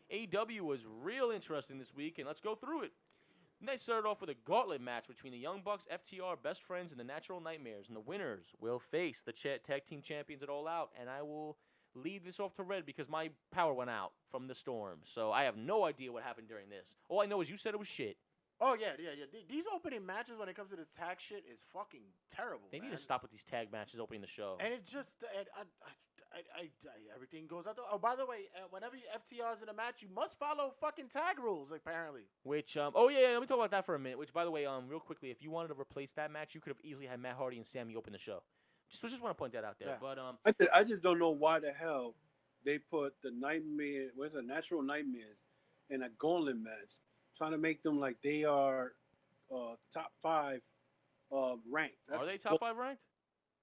AEW was real interesting this week, and let's go through it. Night started off with a gauntlet match between the Young Bucks, FTR, Best Friends, and the Natural Nightmares, and the winners will face the tag team champions at All Out. And I will lead this off to Red because my power went out from the storm, so I have no idea what happened during this. All I know is you said it was shit. Oh, yeah. These opening matches when it comes to this tag shit is fucking terrible, They need to stop with these tag matches opening the show. And it just, everything goes out. Oh, by the way, whenever FTR's in a match, you must follow fucking tag rules, apparently. Which, let me talk about that for a minute. Which, by the way, real quickly, if you wanted to replace that match, you could have easily had Matt Hardy and Sammy open the show. Just want to point that out there. Yeah. But I just don't know why the hell they put the Natural Nightmares in a gauntlet match, trying to make them like they are top 5 ranked. Are they top 5 ranked?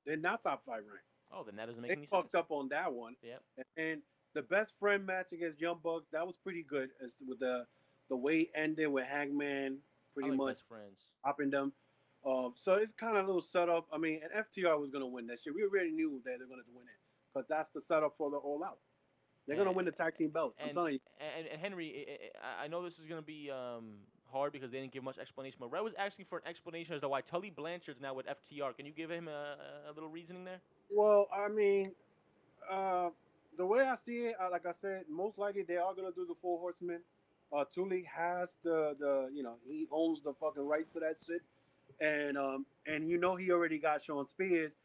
They're not top 5 ranked. Oh, then that doesn't make any sense. They fucked up on that one. Yep. And the Best Friend match against Young Bucks, that was pretty good. As with the way it ended with Hangman pretty much Best Friends hopping them. So it's kind of a little setup. I mean, and FTR was going to win that shit. We already knew that they're going to win it because that's the setup for the All Out. They're going to win the tag team belts. I'm telling you. And Henry, I know this is going to be hard because they didn't give much explanation, but Red was asking for an explanation as to why Tully Blanchard's now with FTR. Can you give him a little reasoning there? Well, I mean, the way I see it, like I said, most likely they are going to do the Four Horsemen. Tully has he owns the fucking rights to that shit. And he already got Sean Spears,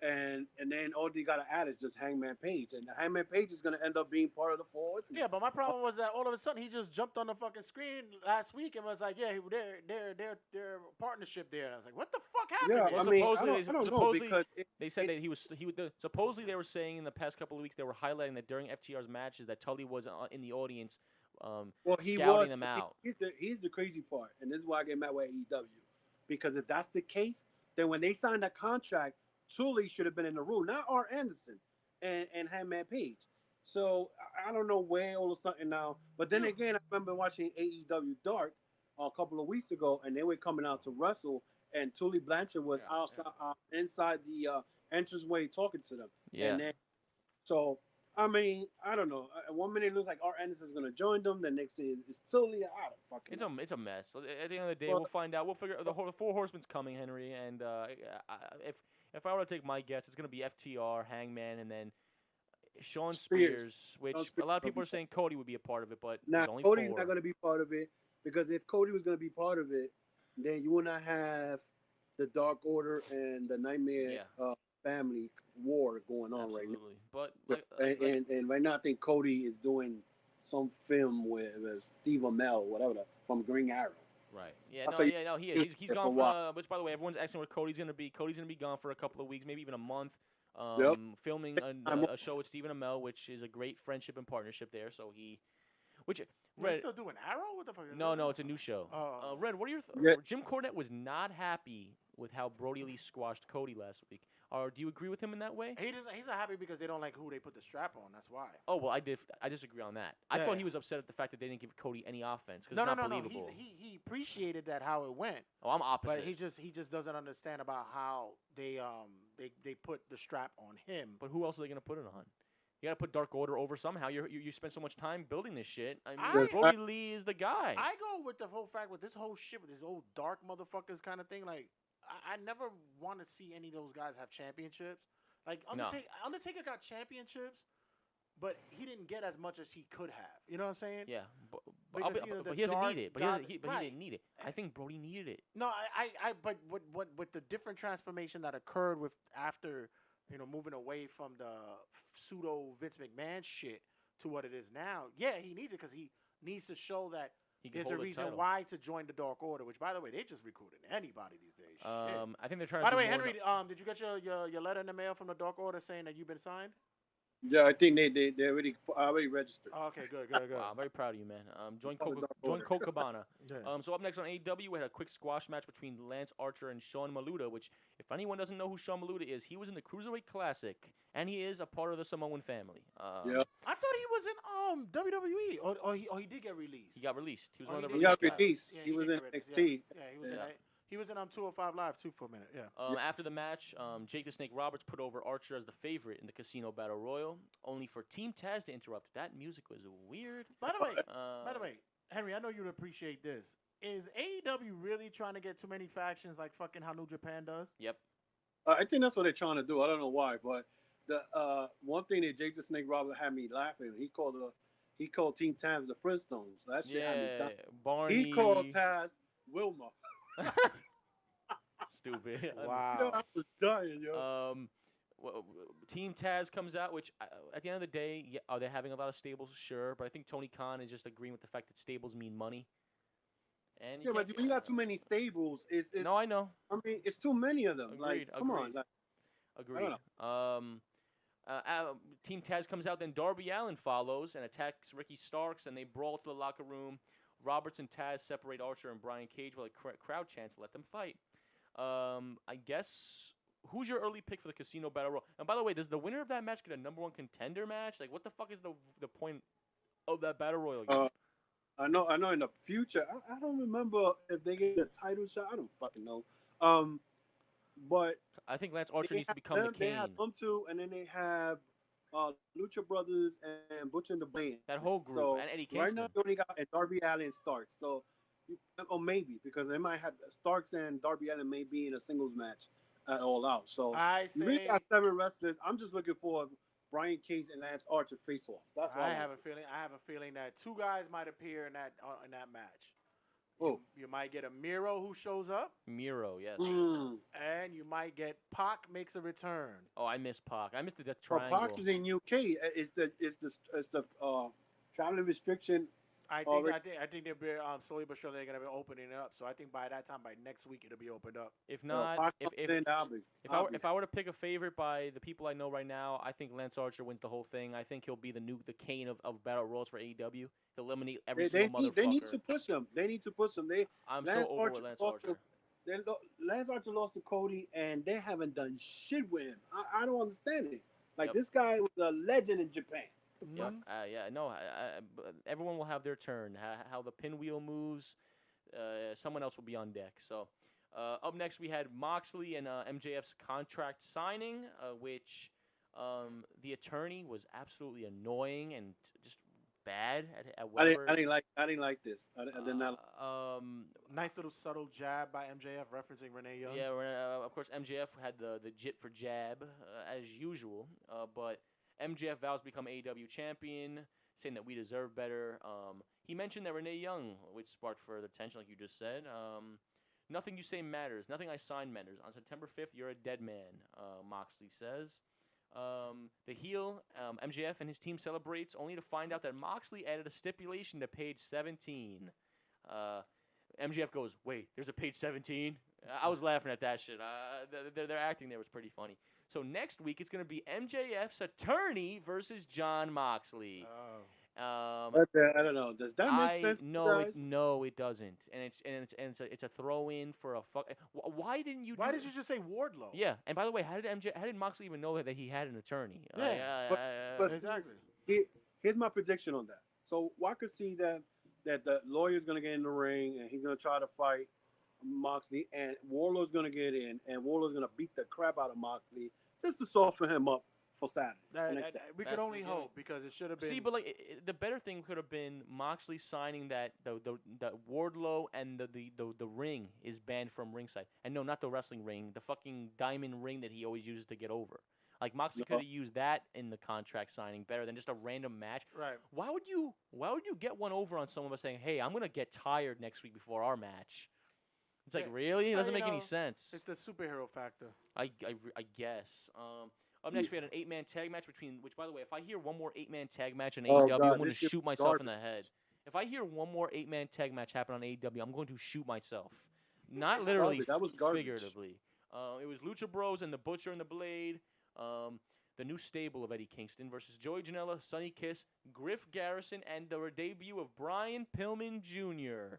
and then all they got to add is just Hangman Page, and Hangman Page is gonna end up being part of the Four Horsemen. Yeah, but my problem was that all of a sudden he just jumped on the fucking screen last week and was like, "Yeah, their partnership there." And I was like, "What the fuck happened?" Yeah, there? I don't know because they said that supposedly they were saying in the past couple of weeks they were highlighting that during FTR's matches that Tully was in the audience, scouting them out. He's the crazy part, and this is why I get mad with AEW. Because if that's the case, then when they signed that contract, Tully should have been in the room, not R. Anderson and Hangman Page. So I don't know where all of a sudden now. But then again, I remember watching AEW Dark a couple of weeks ago, and they were coming out to wrestle, and Tully Blanchard was outside, inside the entranceway talking to them. Yeah. And then, so I mean, I don't know. 1 minute it looks like R. Anderson's gonna join them. The next day it's totally out of fucking. It's a mess. At the end of the day, we'll find out. We'll figure the Four Horsemen's coming, Henry. And if I were to take my guess, it's gonna be FTR, Hangman, and then Sean Spears. Which a lot of people are saying Cody would be a part of it, but there's only Cody's 4. not gonna be part of it because if Cody was gonna be part of it, then you would not have the Dark Order and the Nightmare family war going on right now. But and right now I think Cody is doing some film with Steve Amell, whatever, from Green Arrow. Right. Yeah. He is. He's gone for. Which, by the way, everyone's asking where Cody's gonna be. Cody's gonna be gone for a couple of weeks, maybe even a month. Filming a show with Stephen Amell, which is a great friendship and partnership there. So Red, still doing Arrow? What the fuck? No, it's a new show. Red, what are your Jim Cornette was not happy with how Brody Lee squashed Cody last week. Do you agree with him in that way? He's not happy because they don't like who they put the strap on. That's why. Oh well, I disagree on that. I thought he was upset at the fact that they didn't give Cody any offense because it's not believable. He appreciated that how it went. Oh, I'm opposite. But he just doesn't understand about how they put the strap on him. But who else are they gonna put it on? You got to put Dark Order over somehow. You spent so much time building this shit. I mean, Brody Lee is the guy. I go with the whole fact with this whole shit with this old dark motherfuckers kind of thing. Like, I never want to see any of those guys have championships. Like Undertaker got championships, but he didn't get as much as he could have. You know what I'm saying? Yeah, but he doesn't need it. He didn't need it. I think Brody needed it. No, but with the different transformation that occurred with after, moving away from the pseudo Vince McMahon shit to what it is now. Yeah, he needs it because he needs to show that there's a reason why to join the Dark Order. Which, by the way, they just recruited anybody these days. Shit. I think they're trying. By the way, Henry, did you get your letter in the mail from the Dark Order saying that you've been signed? Yeah, I think they already registered. Oh, okay, good. Wow, I'm very proud of you, man. Join Cocabana. So up next on AEW, we had a quick squash match between Lance Archer and Sean Maluta, which, if anyone doesn't know who Sean Maluta is, he was in the Cruiserweight Classic, and he is a part of the Samoan family. Yeah. I thought he was in WWE, or he did get released. He got released. He was one of the He got released. Yeah, he was in NXT. Yeah, he was in. He was in 205 Live too for a minute. Yeah. After the match, Jake the Snake Roberts put over Archer as the favorite in the Casino Battle Royal, only for Team Taz to interrupt. That music was weird. By the way, Henry, I know you'd appreciate this. Is AEW really trying to get too many factions like fucking how New Japan does? Yep. I think that's what they're trying to do. I don't know why, but the one thing that Jake the Snake Roberts had me laughing. He called Team Taz the Flintstones. That shit had me dying. Barney. He called Taz Wilma. Stupid. Wow. Yo, I was dying, yo. Team Taz comes out, which at the end of the day, are they having a lot of stables? Sure, but I think Tony Khan is just agreeing with the fact that stables mean money. And but when you got too many stables, it's no, I know. I mean, it's too many of them. Agreed. Come on. Agreed. Team Taz comes out, then Darby Allin follows and attacks Ricky Starks, and they brawl to the locker room. Roberts and Taz separate Archer and Brian Cage while a crowd chants to let them fight. I guess, who's your early pick for the Casino Battle Royal? And by the way, does the winner of that match get a number one contender match? Like, what the fuck is the point of that Battle Royal again? I know in the future, I don't remember if they get a title shot. I don't fucking know. But I think Lance Archer needs to become the Kane. They have them two, and then they have Lucha Brothers and Butcher and the Blade. That whole group, so and Eddie Kingston. Right now, you only got Darby Allin and Starks. So, maybe, because they might have Starks and Darby Allin may be in a singles match at All Out. So, you really got 7 wrestlers. I'm just looking for Brian Cage and Lance Archer face off. That's what I have a feeling that 2 guys might appear in that match. Oh. You might get a Miro who shows up. Miro, yes. And you might get Pac makes a return. Oh, I miss Pac. I miss the Death Triangle. Pac is in UK. It's the traveling restriction. I think they'll be slowly but surely they're gonna be opening it up. So I think by that time, by next week, it'll be opened up. If not, if I were to pick a favorite by the people I know right now, I think Lance Archer wins the whole thing. I think he'll be the Kane of Battle Royals for AEW. He'll eliminate every single motherfucker. They need to push him. I'm so over with Lance Archer. Lance Archer lost to Cody, and they haven't done shit with him. I don't understand it. This guy was a legend in Japan. Everyone will have their turn. How the pinwheel moves, someone else will be on deck. So, up next we had Moxley and MJF's contract signing, which the attorney was absolutely annoying and just bad at Weber. I didn't like this. I did not. Nice little subtle jab by MJF referencing Renee Young. Yeah, of course MJF had the jit for jab as usual, but MJF vows to become AEW champion, saying that we deserve better. He mentioned that Renee Young, which sparked further tension, like you just said. Nothing you say matters. Nothing I sign matters. On September 5th, you're a dead man, Moxley says. The heel, MJF, and his team celebrates, only to find out that Moxley added a stipulation to page 17. MJF goes, wait, there's a page 17? I was laughing at that shit. Their acting there was pretty funny. So next week, it's going to be MJF's attorney versus Jon Moxley. I don't know. Does that make sense? No, it doesn't. And it's a throw in for a fuck. Why didn't you? Why did you just say Wardlow? Yeah. And by the way, how did Moxley even know that he had an attorney? But exactly. Here's my prediction on that. So I could see that the lawyer's going to get in the ring and he's going to try to fight Moxley, and Wardlow's going to get in, and Wardlow's going to beat the crap out of Moxley just to soften him up for Saturday. We could only hope because it should have been. See, but the better thing could have been Moxley signing that the Wardlow and the ring is banned from ringside. And no, not the wrestling ring, the fucking diamond ring that he always uses to get over. Like Moxley could have used that in the contract signing better than just a random match. Right. Why would you get one over on someone by saying, "Hey, I'm gonna get tired next week before our match"? It's like, really? It doesn't make any sense. It's the superhero factor. I guess. Up next, we had an 8-man tag match which, by the way, if I hear one more 8-man tag match in AEW, I'm going to shoot myself in the head. If I hear one more 8-man tag match happen on AEW, I'm going to shoot myself. Not literally, that was figuratively. It was Lucha Bros and the Butcher and the Blade, the new stable of Eddie Kingston versus Joey Janela, Sonny Kiss, Griff Garrison, and the debut of Brian Pillman Jr.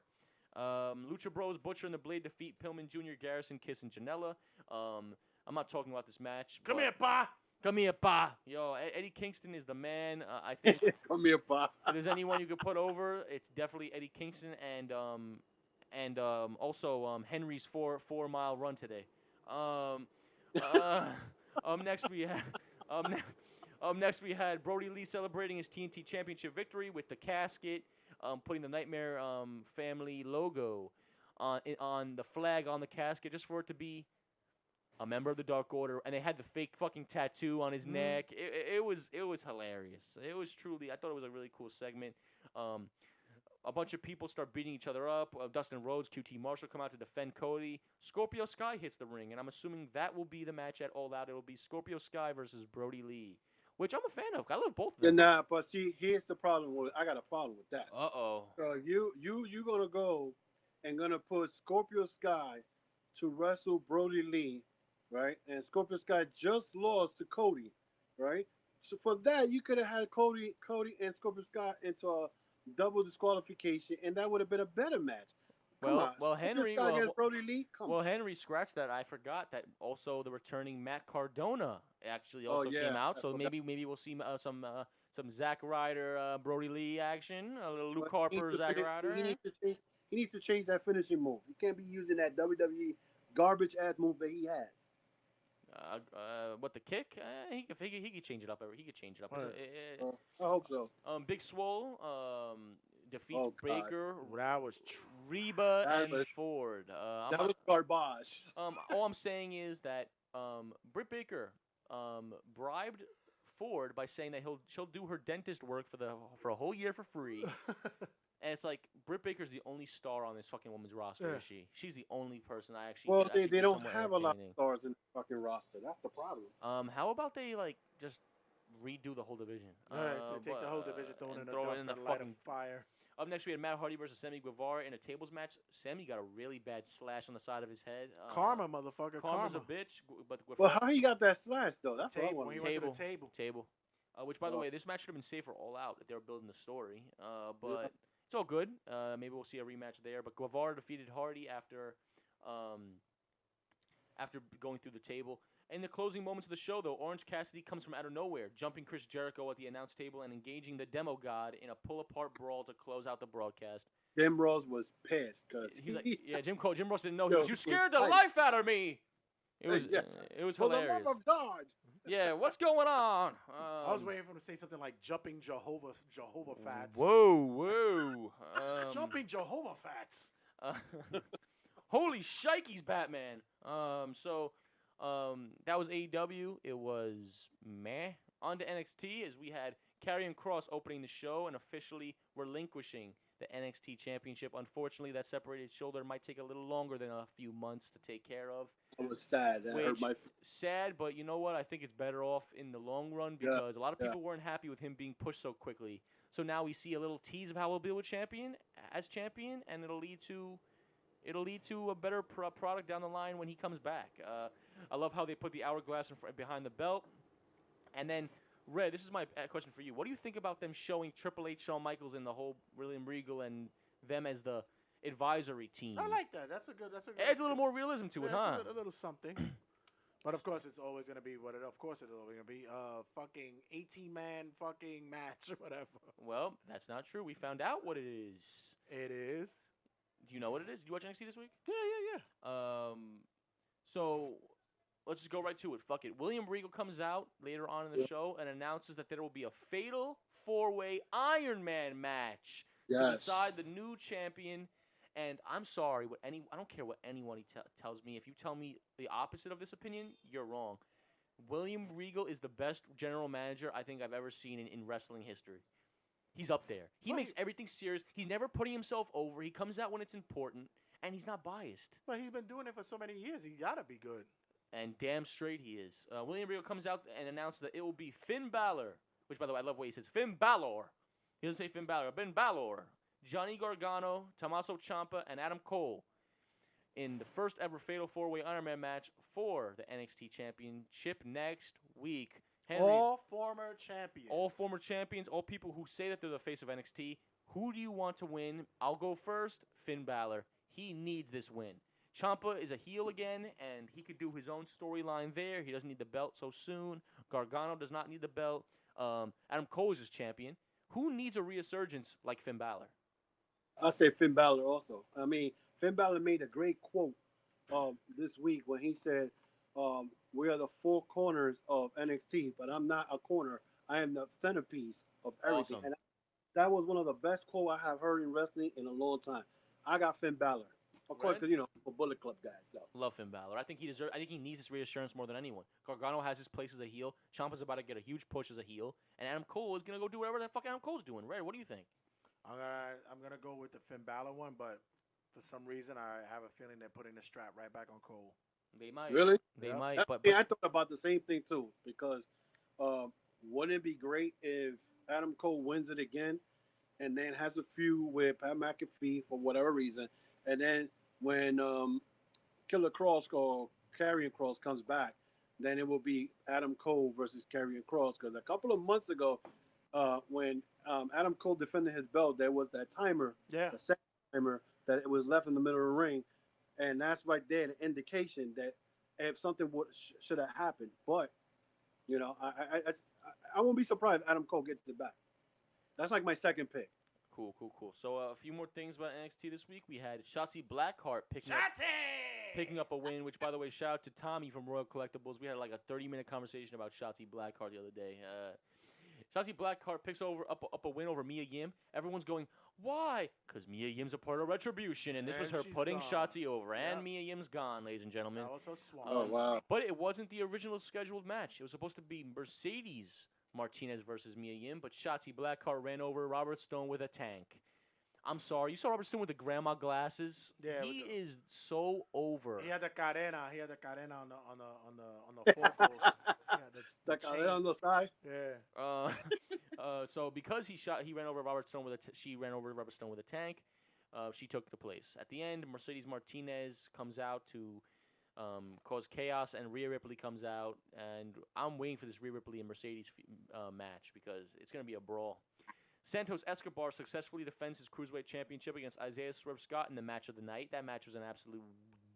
Lucha Bros, Butcher, and the Blade defeat Pillman Jr., Garrison, Kiss, and Janela. I'm not talking about this match. Come here, Pa. Come here, Pa. Yo, Eddie Kingston is the man. I think. Come here, Pa. If there's anyone you could put over, it's definitely Eddie Kingston and also Henry's 4-mile run today. Next we had Brody Lee celebrating his TNT Championship victory with the casket, putting the Nightmare family logo on the flag on the casket just for it to be a member of the Dark Order, and they had the fake fucking tattoo on his neck. It was hilarious. It was truly. I thought it was a really cool segment. A bunch of people start beating each other up. Dustin Rhodes, QT Marshall come out to defend Cody. Scorpio Sky hits the ring, and I'm assuming that will be the match at All Out. It will be Scorpio Sky versus Brody Lee, which I'm a fan of. I love both of them. Nah, but see, here's the problem. I got a problem with that. Uh-oh. So you gonna go and gonna put Scorpio Sky to wrestle Brody Lee, right? And Scorpio Sky just lost to Cody, right? So for that, you could have had Cody and Scorpio Sky into a double disqualification, and that would have been a better match. Henry. Brody Lee. Henry scratched that. I forgot that. Also, the returning Matt Cardona actually also came out. So maybe we'll see some Zack Ryder, Brody Lee action. A little Luke Harper, Zack Ryder. He needs to change that finishing move. He can't be using that WWE garbage ass move that he has. What, the kick? He could change it up. He could change it up. I hope so. Big Swole defeats Baker, that was Reba, and Ford. That was garbage. All I'm saying is that Britt Baker bribed Ford by saying that she'll do her dentist work for a whole year for free. And it's like, Britt Baker's the only star on this fucking woman's roster, is she? She's the only person I actually. Well, they don't have a lot of stars in the fucking roster. That's the problem. How about they just redo the whole division? All right, so take the whole division, throw it in the fucking fire. Up next, we had Matt Hardy versus Sammy Guevara in a tables match. Sammy got a really bad slash on the side of his head. Karma, motherfucker. Karma's a bitch. But how he got that slash though? That's what I want to know. Table. Which, by the way, this match should have been saved for All Out if they were building the story. But it's all good. Maybe we'll see a rematch there. But Guevara defeated Hardy after going through the table. In the closing moments of the show, though, Orange Cassidy comes from out of nowhere, jumping Chris Jericho at the announce table and engaging the Demo God in a pull-apart brawl to close out the broadcast. Jim Rose was pissed because he's like, Jim Rose didn't know. He was, you scared the life out of me. It was hilarious. For the love of God. Yeah, what's going on? I was waiting for him to say something like jumping Jehovah Fats. Whoa. Jumping Jehovah Fats. Holy shikes, Batman. That was AEW. It was meh. On to NXT as we had Karrion Kross opening the show and officially relinquishing the NXT Championship. Unfortunately, that separated shoulder might take a little longer than a few months to take care of. It was sad. Sad, but you know what? I think it's better off in the long run because a lot of people weren't happy with him being pushed so quickly. So now we see a little tease of how he'll be with champion, and it'll lead to a better product down the line when he comes back. I love how they put the hourglass behind the belt. And then, Red, this is my question for you. What do you think about them showing Triple H, Shawn Michaels, and the whole William Regal and them as the advisory team? I like that. That's a good. Adds a little more realism to it, huh? A little something. But of course, it's always gonna be what it. Of course, it's always gonna be fucking 18-man fucking match or whatever. Well, that's not true. We found out what it is. It is. Do you know what it is? Did you watch NXT this week? Yeah. So let's just go right to it. Fuck it. William Regal comes out later on in the show and announces that there will be a fatal 4-way Iron Man match to decide the new champion. And I'm sorry, I don't care what anyone tells me. If you tell me the opposite of this opinion, you're wrong. William Regal is the best general manager I think I've ever seen in wrestling history. He's up there. He makes everything serious. He's never putting himself over. He comes out when it's important, and he's not biased. But he's been doing it for so many years. He gotta be good. And damn straight he is. William Regal comes out and announces that it will be Finn Balor, which, by the way, I love the way he says Finn Balor. He doesn't say Finn Balor, Ben Balor, Johnny Gargano, Tommaso Ciampa, and Adam Cole in the first ever Fatal 4-Way Iron Man match for the NXT Championship next week. Henry, all former champions. All former champions, all people who say that they're the face of NXT. Who do you want to win? I'll go first. Finn Balor. He needs this win. Ciampa is a heel again, and he could do his own storyline there. He doesn't need the belt so soon. Gargano does not need the belt. Adam Cole is his champion. Who needs a resurgence like Finn Balor? I say Finn Balor also. I mean, Finn Balor made a great quote this week when he said, we are the four corners of NXT, but I'm not a corner. I am the centerpiece of everything. Awesome. And that was one of the best quotes I have heard in wrestling in a long time. I got Finn Balor. Of course, because, a Bullet Club guy. So. Love Finn Balor. I think he needs this reassurance more than anyone. Gargano has his place as a heel. Ciampa's about to get a huge push as a heel. And Adam Cole is going to go do whatever the fuck Adam Cole's doing. Red, what do you think? I'm gonna go with the Finn Balor one, but for some reason I have a feeling they're putting the strap right back on Cole. They might. Really? They might. But I thought about the same thing too, because wouldn't it be great if Adam Cole wins it again and then has a feud with Pat McAfee for whatever reason, and then when Killer Cross or Karrion Kross comes back, then it will be Adam Cole versus Karrion Kross. Because a couple of months ago, when Adam Cole defended his belt, there was that timer, the second timer, that it was left in the middle of the ring. And that's right there, the indication that if something should have happened. But, I won't be surprised if Adam Cole gets it back. That's like my second pick. Cool. So a few more things about NXT this week. We had Shotzi Blackheart picking up a win, which, by the way, shout out to Tommy from Royal Collectibles. We had like a 30-minute conversation about Shotzi Blackheart the other day. Shotzi Blackheart picks up a win over Mia Yim. Everyone's going, why? Because Mia Yim's a part of Retribution, and this was her putting Shotzi over. Yep. And Mia Yim's gone, ladies and gentlemen. Oh, wow. But it wasn't the original scheduled match. It was supposed to be Mercedes Martinez versus Mia Yim, but Shotzi Blackheart ran over Robert Stone with a tank. I'm sorry. You saw Robert Stone with the grandma glasses? Yeah. He is so over. He had the cadena. on the focals. The cadena on the side? Yeah. So because he ran over Robert Stone she ran over Robert Stone with a tank. She took the place. At the end, Mercedes Martinez comes out to cause chaos, and Rhea Ripley comes out. And I'm waiting for this Rhea Ripley and Mercedes match because it's going to be a brawl. Santos Escobar successfully defends his Cruiserweight Championship against Isaiah Swerve Scott in the match of the night. That match was an absolute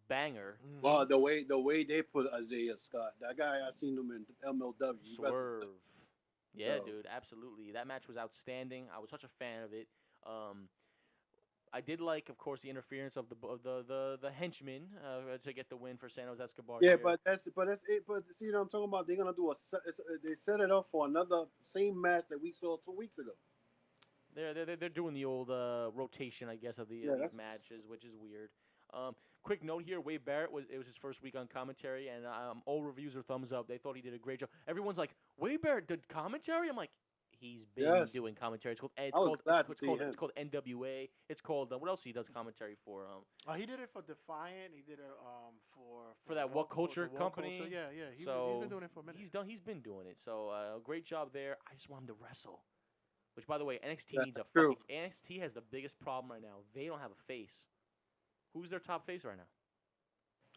banger. Well, the way they put Isaiah Scott, that guy, I seen him in MLW. Swerve. Yeah, dude, absolutely. That match was outstanding. I was such a fan of it. I did like, of course, the interference of the henchman to get the win for Santos Escobar. Yeah, but that's it. But see what I'm talking about? They're gonna do they set it up for another same match that we saw 2 weeks ago. They're doing the old rotation, I guess, of these matches, which is weird. Quick note here: Wade Barrett it was his first week on commentary, and all reviews are thumbs up. They thought he did a great job. Everyone's like, Wade Barrett did commentary. I'm like, he's been doing commentary. It's called NWA. It's called what else he does commentary for? He did it for Defiant. He did it for that What Culture company. Culture. Yeah. He's been doing it for a minute. He's been doing it. So great job there. I just want him to wrestle. Which, by the way, NXT needs a fucking... NXT has the biggest problem right now. They don't have a face. Who's their top face right now?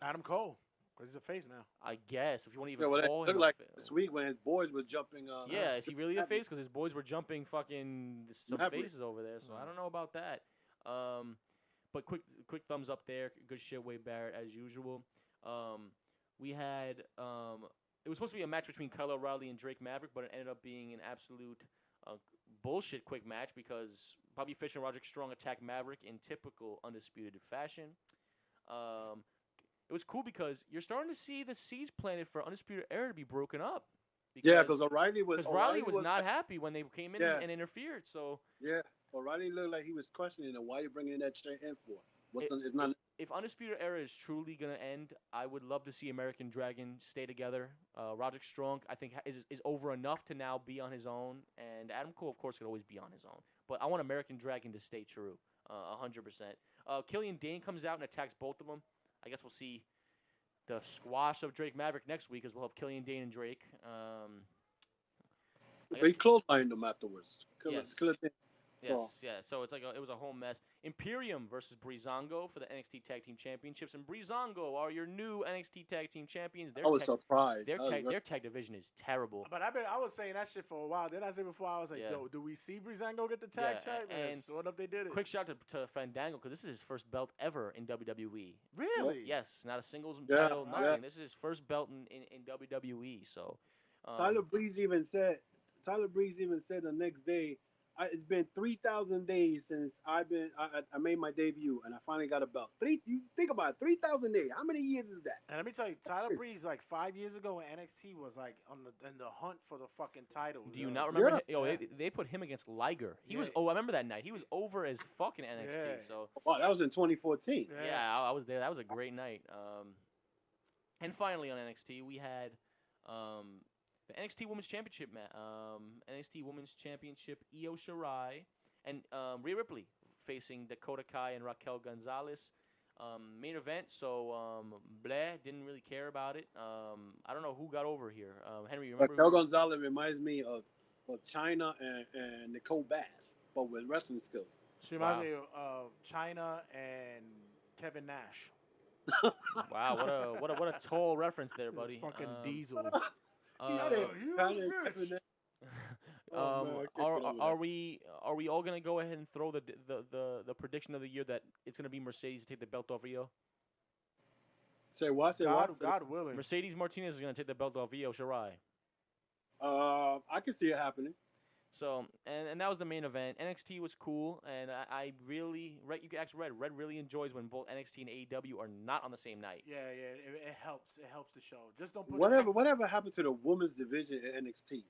Adam Cole. Because he's a face now. I guess, if you want to even call him like this week when his boys were jumping... yeah, is he really a face? Because his boys were jumping fucking some faces over there. So I don't know about that. But quick thumbs up there. Good shit, Wade Barrett, as usual. We had... it was supposed to be a match between Kyle O'Reilly and Drake Maverick, but it ended up being an absolute... bullshit quick match because Bobby Fish and Roderick Strong attacked Maverick in typical Undisputed fashion. it was cool because you're starting to see the seeds planted for Undisputed Era to be broken up. Because O'Reilly was not happy when they came in and interfered. So O'Reilly looked like he was questioning why you bringing that shit in for. If Undisputed Era is truly gonna end, I would love to see American Dragon stay together. Roderick Strong, I think, is over enough to now be on his own, and Adam Cole, of course, could always be on his own. But I want American Dragon to stay true, 100%. Killian Dane comes out and attacks both of them. I guess we'll see the squash of Drake Maverick next week, as we'll have Killian Dane and Drake. They clotheslined them afterwards. So it's like it was a whole mess. Imperium versus Breezango for the NXT Tag Team Championships, and Breezango are your new NXT Tag Team Champions. I was surprised. Their tag division is terrible. But I was saying that shit for a while. Then I said before, I was like, yo, do we see Breezango get the tag champ? And so what if they did it? Quick shout to Fandango, because this is his first belt ever in WWE. Really? Yes, not a singles title, nothing. Yeah. This is his first belt in WWE. So Tyler Breeze even said the next day, it's been 3,000 days since I made my debut, and I finally got a belt. You think about it, 3,000 days. How many years is that? And let me tell you, Tyler Breeze, like 5 years ago when NXT was like in the hunt for the fucking title. Do you not remember? They put him against Liger. He was. Oh, I remember that night. He was over as fucking NXT. Yeah. So. Oh, that was in 2014. Yeah, I was there. That was a great night. And finally on NXT we had. The NXT Women's Championship, NXT Women's Championship, Io Shirai and Rhea Ripley facing Dakota Kai and Raquel Gonzalez. Main event, so Blair didn't really care about it. I don't know who got over here. Henry, you remember? Raquel Gonzalez reminds me of China and Nicole Bass, but with wrestling skills. She reminds me of China and Kevin Nash. Wow, what a tall reference there, buddy. Fucking Diesel. Are we all gonna go ahead and throw the prediction of the year that it's gonna be Mercedes to take the belt off Io? Say what? God willing. Mercedes Martinez is gonna take the belt off Io Shirai. I can see it happening. So and that was the main event. NXT was cool, and I really you can ask Red. Red really enjoys when both NXT and AEW are not on the same night. Yeah, it helps. It helps the show. Just don't put whatever happened to the women's division at NXT?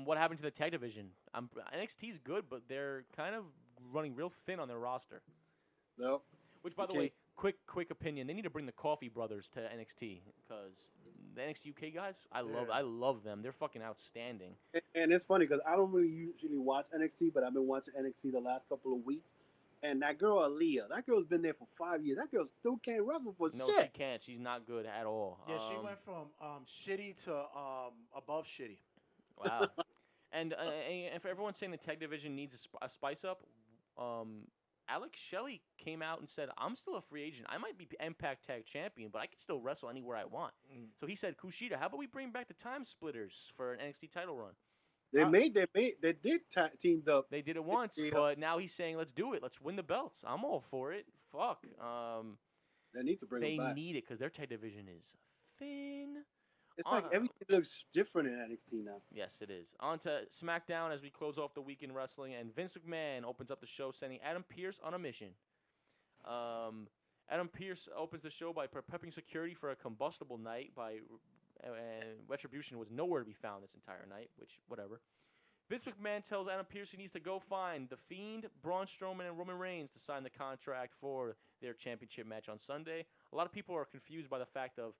What happened to the tag division? NXT's good, but they're kind of running real thin on their roster. No. Which, by the way, quick opinion: they need to bring the Coffee Brothers to NXT because the NXT UK guys, I love them. They're fucking outstanding. And it's funny because I don't really usually watch NXT, but I've been watching NXT the last couple of weeks. And that girl Aaliyah, that girl's been there for 5 years. That girl still can't wrestle for shit. No, she can't. She's not good at all. Yeah, she went from shitty to above shitty. Wow. and for everyone saying the tag division needs a spice up, Alex Shelley came out and said, I'm still a free agent. I might be Impact Tag Champion, but I can still wrestle anywhere I want. So he said, Kushida, how about we bring back the Time Splitters for an NXT title run? They did teamed up. They did it once, but now he's saying, let's do it. Let's win the belts. I'm all for it. Fuck. They need to bring them back. They need it because their tag division is thin. It's like everything looks different in NXT now. Yes, it is. On to SmackDown as we close off the week in wrestling, and Vince McMahon opens up the show sending Adam Pearce on a mission. Adam Pearce opens the show by prepping security for a combustible night and Retribution was nowhere to be found this entire night, which, whatever. Vince McMahon tells Adam Pearce he needs to go find The Fiend, Braun Strowman, and Roman Reigns to sign the contract for their championship match on Sunday. A lot of people are confused by the fact of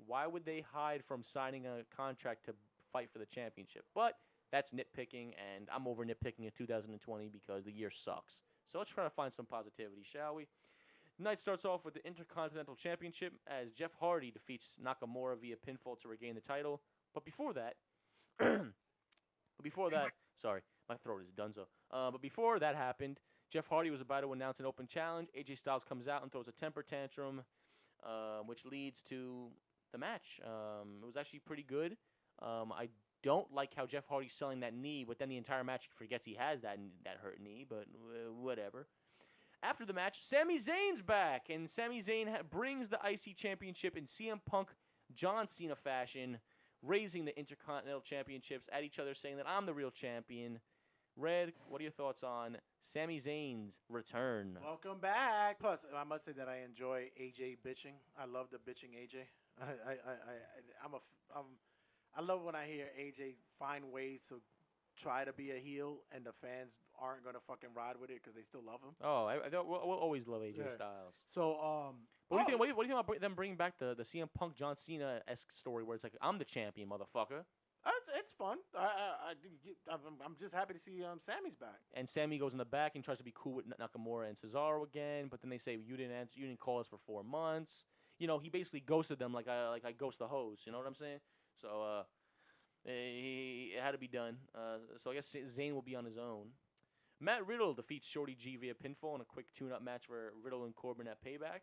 why would they hide from signing a contract to fight for the championship? But that's nitpicking, and I'm over nitpicking in 2020 because the year sucks. So let's try to find some positivity, shall we? The night starts off with the Intercontinental Championship as Jeff Hardy defeats Nakamura via pinfall to regain the title. But before that, sorry, my throat is donezo. But before that happened, Jeff Hardy was about to announce an open challenge. AJ Styles comes out and throws a temper tantrum, which leads to the match. It was actually pretty good. I don't like how Jeff Hardy's selling that knee, but then the entire match he forgets he has that hurt knee, but whatever. After the match, Sami Zayn's back, and Sami Zayn brings the IC Championship in CM Punk John Cena fashion, raising the Intercontinental Championships at each other, saying that I'm the real champion. Red, what are your thoughts on Sami Zayn's return? Welcome back. Plus, I must say that I enjoy AJ bitching. I love the bitching AJ. I love when I hear AJ find ways to try to be a heel and the fans aren't gonna fucking ride with it because they still love him. Oh, we'll always love AJ Styles. So, what do you think? What do you think about them bringing back the CM Punk John Cena-esque story where it's like, I'm the champion, motherfucker? It's fun. I'm just happy to see Sammy's back. And Sammy goes in the back and tries to be cool with Nakamura and Cesaro again, but then they say, you didn't answer, you didn't call us for 4 months. You know, he basically ghosted them like I ghost the host. You know what I'm saying? So it had to be done. So I guess Zayn will be on his own. Matt Riddle defeats Shorty G via pinfall in a quick tune-up match for Riddle and Corbin at Payback.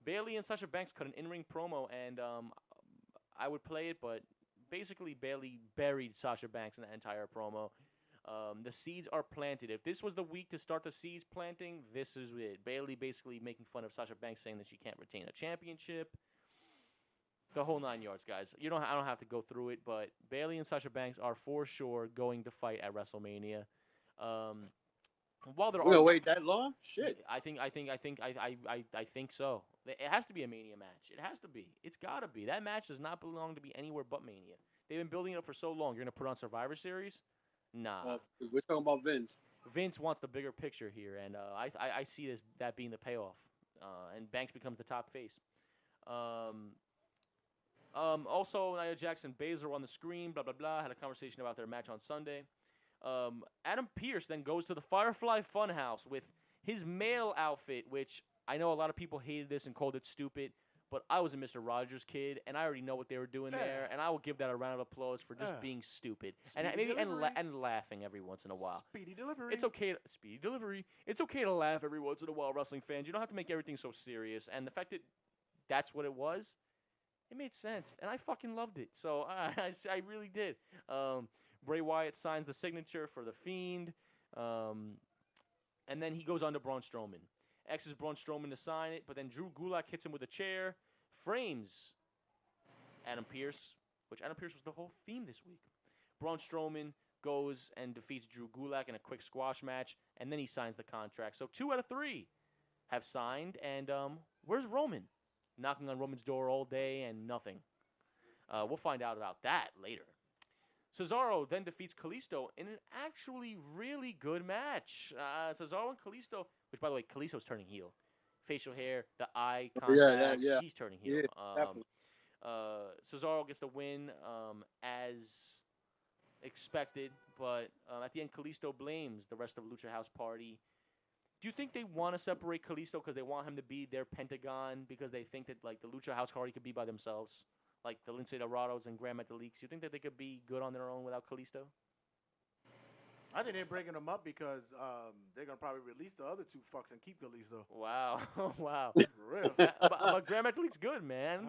Bayley and Sasha Banks cut an in-ring promo, and I would play it, but basically Bayley buried Sasha Banks in that entire promo. The seeds are planted. If this was the week to start the seeds planting, this is it. Bayley basically making fun of Sasha Banks, saying that she can't retain a championship. The whole 9 yards, guys. I don't have to go through it, but Bayley and Sasha Banks are for sure going to fight at WrestleMania. While they're we're gonna wait that long? Shit. I think so. It has to be a Mania match. It has to be. It's gotta be. That match does not belong to be anywhere but Mania. They've been building it up for so long. You're gonna put on Survivor Series? Nah. We're talking about Vince. Vince wants the bigger picture here, and I see that being the payoff. And Banks becomes the top face. Also, Nia Jax and Baszler on the screen. Blah blah blah. Had a conversation about their match on Sunday. Adam Pearce then goes to the Firefly Funhouse with his male outfit, which I know a lot of people hated this and called it stupid, but I was a Mr. Rogers kid, and I already know what they were doing there, and I will give that a round of applause for just being stupid and laughing every once in a while. Speedy delivery. It's okay. Speedy delivery. It's okay to laugh every once in a while, wrestling fans. You don't have to make everything so serious, and the fact that that's what it was, it made sense, and I fucking loved it. So I really did. Bray Wyatt signs the signature for The Fiend, and then he goes on to Braun Strowman. X's Braun Strowman to sign it, but then Drew Gulak hits him with a chair, frames Adam Pearce, which Adam Pearce was the whole theme this week. Braun Strowman goes and defeats Drew Gulak in a quick squash match, and then he signs the contract. So 2 out of 3 have signed, and where's Roman? Knocking on Roman's door all day and nothing. We'll find out about that later. Cesaro then defeats Kalisto in an actually really good match. Cesaro and Kalisto, which, by the way, Kalisto's turning heel. Facial hair, the eye contacts, he's turning heel. Cesaro gets the win as expected, but at the end, Kalisto blames the rest of Lucha House Party. Do you think they want to separate Kalisto because they want him to be their Pentagon because they think that like the Lucha House Party could be by themselves? Like the Lince Dorados and Grand Metaliques, you think that they could be good on their own without Kalisto? I think they're breaking them up because they're going to probably release the other 2 fucks and keep Kalisto. Wow. Wow. For real. but Grand Metalique's good, man.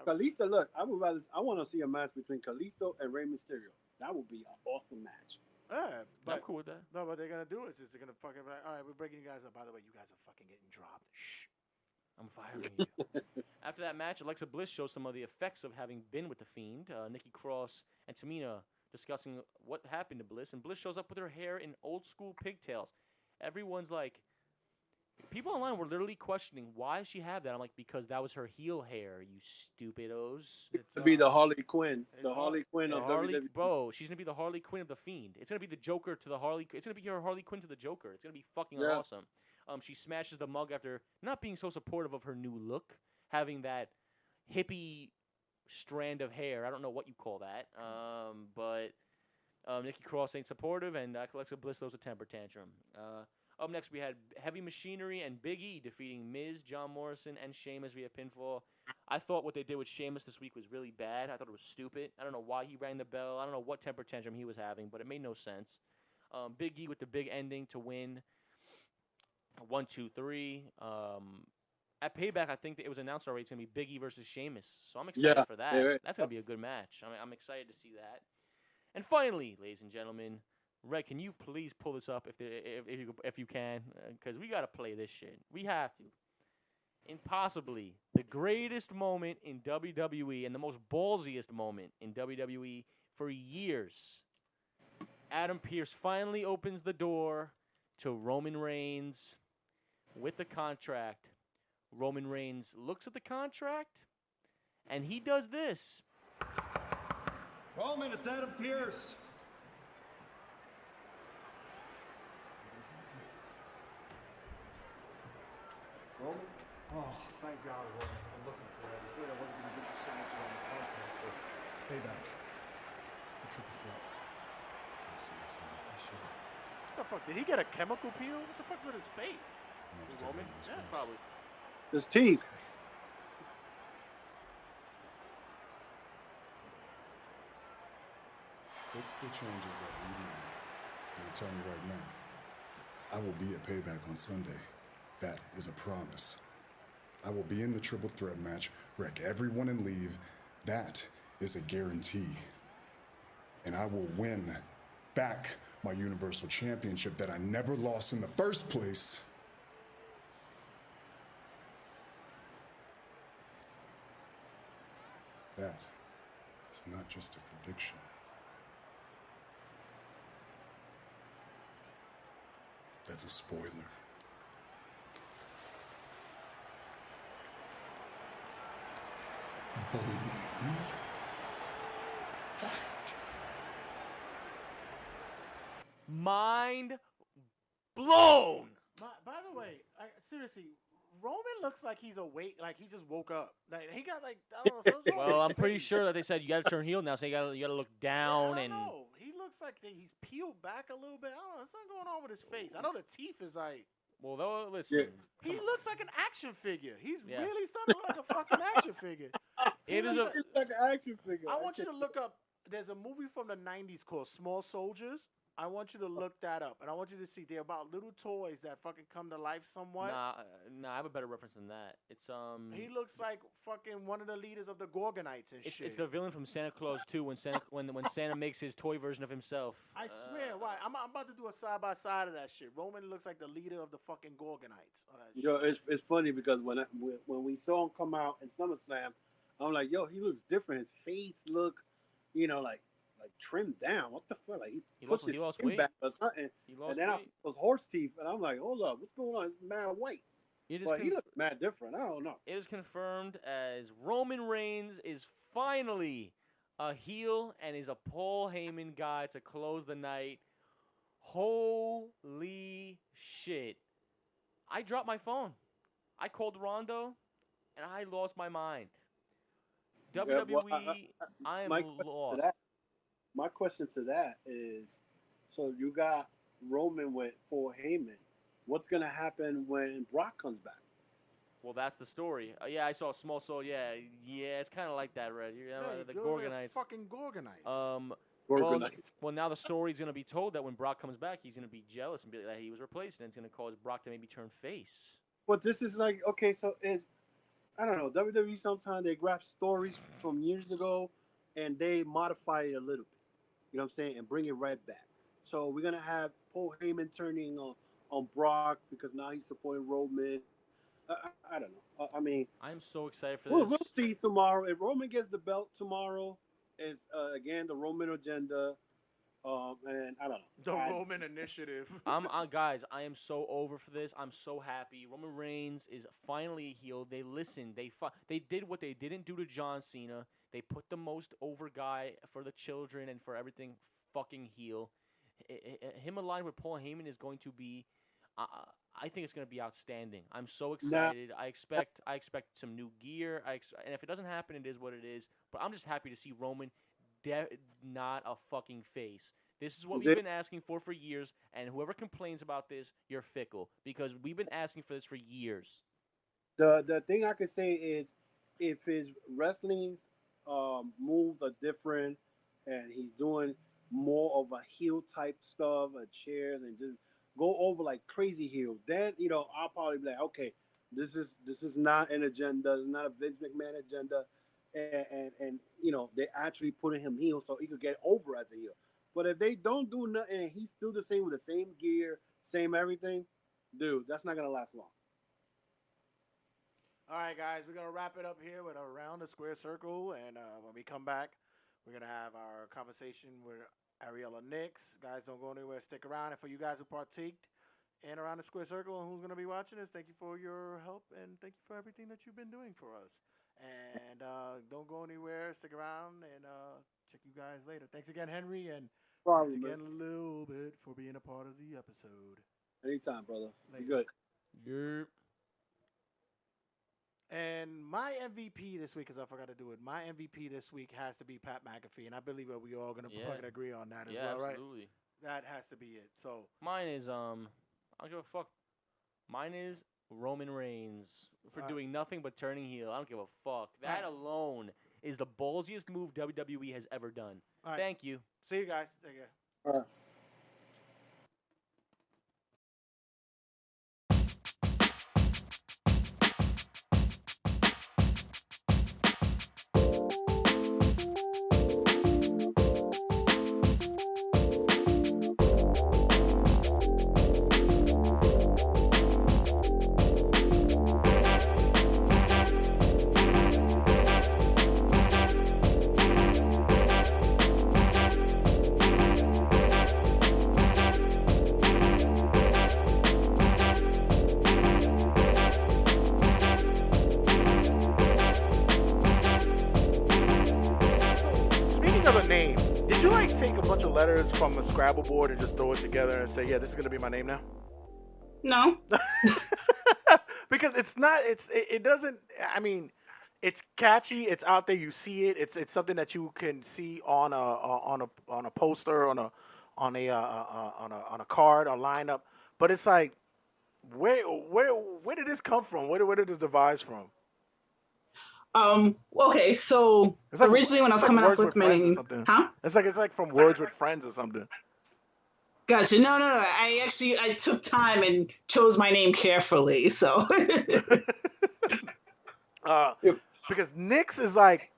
Kalisto, look, I want to see a match between Kalisto and Rey Mysterio. That would be an awesome match. Yeah, but I'm cool with that. No, what they're going to do is they're going to fucking be like, all right, we're breaking you guys up. By the way, you guys are fucking getting dropped. Shh. I'm firing you. After that match, Alexa Bliss shows some of the effects of having been with The Fiend. Nikki Cross and Tamina discussing what happened to Bliss, and Bliss shows up with her hair in old school pigtails. Everyone's like, people online were literally questioning why she had that. I'm like, because that was her heel hair, you stupidos. It's to be the Harley Quinn. The Harley Quinn of WWE. Bro, she's going to be the Harley Quinn of The Fiend. It's going to be the Joker to the Harley. It's going to be her Harley Quinn to the Joker. It's going to be fucking awesome. She smashes the mug after not being so supportive of her new look, having that hippie strand of hair. I don't know what you call that. But Nikki Cross ain't supportive, and Alexa Bliss throws a temper tantrum. Up next, we had Heavy Machinery and Big E defeating Miz, John Morrison, and Sheamus via pinfall. I thought what they did with Sheamus this week was really bad. I thought it was stupid. I don't know why he rang the bell. I don't know what temper tantrum he was having, but it made no sense. Big E with the big ending to win. 1, 2, 3. At Payback, I think that it was announced already it's going to be Big E versus Sheamus. So I'm excited for that. Yeah. That's going to be a good match. I'm excited to see that. And finally, ladies and gentlemen, Red, can you please pull this up if you can? Because we got to play this shit. We have to. And possibly the greatest moment in WWE and the most ballsiest moment in WWE for years. Adam Pearce finally opens the door to Roman Reigns with the contract. Roman Reigns looks at the contract, and he does this. Roman, it's Adam Pearce. Roman? Oh, thank God, Roman. I'm looking for that. I thought I wasn't going to get you signature on the contract for payback. The triple threat. What the fuck? Did he get a chemical peel? What the fuck's with his face? Roman? Yeah, probably. His teeth. Fix the changes that we need. And I'm telling you right now, I will be at Payback on Sunday. That is a promise. I will be in the triple threat match, wreck everyone and leave. That is a guarantee. And I will win back my Universal Championship that I never lost in the first place. That is not just a prediction. That's a spoiler. Believe that. Mind blown. By the way, seriously, Roman looks like he's awake, like he just woke up. Like he got like I don't know. Something Well, I'm pretty sure that they said you got to turn heel now, so you got to look down I and. don't know. He looks like he's peeled back a little bit. I don't know. There's something going on with his face. I know the teeth is like. Well, though, listen. Yeah. He looks like an action figure. He's really starting to look like a fucking action figure. It is like an action figure. I want you to look up. There's a movie from the 90s called Small Soldiers. I want you to look that up, and I want you to see. They're about little toys that fucking come to life somewhat. Nah, I have a better reference than that. It's He looks like fucking one of the leaders of the Gorgonites and shit. It's the villain from Santa Claus 2 when Santa makes his toy version of himself. I swear, why? I'm about to do a side by side of that shit. Roman looks like the leader of the fucking Gorgonites. Yo, it's funny because when we saw him come out in SummerSlam, I'm like, yo, he looks different. His face look, like trimmed down. What the fuck? Like he pushed his skin weight. back or something. And then I saw those horse teeth, and I'm like, hold up, what's going on? It's mad white. But he looks mad different. I don't know. It is confirmed as Roman Reigns is finally a heel and is a Paul Heyman guy to close the night. Holy shit. I dropped my phone. I called Rondo, and I lost my mind. WWE, I am lost. My question to that is, so you got Roman with Paul Heyman. What's going to happen when Brock comes back? Well, that's the story. Yeah, I saw Small Soul. Yeah, it's kind of like that, right? The those Gorgonites. Are fucking Gorgonites. Well, now the story's going to be told that when Brock comes back, he's going to be jealous and be like that he was replaced, and it's going to cause Brock to maybe turn face. But this is like, okay, so I don't know, WWE sometimes they grab stories from years ago and they modify it a little bit. You know what I'm saying? And bring it right back. So we're going to have Paul Heyman turning on Brock because now he's supporting Roman. I don't know. I mean, I'm so excited for this. We'll see tomorrow. If Roman gets the belt tomorrow, is again the Roman agenda. And I don't know. The Roman initiative. Guys, I am so over for this. I'm so happy. Roman Reigns is finally healed. They listened. They did what they didn't do to John Cena. They put the most over guy for the children and for everything fucking heel. Him aligned with Paul Heyman is going to be. I think it's going to be outstanding. I'm so excited. I expect some new gear. And if it doesn't happen, it is what it is. But I'm just happy to see Roman not a fucking face. This is what we've been asking for years. And whoever complains about this, you're fickle because we've been asking for this for years. The thing I could say is, if his wrestling moves are different, and he's doing more of a heel type stuff, chairs, and just go over like crazy heel, then I'll probably be like, okay, this is not an agenda, it's not a Vince McMahon agenda, and they actually putting him heel so he could get over as a heel. But if they don't do nothing, and he's still the same with the same gear, same everything, dude, that's not gonna last long. All right, guys, we're gonna wrap it up here with Around the Square Circle, and when we come back, we're gonna have our conversation with Ariela Nyx. Guys, don't go anywhere. Stick around. And for you guys who partaked and around the square circle and who's going to be watching this, thank you for your help and thank you for everything that you've been doing for us. And don't go anywhere. Stick around and check you guys later. Thanks again, Henry, and thanks again, Lil Bit, for being a part of the episode. Anytime, brother. Be good. Yep. And my MVP this week, because I forgot to do it, my MVP this week has to be Pat McAfee, and I believe that we all going to fucking agree on that as well, absolutely. Right? That has to be it. So mine is I don't give a fuck. Mine is Roman Reigns for doing nothing but turning heel. I don't give a fuck. That alone is the ballsiest move WWE has ever done. Thank you. See you guys. Take care. All right. Letters from a Scrabble board and just throw it together and say, yeah, this is going to be my name now? No. Because it doesn't, I mean, it's catchy, it's out there, you see it, it's something that you can see on a poster, on a card, a lineup, but it's like, where did this come from? Where did this devise from? Okay, so like, originally when I was coming up with my name, It's like from Words with Friends or something. Gotcha. No. I took time and chose my name carefully, so. Because Nyx is like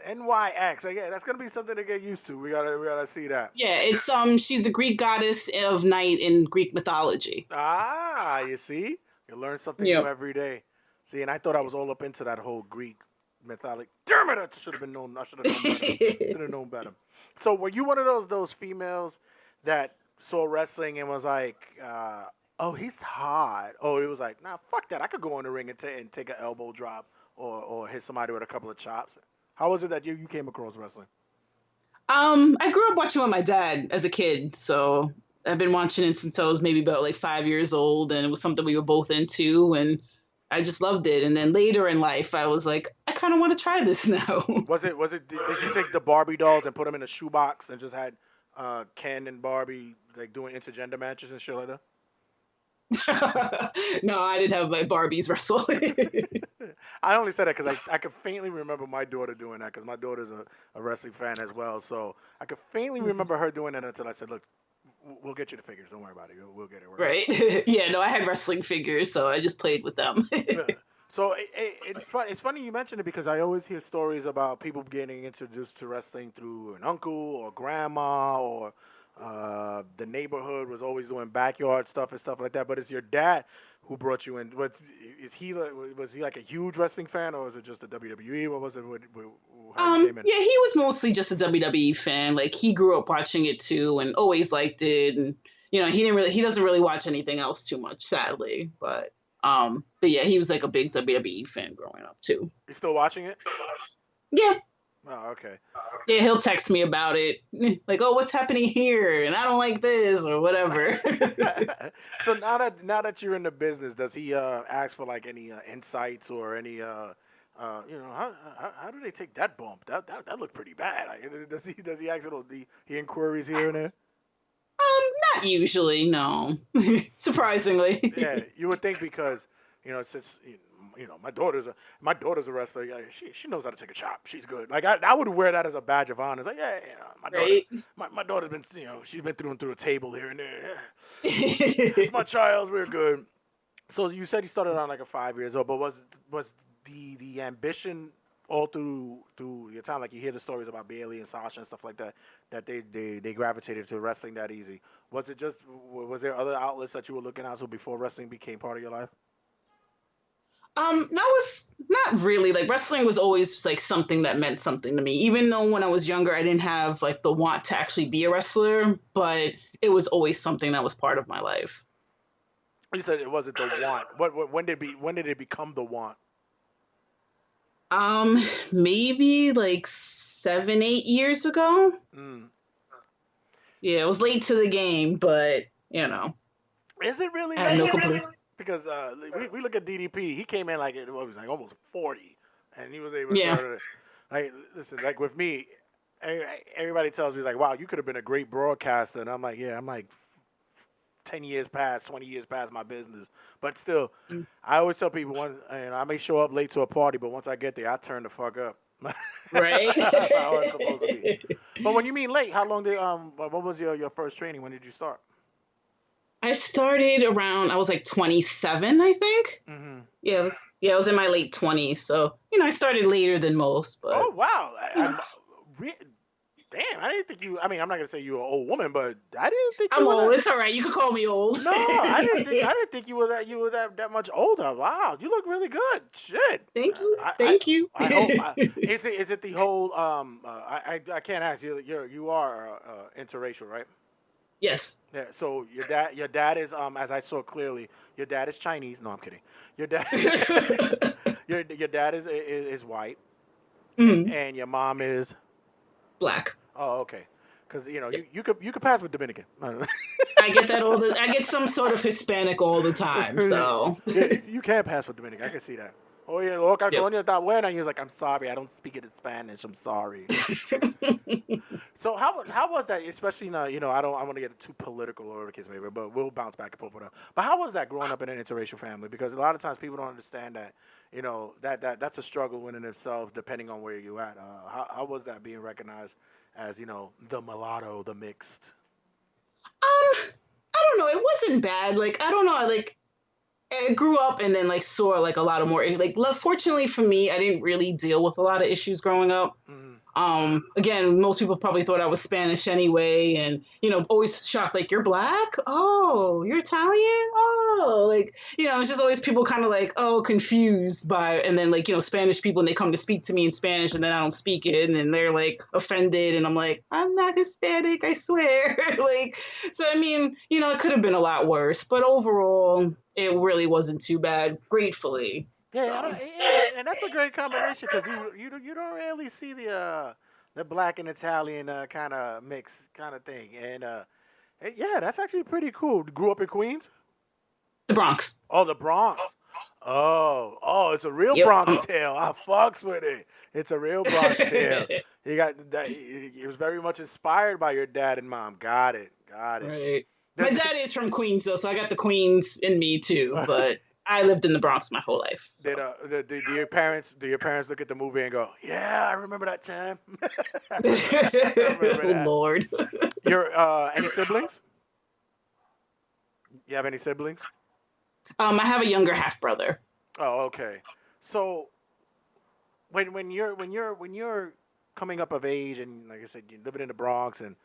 NYX. Yeah, that's gonna be something to get used to. We gotta see that. Yeah, it's she's the Greek goddess of night in Greek mythology. Ah, you see, you learn something new every day. See, and I thought I was all up into that whole Greek mythology. Damn it! I should have known better. So, were you one of those females that saw wrestling and was like, "Oh, he's hot"? Oh, it was like, "Nah, fuck that. I could go in the ring and take an elbow drop or hit somebody with a couple of chops." How was it that you came across wrestling? I grew up watching with my dad as a kid, so I've been watching it since I was maybe about like 5 years old, and it was something we were both into, and I just loved it. And then later in life, I was like, I kind of want to try this now. Was it? Did you take the Barbie dolls and put them in a shoebox and just had Ken and Barbie like doing intergender matches and shit like that? No, I didn't have my Barbies wrestle. I only said that because I could faintly remember my daughter doing that because my daughter's a wrestling fan as well. So I could faintly remember her doing that until I said, look, we'll get you the figures. Don't worry about it. We'll get it. Right. Yeah, no, I had wrestling figures, so I just played with them. So it's funny you mentioned it because I always hear stories about people getting introduced to wrestling through an uncle or grandma or the neighborhood was always doing backyard stuff and stuff like that. But it's your dad who brought you in. Was he like a huge wrestling fan or was it just the WWE? What was it? How you came in? Yeah, he was mostly just a WWE fan. Like he grew up watching it too and always liked it. And you know, he doesn't really watch anything else too much, sadly. But yeah, he was like a big WWE fan growing up too. You still watching it? Yeah. Oh, okay. Yeah, he'll text me about it, like, "Oh, what's happening here?" And I don't like this or whatever. So now that you're in the business, does he ask for like any insights or any how do they take that bump? That looked pretty bad. Like, does he ask the inquiries here and there? Not usually, no. Surprisingly. Yeah, you would think because since my daughter's a wrestler. Yeah, she knows how to take a chop. She's good. Like I would wear that as a badge of honor. It's like my daughter's been she's been through a table here and there. Yeah. It's my child. We're good. So you said he started on like a 5 years old, but was the ambition all through your time? Like you hear the stories about Bailey and Sasha and stuff like that they gravitated to wrestling that easy. Was there other outlets that you were looking out to before wrestling became part of your life? That was not really, like, wrestling was always like something that meant something to me. Even though when I was younger, I didn't have like the want to actually be a wrestler, but it was always something that was part of my life. You said it wasn't the want. When did it become the want? Maybe like 7-8 years ago. Yeah, it was late to the game, but Is it really? I had no complete. Because we look at DDP, he came in like it was like almost 40, and he was able to like listen. Like with me, everybody tells me like, "Wow, you could have been a great broadcaster," and I'm like, "Yeah, I'm like 10 years past, 20 years past my business." But still, I always tell people, I may show up late to a party, but once I get there, I turn the fuck up. Right. That's how it's supposed to be. But when you mean late, how long did what was your first training? When did you start? I started around, I was like 27, I think. Mm-hmm. Yeah, I was in my late 20s, so I started later than most. But oh wow, damn! I didn't think you. I mean, I'm not gonna say you're an old woman, but I didn't think I'm old. It's all right. You can call me old. No, I didn't think you were that much older. Wow, you look really good. Shit. Thank you. Thank you. I hope. Is it the whole? I can't ask you. You are interracial, right? Yes. Yeah. So your dad is as I saw clearly, your dad is Chinese. No, I'm kidding. Your dad your dad is white, and your mom is black. Oh, okay. Because you could pass with Dominican. I get that I get some sort of Hispanic all the time. So yeah, you can pass with Dominican. I can see that. Oh yeah, look, Coño está buena. And he was like, "I'm sorry, I don't speak it in Spanish. I'm sorry." So how was that? Especially now, I don't want to get too political or whatever the case may be, but we'll bounce back and forth with that. But how was that growing up in an interracial family? Because a lot of times people don't understand that. That's a struggle in and of itself, depending on where you at. How was that being recognized as the mulatto, the mixed? I don't know. It wasn't bad. Like I don't know. I grew up and then like saw like a lot of more fortunately for me, I didn't really deal with a lot of issues growing up. Again, most people probably thought I was Spanish anyway, and always shocked, like, you're black? Oh, you're Italian? Oh, it's just always people kind of like, oh, confused by, and then Spanish people, and they come to speak to me in Spanish, and then I don't speak it, and then they're like offended, and I'm like, I'm not Hispanic, I swear. So I mean, it could have been a lot worse, but overall, it really wasn't too bad, gratefully. Yeah, and that's a great combination because you don't really see the black and Italian kind of mix kind of thing, and yeah, that's actually pretty cool. Grew up in Queens, the Bronx. Oh, the Bronx. Oh, it's a real Bronx tale. I fucks with it. It's a real Bronx tale. You got that. It was very much inspired by your dad and mom. Got it. Right. My dad is from Queens, though, so I got the Queens in me too, but. I lived in the Bronx my whole life. So. Do your parents look at the movie and go, "Yeah, I remember that time"? Oh Lord. You're any siblings? You have any siblings? I have a younger half brother. Oh, okay. So when you're coming up of age and like I said, you're living in the Bronx and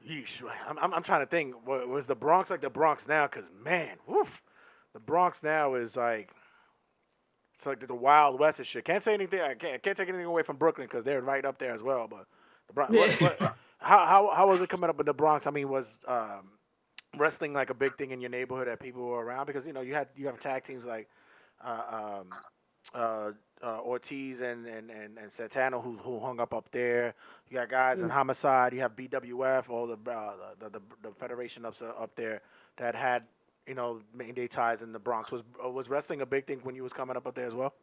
yeesh, I'm trying to think. Was the Bronx like the Bronx now? Because man, woof. The Bronx now is like it's like the Wild West and shit. Can't say anything. I can't take anything away from Brooklyn because they're right up there as well. But the Bronx, how was it coming up in the Bronx? I mean, was wrestling like a big thing in your neighborhood that people were around? Because you have tag teams like Ortiz and Santana who hung up there. You got guys in Homicide. You have BWF, all the federation up there that had. Main day ties in the Bronx. Was wrestling a big thing when you was coming up there as well?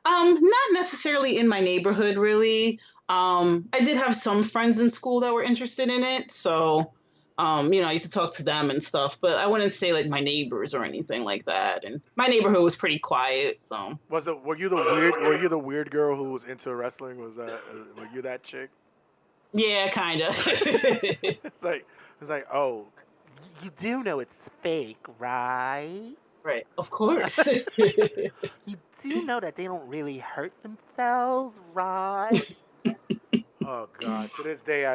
Not necessarily in my neighborhood, really. I did have some friends in school that were interested in it, so I used to talk to them and stuff. But I wouldn't say like my neighbors or anything like that. And my neighborhood was pretty quiet. So were you the weird girl who was into wrestling? Were you that chick? Yeah, kind of. It's like oh. You do know it's fake, right? Right, of course. You do know that they don't really hurt themselves, right? Oh God! To this day,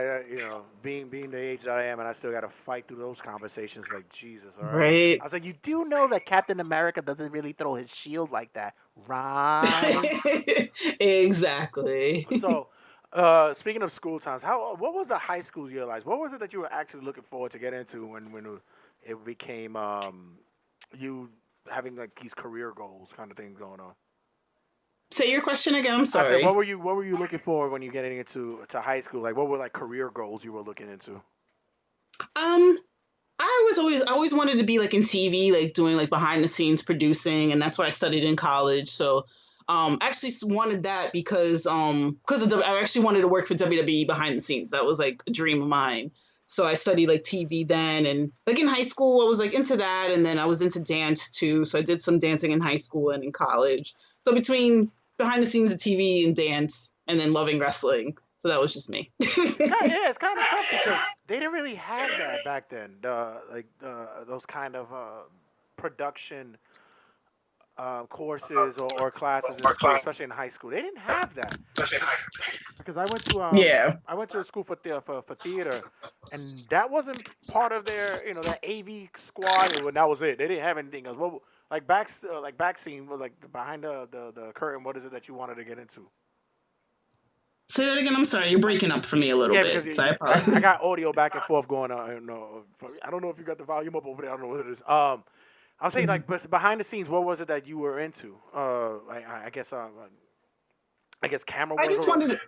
being the age that I am, and I still got to fight through those conversations. Like Jesus, all right. Right. I was like, you do know that Captain America doesn't really throw his shield like that, right? Exactly. So, speaking of school times, what was the high school year like? What was it that you were actually looking forward to get into when it became you having like these career goals kind of thing going on? Say your question again. I'm sorry. I said, what were you looking for when you getting into high school? Like, what were like career goals you were looking into? I always wanted to be like in TV, like doing like behind the scenes producing, and that's what I studied in college. So, I actually wanted that because I actually wanted to work for WWE behind the scenes. That was like a dream of mine. So I studied like TV then, and like in high school, I was like into that, and then I was into dance too. So I did some dancing in high school and in college. So between behind the scenes of TV and dance, and then loving wrestling. So that was just me. It's kind of tough because they didn't really have that back then. Those kind of production courses or classes in school, especially in high school. They didn't have that. Because I went to I went to a school for theater, and that wasn't part of their their AV squad. And that was it. They didn't have anything else. What like back scene, like behind the curtain. What is it that you wanted to get into? Say that again. I'm sorry. You're breaking up for me a little bit. Because So I got audio back and forth going on. I don't know if you got the volume up over there. I don't know what it is. I was saying, like, behind the scenes, what was it that you were into? I guess camera work. I just wanted to,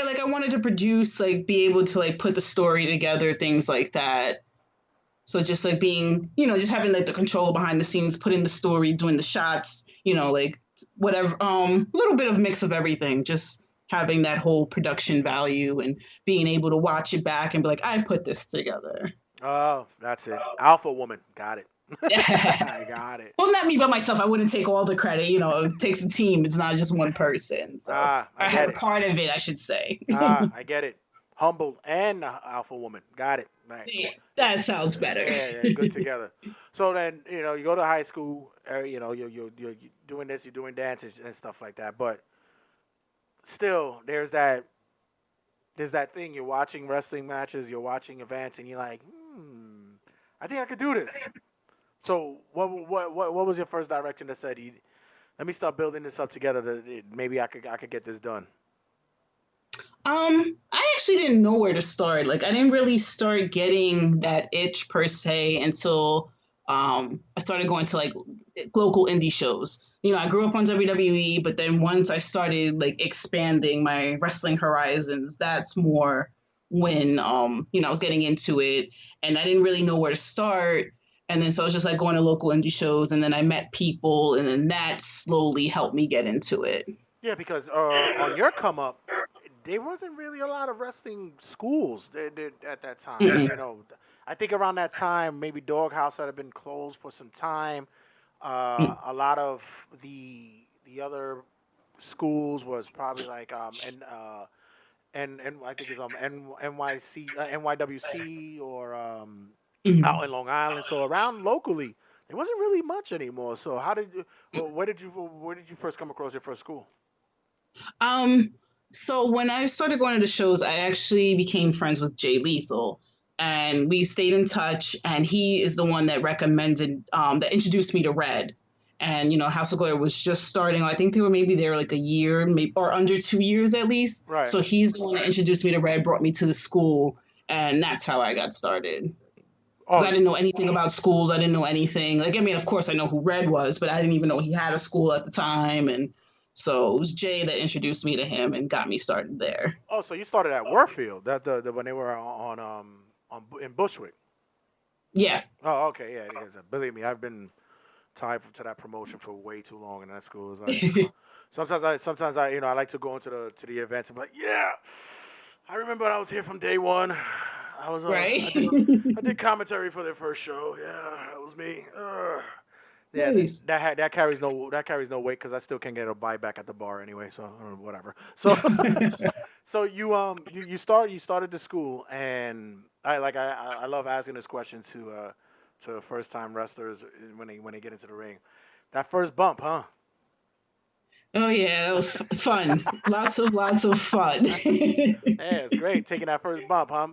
like I wanted to produce, like be able to like put the story together, things like that. So just like being, just having like the control behind the scenes, putting the story, doing the shots, like whatever, a little bit of mix of everything, just having that whole production value and being able to watch it back and be like, I put this together. Oh, that's it. Alpha woman. Got it. I got it. Well, not me by myself. I wouldn't take all the credit. It takes a team. It's not just one person. So I had a part of it, I should say. I get it. Humble and alpha woman. Got it. Right. Yeah, that sounds better. Yeah, good together. So then, you go to high school, you're doing this, you're doing dances and stuff like that. But still, there's that thing. You're watching wrestling matches, you're watching events, and you're like, I think I could do this. So what was your first direction that said, let me start building this up together, that maybe I could get this done? I actually didn't know where to start. Like, I didn't really start getting that itch per se until I started going to like local indie shows. I grew up on WWE, but then once I started like expanding my wrestling horizons, that's more when I was getting into it, and I didn't really know where to start. And then so I was just like going to local indie shows, and then I met people, and then that slowly helped me get into it. Yeah, because on your come up, there wasn't really a lot of wrestling schools at that time. Mm-hmm. I think around that time, maybe Doghouse had been closed for some time. A lot of the other schools was probably like and I think it's NYC NYWC or out in Long Island. So around locally, there wasn't really much anymore. So where did you first come across your first school? So when I started going to the shows, I actually became friends with Jay Lethal, and we stayed in touch. And he is the one that recommended, that introduced me to Red. And House of Glory was just starting. I think they were maybe there like a year, maybe or under 2 years at least. Right. So he's the one that introduced me to Red, brought me to the school, and that's how I got started. Because I didn't know anything about schools. I didn't know anything. Like, I mean, of course, I know who Red was, but I didn't even know he had a school at the time. And so it was Jay that introduced me to him and got me started there. Oh, so you started at Warfield, when they were in Bushwick. Yeah. Oh, okay. Yeah. Believe me, I've been tied to that promotion for way too long in that school. It's like, sometimes I I like to go into the events and be like, yeah, I remember when I was here from day one. I was right. I did commentary for their first show. Yeah, that was me. Yeah, nice. that carries no weight because I still can't get a buyback at the bar anyway. So whatever. So so you started the school, and I love asking this question to first time wrestlers when they get into the ring. That first bump, huh? Oh yeah, that was fun. lots of fun. Yeah, it's great taking that first bump, huh?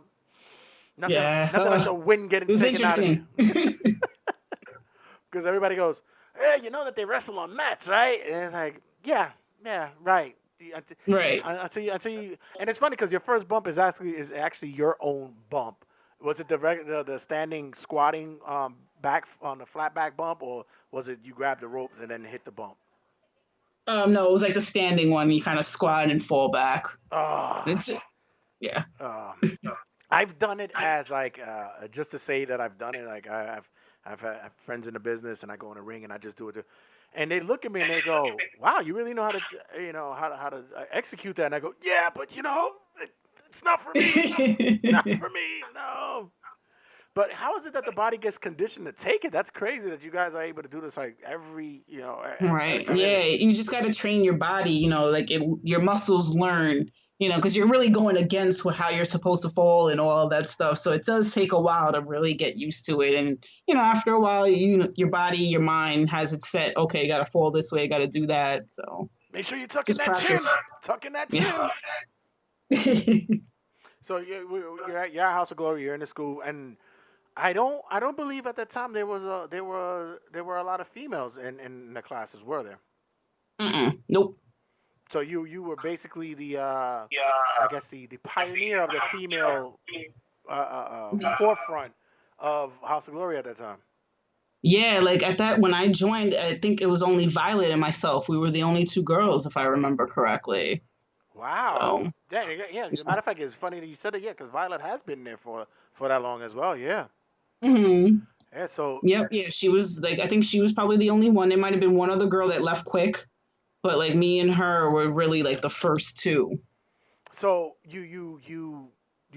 Nothing like the wind getting taken out of you. Because everybody goes, hey, you know that they wrestle on mats, right? And it's like, yeah, right. Right. Until you, and it's funny because your first bump is actually your own bump. Was it the standing squatting back on the flat back bump, or was it you grabbed the ropes and then hit the bump? No, it was like the standing one. You kind of squat and fall back. Yeah. I've done it as like just to say that I've done it. Like I've had friends in the business, and I go in the ring and I just do it. And they look at me and they go, "Wow, you really know how to how to execute that?" And I go, "Yeah, but it's not for me. Not for me. No." But how is it that the body gets conditioned to take it? That's crazy that you guys are able to do this like every. Right. Yeah, you just got to train your body. Your muscles learn. Because you're really going against how you're supposed to fall and all of that stuff. So it does take a while to really get used to it. And, after a while, your body, your mind has it set. Okay, you got to fall this way, got to do that. So make sure you tuck in that chin. Tuck in that chin. So you're at House of Glory. You're in the school, and I don't believe at that time there were a lot of females in the classes, were there? Nope. So you were basically the I guess the pioneer of the female forefront of House of Glory at that time. Yeah, like at that when I joined, I think it was only Violet and myself. We were the only two girls, if I remember correctly. Wow. Yeah. As a matter of fact, it's funny that you said it. Yeah, because Violet has been there for that long as well. Yeah. Mhm. Yeah. So. Yep. Yeah, she was I think she was probably the only one. There might have been one other girl that left quick. But like me and her were really like the first two. So you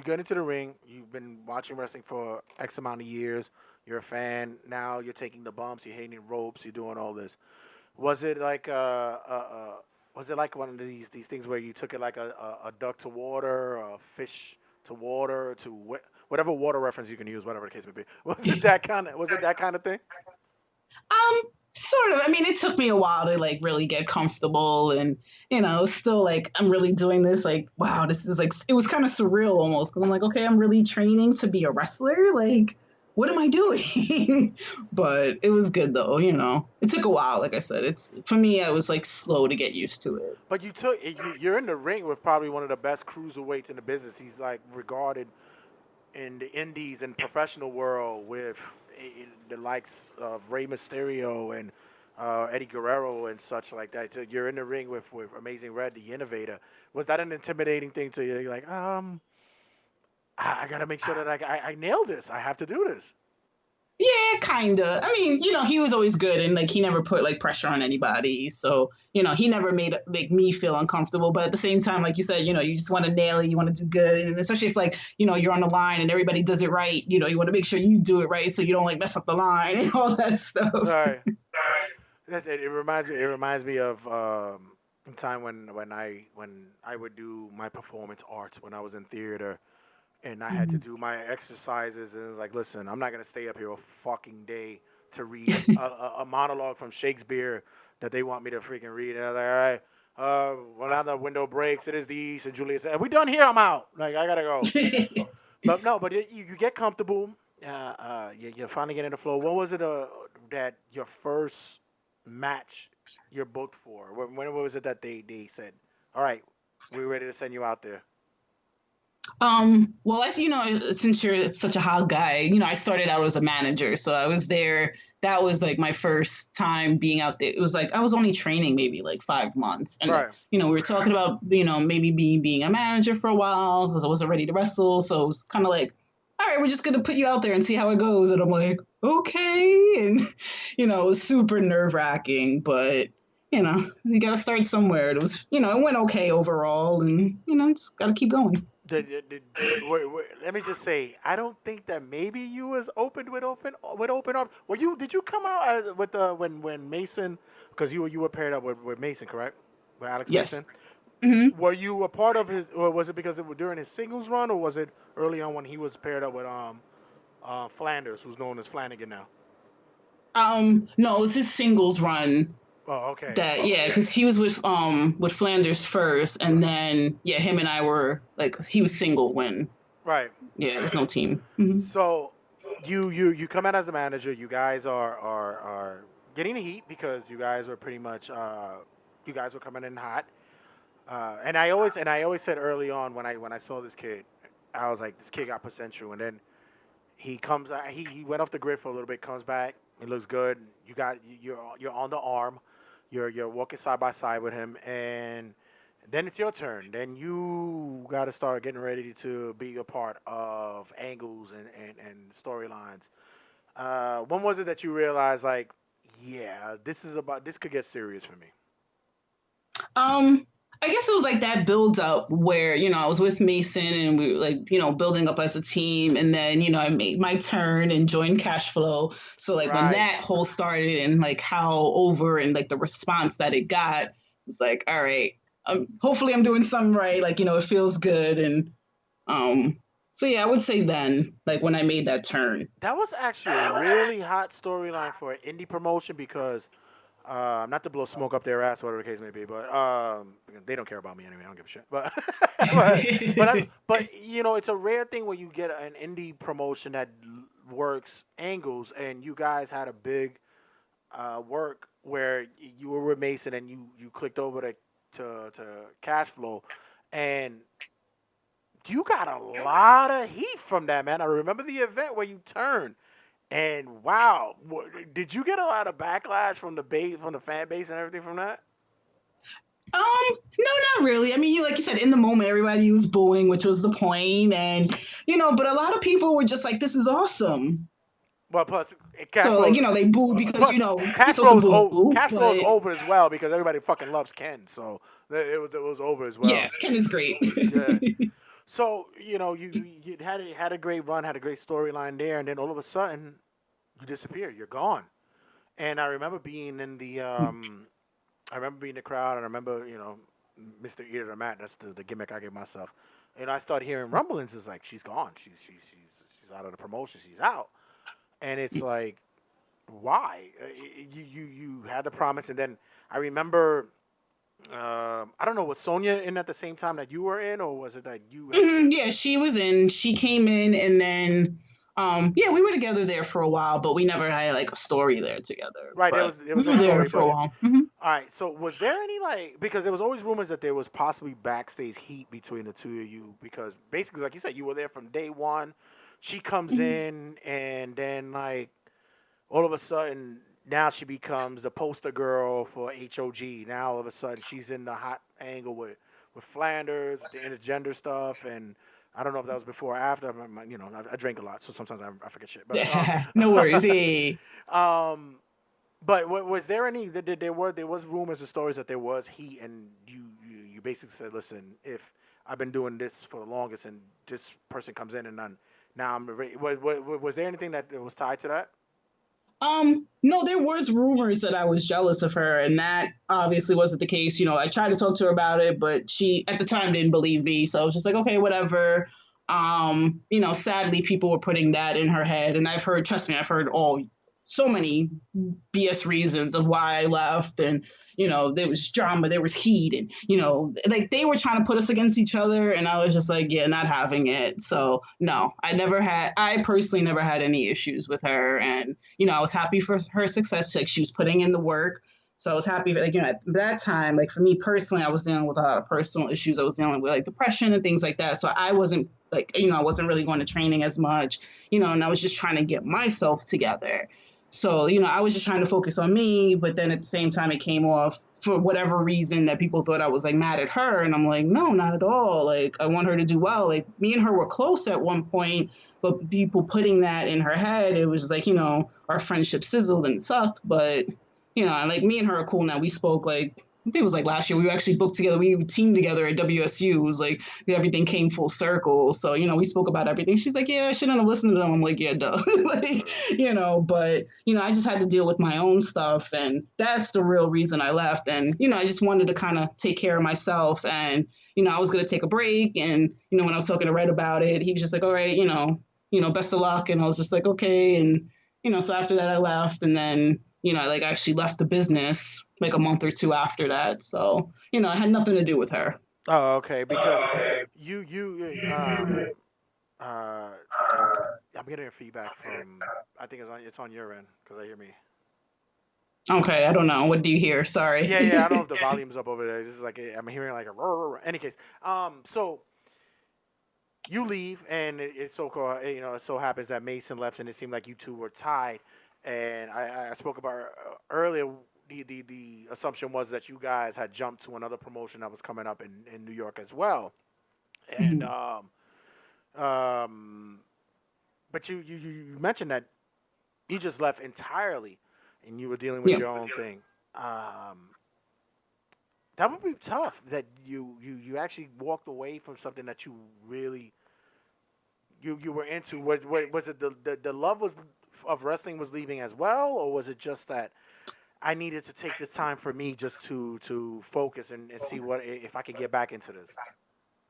get into the ring. You've been watching wrestling for X amount of years. You're a fan. Now you're taking the bumps. You're hitting ropes. You're doing all this. Was it like one of these things where you took it like a duck to water, a fish to water, to whatever water reference you can use, whatever the case may be? Was it that kind of thing? Sort of. I mean, it took me a while to like really get comfortable, and still like I'm really doing this. Like, wow, this is like it was kind of surreal almost because I'm like, okay, I'm really training to be a wrestler. Like, what am I doing? But it was good though. It took a while. Like I said, for me, I was like slow to get used to it. But you're in the ring with probably one of the best cruiserweights in the business. He's like regarded in the indies and professional world with the likes of Rey Mysterio and Eddie Guerrero and such like that. So you're in the ring with Amazing Red, the Innovator. Was that an intimidating thing to you? You're like, I got to make sure that I nail this. I have to do this. Yeah, kind of. I mean, he was always good and like he never put like pressure on anybody. So, he never make me feel uncomfortable. But at the same time, like you said, you just want to nail it. You want to do good. And especially if like, you're on the line and everybody does it right, you want to make sure you do it right so you don't like mess up the line and all that stuff. Right. It reminds me of a time when I would do my performance arts when I was in theater. And I had to do my exercises, and it was like, listen, I'm not going to stay up here a fucking day to read a monologue from Shakespeare that they want me to freaking read. And I was like, all right, when the window breaks, it is the east, and Juliet said, we done here, I'm out. Like, I got to go. But you get comfortable. You finally get in the flow. What was it that your first match you're booked for? When was it that they said, all right, we're ready to send you out there? Well, as since you're such a hot guy, I started out as a manager, so I was there. That was like my first time being out there. It was like I was only training maybe like 5 months, and right. We were talking about maybe being a manager for a while because I wasn't ready to wrestle. So it was kind of like, all right, we're just gonna put you out there and see how it goes. And I'm like, okay, and it was super nerve wracking, but you got to start somewhere. It was it went okay overall, and just got to keep going. Let me just say, I don't think that maybe you was open with open arms. Did you come out with when Mason, because you were paired up with Mason, correct? With Alex yes. Mason. Mm-hmm. Were you a part of his, or was it because it was during his singles run, or was it early on when he was paired up with Flanders, who's known as Flanagan now? No, it was his singles run. Oh, okay. That because he was with Flanders first, and then him and I were like he was single when there was no team. Mm-hmm. So you come out as a manager. You guys are getting the heat because you guys were pretty much you guys were coming in hot. And I always said early on when I saw this kid, I was like, this kid got potential. And then he comes out, he went off the grid for a little bit, comes back, it looks good. You're on the arm, you're walking side by side with him, and then it's your turn. Then you got to start getting ready to be a part of angles and storylines. When was it that you realized, like, yeah, this could get serious for me? I guess it was like that build up where, I was with Mason and we were like, building up as a team. And then, I made my turn and joined Cash Flow. So like when that whole started and like how over and like the response that it got, it's like, all right, hopefully I'm doing something right. Like, it feels good. And so yeah, I would say then, like when I made that turn. That was actually a really hot storyline for an indie promotion because not to blow smoke up their ass, whatever the case may be, but they don't care about me anyway. I don't give a shit. But but it's a rare thing when you get an indie promotion that works angles, and you guys had a big work where you were with Mason and you clicked over to Cash Flow, and you got a lot of heat from that, man. I remember the event where you turned. And wow, did you get a lot of backlash from the fan base and everything from that? No, not really. I mean, like you said, in the moment, everybody was booing, which was the point, and but a lot of people were just like, "This is awesome." Well, plus, they booed because Cash Flow's over as well because everybody fucking loves Ken, so it was over as well. Yeah, Ken is great. Yeah. So, you had a great run, had a great storyline there, and then all of a sudden, you disappear. You're gone. And I remember being in the crowd, and I remember, Mr. Eater the Mat, that's the gimmick I gave myself. And I started hearing rumblings. It's like, she's gone. She's out of the promotion. She's out. And it's like, why? You had the promise, and then I remember... I don't know, was Sonya in at the same time that you were in, or was it that you had... Yeah, she was in. She came in, and then we were together there for a while, but we never had like a story there together. Right, it was we were there for a while. Mm-hmm. All right, so was there any because there was always rumors that there was possibly backstage heat between the two of you, because basically, like you said, you were there from day one. She comes in, and then all of a sudden, now she becomes the poster girl for HOG. Now all of a sudden she's in the hot angle with Flanders, the intergender stuff, and I don't know if that was before or after. I drink a lot, so sometimes I forget shit. But no worries. Hey. But was there any? There was rumors and stories that there was heat, and you basically said, listen, if I've been doing this for the longest, and this person comes in, and now I'm ready. Was there anything that was tied to that? No, there was rumors that I was jealous of her, and that obviously wasn't the case. I tried to talk to her about it, but she at the time didn't believe me. So I was just like, okay, whatever. Sadly, people were putting that in her head, and I've heard so many BS reasons of why I left, and there was drama, there was heat, and they were trying to put us against each other, and I was just like, yeah, not having it. So no, I personally never had any issues with her, and I was happy for her success. Like, she was putting in the work, so I was happy. At that time, for me personally, I was dealing with a lot of personal issues. I was dealing with depression and things like that. So I wasn't I wasn't really going to training as much, and I was just trying to get myself together. So, I was just trying to focus on me, but then at the same time, it came off for whatever reason that people thought I was mad at her. And I'm like, no, not at all. I want her to do well. Me and her were close at one point, but people putting that in her head, it was just our friendship sizzled and it sucked. But, me and her are cool now. We spoke I think it was last year. We were actually booked together. We teamed together at WSU. It was everything came full circle. So, we spoke about everything. She's like, yeah, I shouldn't have listened to them. I'm like, yeah, duh. But, I just had to deal with my own stuff. And that's the real reason I left. And, I just wanted to kind of take care of myself. And, I was going to take a break. And, when I was talking to Red about it, he was just like, all right, best of luck. And I was just like, okay. And, so after that, I left. And then, I actually left the business like a month or two after that. So, it had nothing to do with her. Oh, okay. Because I'm getting feedback from. I think it's on your end because I hear me. Okay, I don't know. What do you hear? Sorry. Yeah. I don't know if the volume's up over there. It's just like I'm hearing like a roar. Any case, so you leave, and it so happens that Mason left, and it seemed like you two were tied. And I spoke about earlier. The assumption was that you guys had jumped to another promotion that was coming up in New York as well. And but you mentioned that you just left entirely, and you were dealing with your own thing. That would be tough. That you actually walked away from something that you really you were into. Was it the love of wrestling was leaving as well, or was it just that I needed to take this time for me just to focus and see if I could get back into this?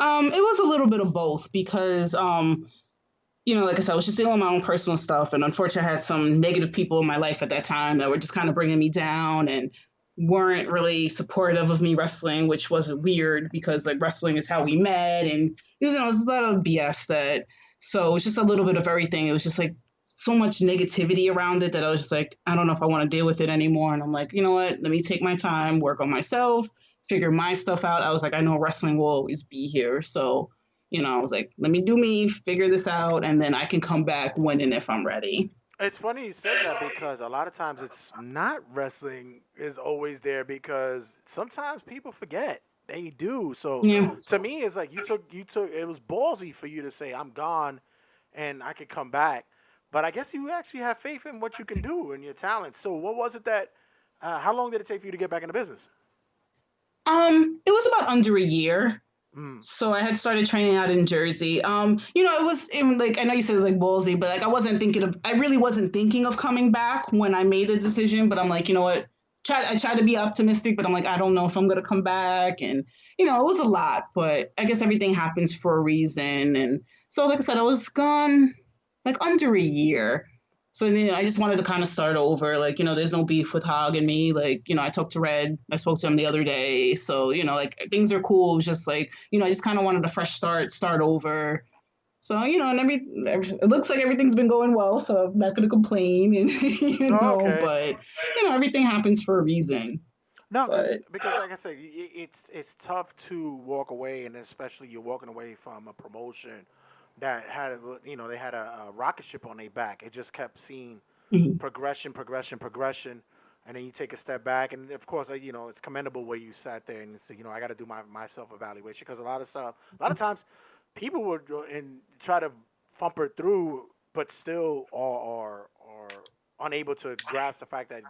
It was a little bit of both because like I said, I was just dealing with my own personal stuff, and unfortunately, I had some negative people in my life at that time that were just kind of bringing me down and weren't really supportive of me wrestling, which was weird because like wrestling is how we met, and it was a lot of BS that. So it was just a little bit of everything. It was just like so much negativity around it that I was just like, I don't know if I want to deal with it anymore. And I'm like, you know what? Let me take my time, work on myself, figure my stuff out. I was like, I know wrestling will always be here. So, I was like, let me do me, figure this out, and then I can come back when and if I'm ready. It's funny you said that because a lot of times it's not wrestling is always there because sometimes people forget. They do. So to me, it's like you took. It was ballsy for you to say I'm gone, and I could come back. But I guess you actually have faith in what you can do and your talent. So what was it that? How long did it take for you to get back into business? It was about under a year. So I had started training out in Jersey. It was like I know you said it was like ballsy, but like I really wasn't thinking of coming back when I made the decision. But I'm like, you know what? I try to be optimistic, but I'm like, I don't know if I'm gonna come back, and it was a lot. But I guess everything happens for a reason, and so like I said, I was gone like under a year. So then I just wanted to kind of start over. Like, there's no beef with Hog and me. Like, I talked to Red. I spoke to him the other day. So, like things are cool. It was just like, I just kind of wanted a fresh start over. So, and it looks like everything's been going well. So I'm not going to complain. And, but, everything happens for a reason. No, because like I said, it's tough to walk away, and especially you're walking away from a promotion that had, they had a rocket ship on their back. It just kept seeing progression, and then you take a step back. And of course, it's commendable where you sat there and said, I got to do my self-evaluation because a lot of times people would and try to thumper through, but still are unable to grasp the fact that,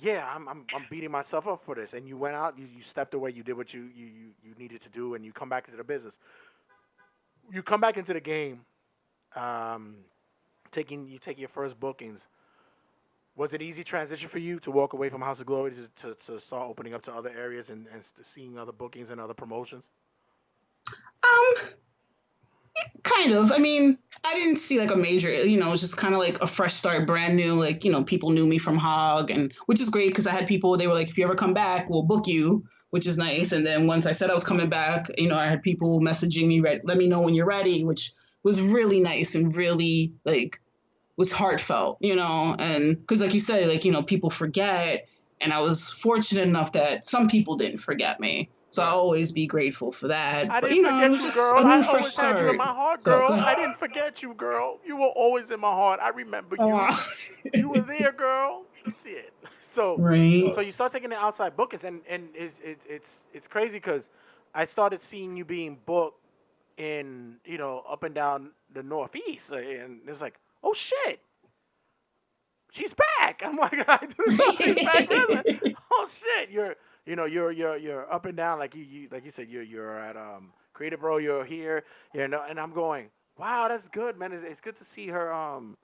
I'm beating myself up for this. And you went out, you stepped away, you did what you needed to do, and you come back into the business. You come back into the game, take your first bookings. Was it easy transition for you to walk away from House of Glory to start opening up to other areas and seeing other bookings and other promotions? Kind of. I mean, I didn't see like a major, it was just kind of like a fresh start, brand new. Like, people knew me from Hog, and which is great because I had people, they were like, if you ever come back, we'll book you, which is nice. And then once I said I was coming back, I had people messaging me, let me know when you're ready, which was really nice and really like was heartfelt, and because like you said, like, people forget. And I was fortunate enough that some people didn't forget me. So I'll always be grateful for that. I didn't forget you, girl. I always had you in my heart, girl. I didn't forget you, girl. You were always in my heart. I remember you. You were there, girl. Shit. So you start taking the outside bookings, and it's crazy because I started seeing you being booked in, up and down the Northeast, and it was like, oh shit, she's back. I'm like, she's back. Really? Oh shit, you're up and down like you said you're at Creative Bro, you're here, and I'm going, wow, that's good, man. It's good to see her on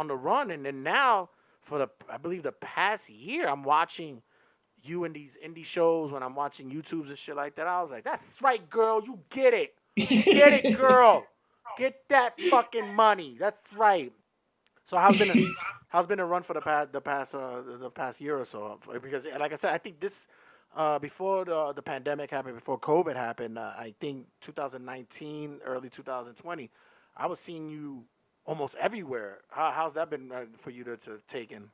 the run, and then now for I believe the past year I'm watching you in these indie shows when I'm watching YouTubes and shit like that. I was like, that's right, girl, you get it, girl, get that fucking money. That's right. So how's how's been the run for the past year or so? Because like I said, I think this before the pandemic happened, before COVID happened, I think 2019, early 2020, I was seeing you almost everywhere. How's that been for you to take in?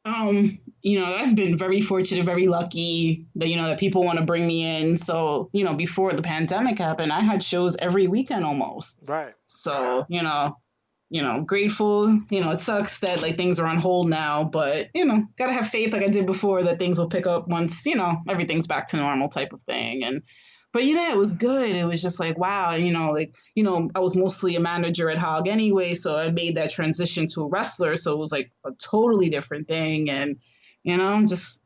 I've been very fortunate, very lucky that, that people want to bring me in. So, before the pandemic happened, I had shows every weekend almost. Right. So, grateful. It sucks that like things are on hold now, but, gotta have faith like I did before that things will pick up once, everything's back to normal type of thing. But it was good. It was just like, wow. I was mostly a manager at Hog anyway. So I made that transition to a wrestler. So it was like a totally different thing. And, just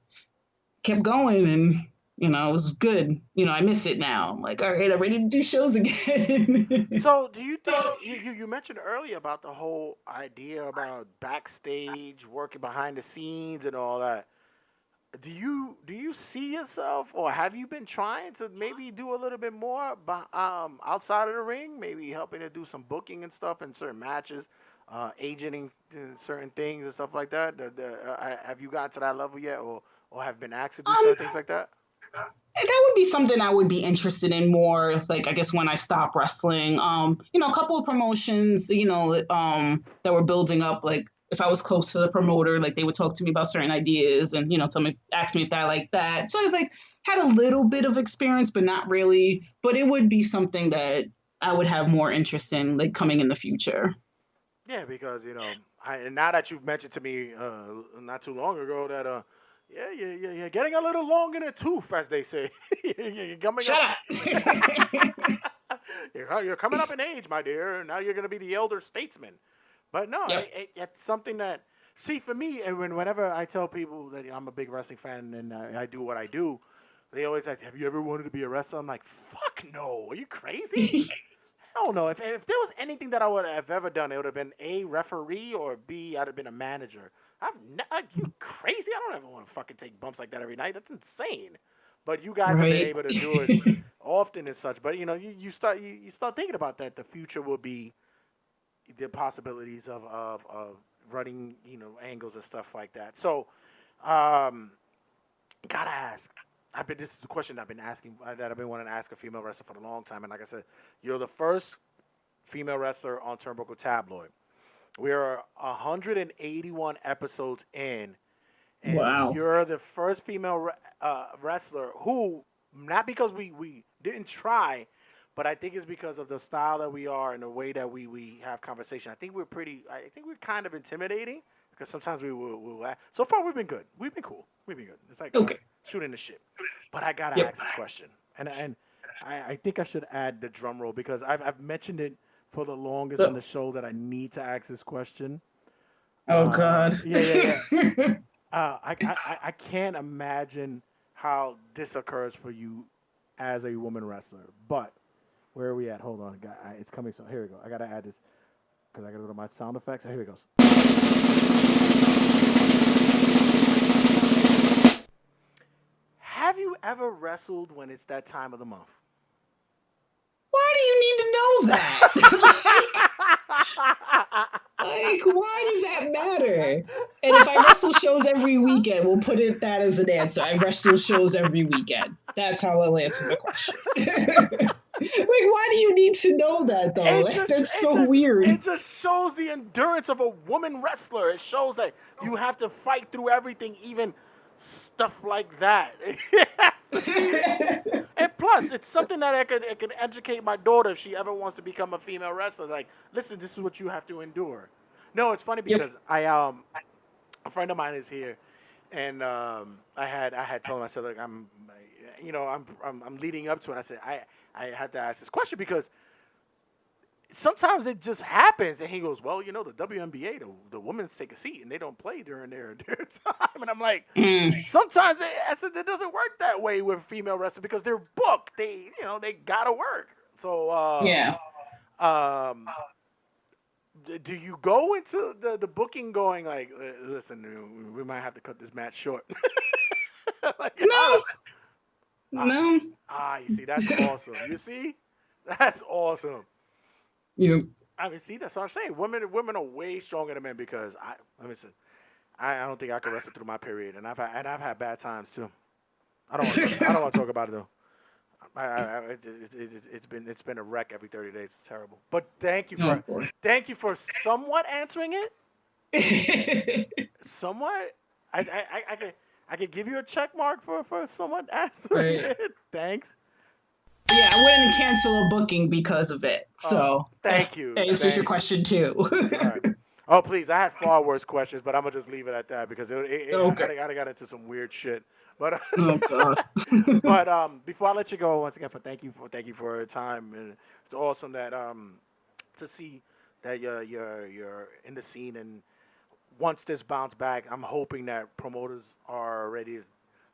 kept going and, it was good. I miss it now. I'm like, all right, I'm ready to do shows again. So do you think, you mentioned earlier about the whole idea about backstage, working behind the scenes and all that. Do you see yourself, or have you been trying to maybe do a little bit more outside of the ring, maybe helping to do some booking and stuff in certain matches, agenting certain things and stuff like that? Have you gotten to that level yet, or have been asked to do certain things like that? That would be something I would be interested in more, like, I guess when I stop wrestling. A couple of promotions, that were building up, like, if I was close to the promoter, like they would talk to me about certain ideas and, ask me if I like that. So I like had a little bit of experience, but not really. But it would be something that I would have more interest in, like coming in the future. Yeah, because, now that you've mentioned to me not too long ago that, you're getting a little long in the tooth, as they say. You're coming Shut up. You're coming up in age, my dear. Now you're going to be the elder statesman. But no, it's something that, see, for me, and whenever I tell people that I'm a big wrestling fan and I do what I do, they always ask, have you ever wanted to be a wrestler? I'm like, fuck no. Are you crazy? Hell no. If there was anything that I would have ever done, it would have been A, referee, or B, I'd have been a manager. Are you crazy? I don't ever want to fucking take bumps like that every night. That's insane. But you guys have been able to do it often and such. But, you start thinking about that. The future will be the possibilities of running, angles and stuff like that. So, gotta ask. This is a question I've been asking, that I've been wanting to ask a female wrestler for a long time. And like I said, you're the first female wrestler on Turnbuckle Tabloid. We are 181 episodes in. And wow. You're the first female wrestler who, not because we didn't try, but I think it's because of the style that we are and the way that we have conversation. I think we're kind of intimidating because sometimes we'll so far we've been good. We've been cool. We've been good. It's like shooting the shit. But I gotta ask this question. And I think I should add the drum roll because I've mentioned it for the longest on the show that I need to ask this question. Oh God. Yeah. I can't imagine how this occurs for you as a woman wrestler. But where are we at? Hold on. It's coming. So here we go. I got to add this because I got to go to my sound effects. Here it goes. Have you ever wrestled when it's that time of the month? Why do you need to know that? Like, why does that matter? And if I wrestle shows every weekend, we'll put that as an answer. I wrestle shows every weekend. That's how I'll answer the question. Like, why do you need to know that, though? That's so weird. It just shows the endurance of a woman wrestler. It shows that you have to fight through everything, even stuff like that. And plus, it's something that I could educate my daughter if she ever wants to become a female wrestler. Like, listen, this is what you have to endure. No, it's funny because a friend of mine is here, and I had told him, I said, look, I'm leading up to it. I said I had to ask this question because sometimes it just happens, and he goes, well, the WNBA, the women take a seat and they don't play during their time, and I'm like, sometimes it doesn't work that way with female wrestlers because they're booked. They gotta work. So do you go into the booking going like, listen, we might have to cut this match short? Like, no. You see, that's awesome. You see, that's awesome. I mean, see, that's what I'm saying. Women are way stronger than men because I don't think I could wrestle through my period, and I've had bad times too. I don't want to talk about it though. It's been a wreck every 30 days. It's terrible. But thank you for somewhat answering it. Somewhat. I could give you a check mark for somewhat answering it. Thanks. Yeah, I wouldn't cancel a booking because of it. So thank you. That answers your question too. All right. Oh, please. I had far worse questions, but I'm going to just leave it at that because I got into some weird shit. But oh God. But before I let you go, once again, thank you for your time, and it's awesome that to see that you're in the scene, and once this bounce back, I'm hoping that promoters are ready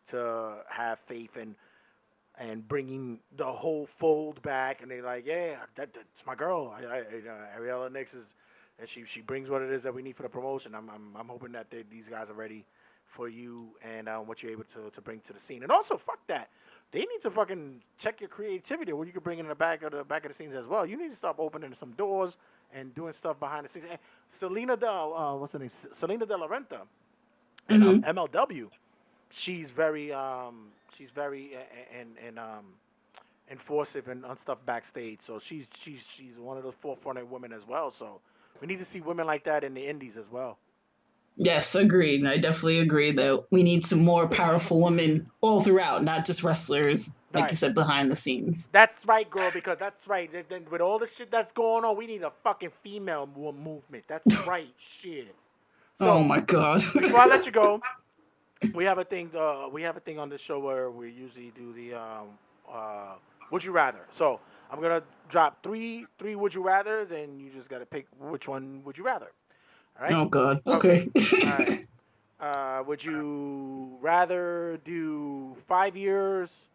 to have faith and bringing the whole fold back, and they're like, yeah, that's my girl, Ariela Nyx is, and she brings what it is that we need for the promotion. I'm hoping that these guys are ready for you and what you're able to bring to the scene. And also, fuck that. They need to fucking check your creativity, what you can bring in the back of the scenes as well. You need to start opening some doors and doing stuff behind the scenes. And Selena De La Renta and MLW. She's very enforceive and on stuff backstage. So she's one of those forefront women as well. So we need to see women like that in the indies as well. Yes, agreed. I definitely agree that we need some more powerful women all throughout, not just wrestlers, like you said, behind the scenes. That's right, girl, because that's right. With all the shit that's going on, we need a fucking female movement. That's right, shit. So, oh my God. Before I let you go, we have a thing on this show where we usually do the would you rather. So I'm gonna drop three would you rathers, and you just gotta pick which one would you rather. All right? Oh God. Okay. All right. Would you rather do 5 years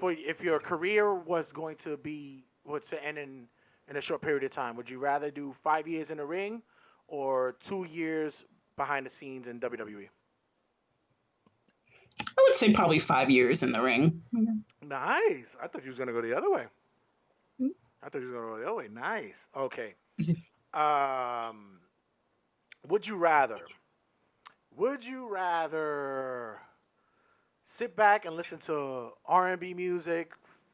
if your career was to end in a short period of time? Would you rather do 5 years in the ring or 2 years behind the scenes in WWE? I would say probably 5 years in the ring. Nice. I thought you was gonna go the other way. Nice. Okay. Would you rather sit back and listen to R&B music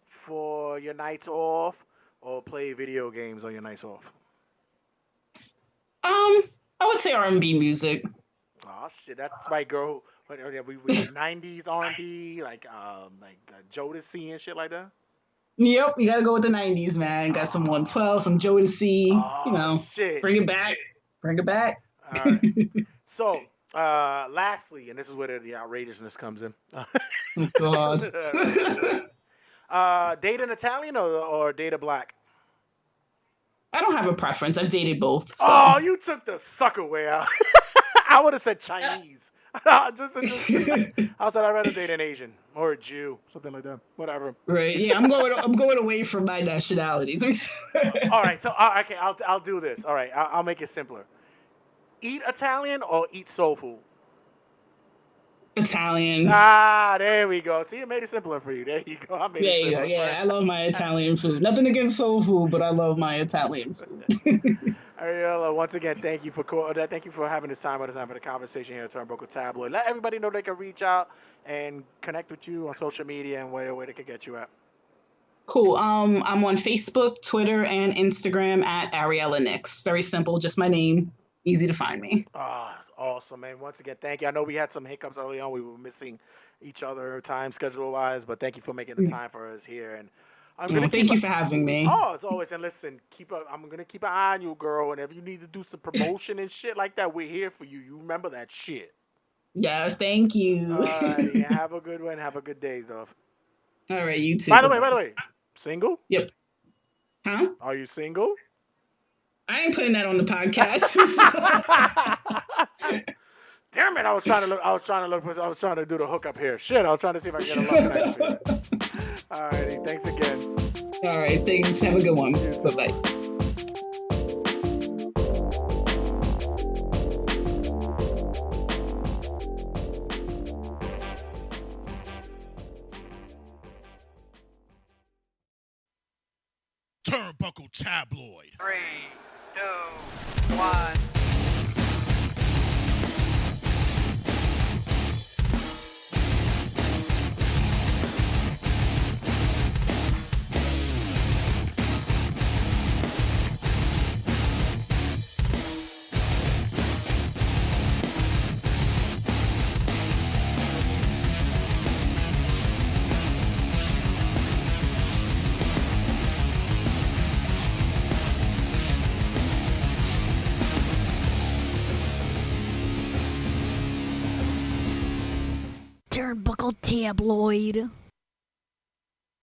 for your nights off, or play video games on your nights off? I would say R&B music. Oh shit, that's my girl. We 90s R&B, like Jodeci and shit like that. Yep, you gotta go with the 90s, man. Got some 112, some Jodeci. Shit. Bring it back. All right. So, lastly, and this is where the outrageousness comes in. Oh God. Date an Italian or date a black? I don't have a preference. I've dated both. So. Oh, you took the sucker way out. I would have said Chinese. I said I'd rather date an Asian or a Jew, something like that. Whatever. Right. Yeah, I'm going away from my nationalities. All right. So okay, I'll do this. All right, I'll make it simpler. Eat Italian or eat soul food? Italian. Ah, there we go. See, it made it simpler for you. There you go. I made it simpler. Yeah, I love my Italian food. Nothing against soul food, but I love my Italian food. Ariela, once again, thank you for having this time with us and for the conversation here at Turnbuckle Tabloid. Let everybody know they can reach out and connect with you on social media and where they can get you at. Cool. I'm on Facebook, Twitter, and Instagram at Ariela Nyx. Very simple, just my name. Easy to find me. Awesome, man. Once again, thank you. I know we had some hiccups early on. We were missing each other time schedule-wise, but thank you for making the time for us here. And thank you for having me. Oh, as always. And listen, I'm going to keep an eye on you, girl. And if you need to do some promotion and shit like that, we're here for you. You remember that shit. Yes, thank you. Yeah, have a good one. Have a good day, though. All right, you too. By the way, single? Yep. Huh? Are you single? I ain't putting that on the podcast. Damn it! I was trying to do the hookup here. Shit! I was trying to see if I can get a love connection. All righty. Thanks again. All right. Thanks. Have a good one. Bye-bye. Turnbuckle Tabloid. 3, 2, 1. Turnbuckle Tabloid.